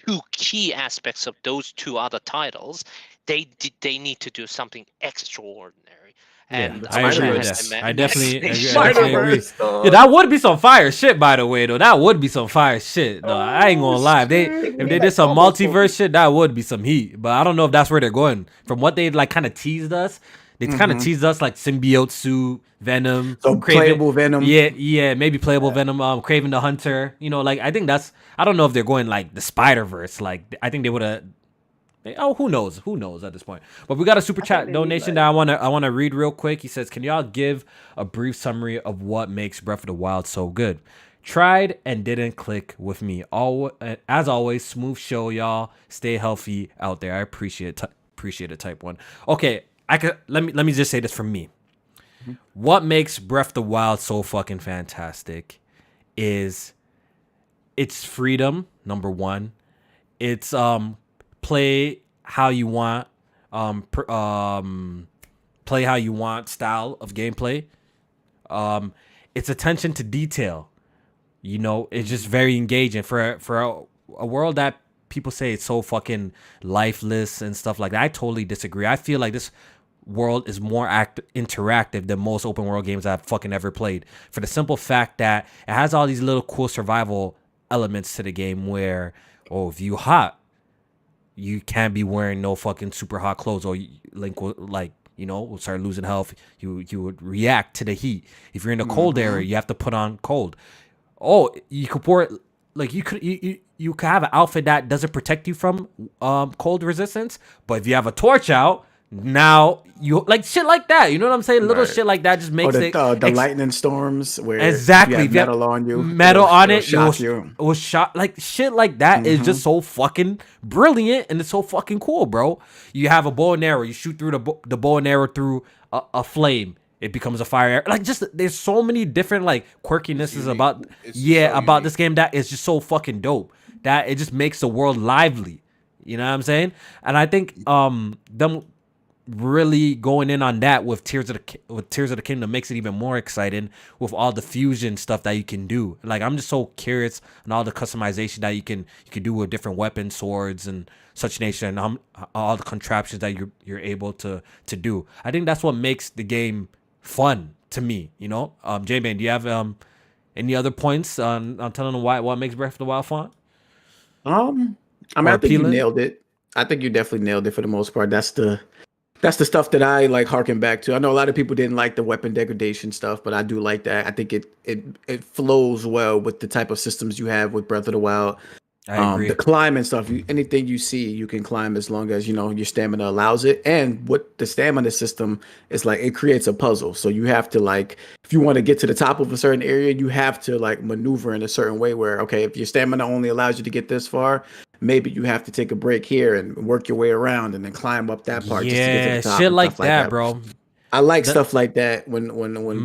two key aspects of those two other titles, they need to do something extraordinary. And I agree with Spider-Man that. I definitely agree. Spider-Verse, Yeah, that would be some fire shit, by the way, though. That would be some fire shit, though. I ain't gonna lie. If they did some multiverse shit, that would be some heat. But I don't know if that's where they're going. From what they like kind of teased us, they kind of teased us like symbiote suit, Venom, So playable Venom. Yeah, maybe playable Venom, Craven the Hunter. Like I think that's, I don't know if they're going like the Spider-Verse. Like I think they would have. Oh, who knows? Who knows at this point? But we got a super chat donation that I wanna read real quick. He says, "Can y'all give a brief summary of what makes Breath of the Wild so good? Tried and didn't click with me. As always, smooth show, y'all. Stay healthy out there. I appreciate it. Type 1. Okay, let me just say this from me. What makes Breath of the Wild so fucking fantastic is its freedom. Number one, it's play how you want, play how you want style of gameplay. It's attention to detail. It's just very engaging for a world that people say it's so fucking lifeless and stuff like that. I totally disagree. I feel like this world is more interactive than most open world games I've fucking ever played. For the simple fact that it has all these little cool survival elements to the game where, if you hot, you can't be wearing no fucking super hot clothes, or Link will will start losing health. You would react to the heat. If you're in the cold area, you have to put on cold. Oh, you could pour it you could have an outfit that doesn't protect you from cold resistance, but if you have a torch out, now you shit like that. You know what I'm saying? Little shit like that just makes the lightning storms where exactly you have metal on you, metal on it, it will shot shit like that is just so fucking brilliant, and it's so fucking cool, bro. You have a bow and arrow, you shoot through the bow and arrow through a flame. It becomes a fire arrow. There's so many different quirkinesses about this game that is just so fucking dope that it just makes the world lively. You know what I'm saying? And I think them really going in on that with Tears of the Kingdom makes it even more exciting with all the fusion stuff that you can do. I'm just so curious on all the customization that you can do with different weapons, swords, and such nature, and all the contraptions that you're able to do. I think that's what makes the game fun to me. Jmaine, do you have any other points on telling them what makes Breath of the Wild fun? I think you nailed it. I think you definitely nailed it for the most part. That's the stuff that I harken back to. I know a lot of people didn't like the weapon degradation stuff, but I do like that. I think it flows well with the type of systems you have with Breath of the Wild. I agree. The climb and stuff, anything you see, you can climb as long as your stamina allows it. And what the stamina system is it creates a puzzle. So you have to if you want to get to the top of a certain area, you have to maneuver in a certain way where, okay, if your stamina only allows you to get this far, maybe you have to take a break here and work your way around and then climb up that part just to get to the top. Shit like that, bro. I like stuff like that when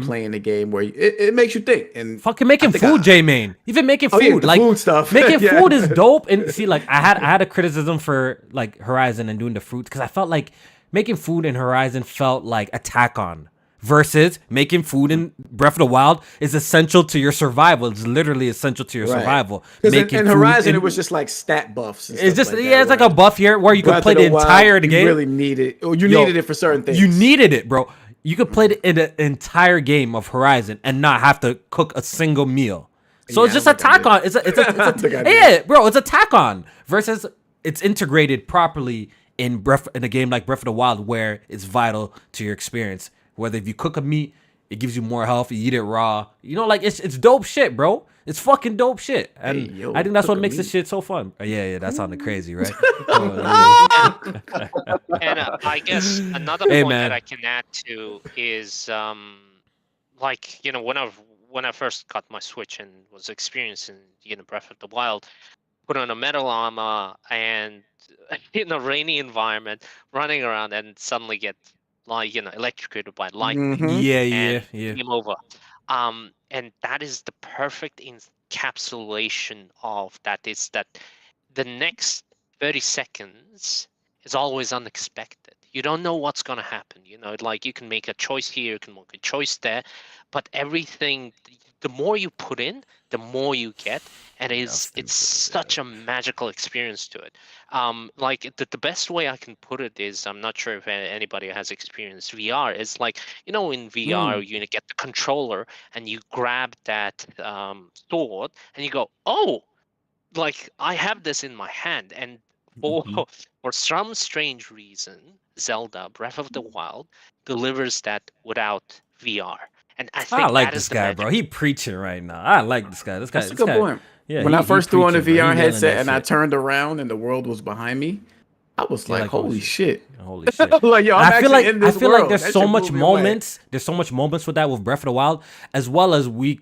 playing the game where it makes you think. And fucking making food, Jmaine. Even making food, food stuff. Making food is dope. And see, I had a criticism for Horizon and doing the fruits because I felt like making food in Horizon felt like Attack On. Versus making food in Breath of the Wild is essential to your survival. It's literally essential to your survival. Because in Horizon, it was just stat buffs. It's just it's like a buff here where you could play the entire game. You really need it. Or you needed it for certain things. You needed it, bro. You could play the entire game of Horizon and not have to cook a single meal. So it's just Attack On. It's bro. It's Attack On versus it's integrated properly in a game like Breath of the Wild where it's vital to your experience. Whether if you cook a meat, it gives you more health. You eat it raw. It's dope shit, bro. It's fucking dope shit. And I think that's what makes this shit so fun. Yeah, that sounded crazy, right? And I guess another point that I can add to is, when I first got my Switch and was experiencing, Breath of the Wild, put on a metal armor and in a rainy environment, running around and suddenly get electrocuted by lightning. Game over. And that is the perfect encapsulation of that. Is that the next 30 seconds is always unexpected. You don't know what's gonna happen. You can make a choice here, you can make a choice there, but everything. The more you put in, the more you get, and it's such a magical experience to it. The best way I can put it is, I'm not sure if anybody has experienced VR. It's in VR you get the controller and you grab that sword and you go, oh, I have this in my hand, and for some strange reason, Zelda Breath of the Wild delivers that without VR. And I like this guy, bro. He preaching right now. I like this guy. That's a good point. Yeah, when I first threw on the VR headset and I turned around and the world was behind me, I was like, "Holy shit!" Holy shit! I feel like there's so much moments. There's so much moments with that with Breath of the Wild, as well as we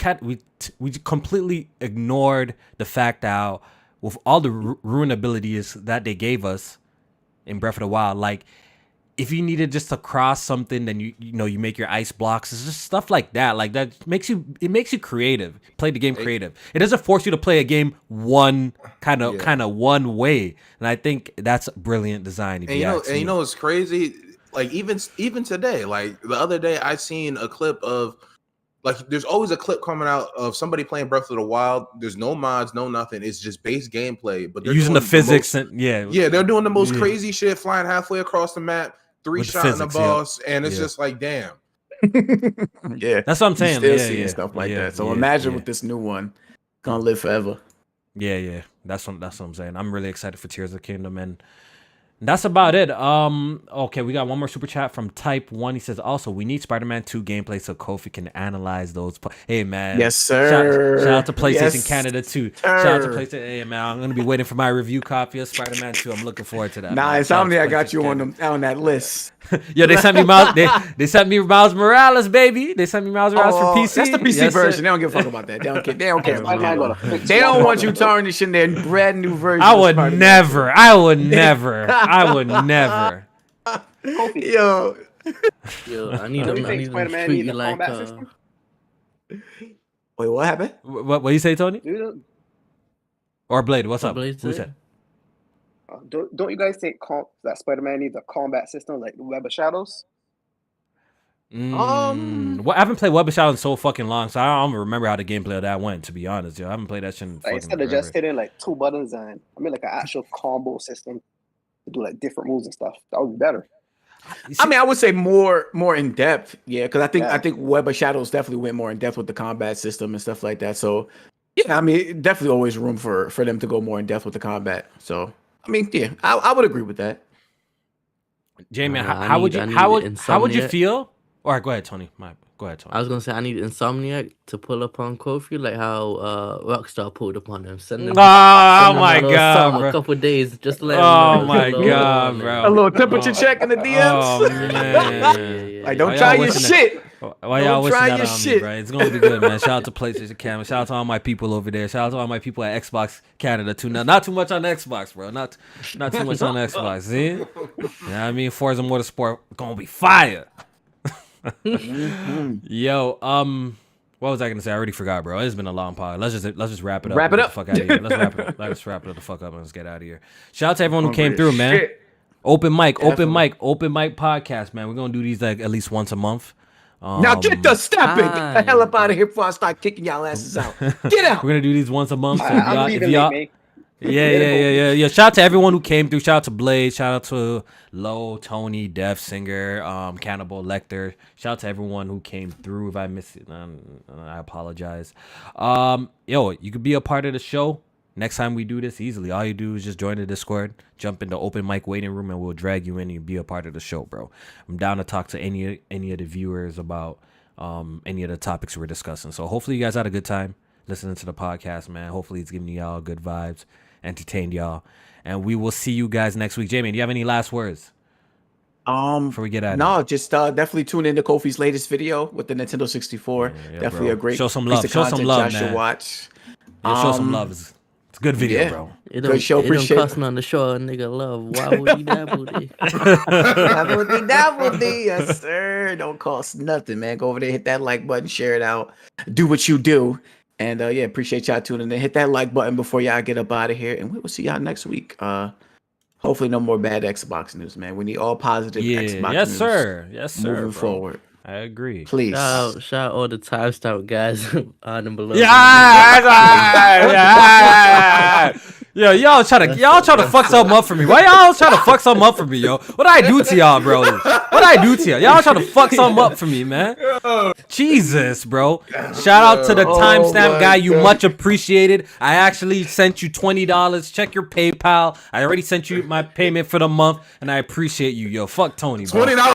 completely ignored the fact that with all the ruin abilities that they gave us in Breath of the Wild, if you needed just to cross something, then you make your ice blocks. It's just stuff like that. That makes you creative. Play the game creative. It doesn't force you to play a game one kind of one way. And I think that's brilliant design. It's crazy. Even today, the other day, I seen a clip of there's always a clip coming out of somebody playing Breath of the Wild. There's no mods, no nothing. It's just base gameplay. But they're using the physics they're doing the most crazy shit, flying halfway across the map. three With the shot in the physics, yeah. boss, and it's Yeah. just like, damn. Yeah, That's what I'm you saying. still Yeah, seeing yeah, stuff like yeah, that. So yeah, imagine yeah. with this new one, gonna live forever. Yeah. That's what I'm saying. I'm really excited for Tears of the Kingdom, and that's about it. Okay, we got one more super chat from Type 1. He says, also, we need Spider-Man 2 gameplay so Kofi can analyze those. Hey, man. Yes, sir. Shout out to PlayStation Yes, Canada too. sir. Shout out to PlayStation. Hey, man, I'm going to be waiting for my review copy of Spider-Man 2. I'm looking forward to that. Nah, man. Shout out to Insomniac got PlayStation you Canada. on that list. Yo, they sent me they sent me Miles Morales, baby. They sent me Miles Morales for PC. That's the PC Yes, sir. version. They don't give a fuck about that. They don't care. They don't care. about Spider-Man that. gonna fix They don't one want you problem. tarnishing their brand new version. I of would Spider-Man. never. I would never. Kofi, Yo, Yo, I need don't you them. I think need them Spider-Man treat needs you a like combat system? wait, what happened? What you say, Tony? Dude, Or Blade? What's up? Blade Who say? said? don't you guys think that Spider-Man needs a combat system like the Web of Shadows? Well, I haven't played Web of Shadows in so fucking long, so I don't remember how the gameplay of that went. To be honest, yo, I haven't played that shit in Like fucking instead of forever. just hitting like 2 buttons and like an actual combo system to do like different moves and stuff, that would be better. I mean, I would say more in depth, yeah, because I Yeah. think Web of Shadows definitely went more in depth with the combat system and stuff like that. So yeah, I mean, definitely always room for them to go more in depth with the combat. So I mean, yeah, I would agree with that. Jmaine, I how would need- you I need how would you Insomniac. feel? All right, go ahead, Tony. Go ahead, Tony. I was gonna say I need Insomniac to pull up on Kofi like how Rockstar pulled up on him. Send them. Oh send them my a little god, something, bro. a couple days just to let him Oh know my it's a god, little bro. A little temperature Oh. check in the DMs. Oh Yeah, man. Like, don't Why try y'all your wishing shit. Why y'all Don't wishing try that your on me, shit. bro? It's gonna be good, man. Shout out to PlayStation Canada. Shout out to all my people over there. Shout out to all my people at Xbox Canada too. Now, not too much on Xbox, bro. Not too much on Xbox. See? You know what I mean? Forza Motorsport gonna be fire. Yo, what was I gonna say? I already forgot, bro. It's been a long pod. Let's just wrap it up. Wrap and it get up. the fuck out of here. Let's wrap it up. Let's wrap it the fuck up and let's get out of here. Shout out to everyone who came Hungry through, as man. shit. Open mic Definitely. podcast, man. We're gonna do these like at least once a month. Now get the step it. Get the hell up out of here before I start kicking y'all asses out. Get out. We're gonna do these once a month. So I'm leaving late, man. Yeah. Shout out to everyone who came through. Shout out to Blade. Shout out to Low, Tony, DeathSinger, Cannibal, Lecter. Shout out to everyone who came through. If I missed it, I apologize. Yo, you could be a part of the show. Next time we do this, easily. All you do is just join the Discord, jump in the open mic waiting room, and we'll drag you in and be a part of the show, bro. I'm down to talk to any of the viewers about any of the topics we're discussing. So hopefully you guys had a good time listening to the podcast, man. Hopefully it's giving y'all good vibes, entertained y'all. And we will see you guys next week. Jmaine, do you have any last words before we get out of No, just definitely tune into Kofi's latest video with the Nintendo 64. Yeah, Definitely bro. a great Show some piece love. of Show some content love, y'all should man. watch. Yeah, show some love. It's a good video, yeah. bro. It Good show, It don't appreciate cost it. nothing to show a nigga love. Why would he dabble there? Dabble dee, yes, sir. Don't cost nothing, man. Go over there, hit that like button, share it out, do what you do. And yeah, appreciate y'all tuning in. Hit that like button before y'all get up out of here. And we will see y'all next week. Hopefully no more bad Xbox news, man. We need all positive Xbox Yes, news. sir. Yes, sir. Moving bro. forward. I agree. Please. Shout out all the timestamp guys on and below. Yeah. Yo, y'all try to fuck something up for me. Why y'all trying to fuck something up for me, yo? What I do to y'all, bro? What I do to y'all? Y'all trying to fuck something up for me, man. Jesus, bro. Shout out to the timestamp guy. You much appreciated. I actually sent you $20. Check your PayPal. I already sent you my payment for the month, and I appreciate you, yo. Fuck Tony, bro. $20.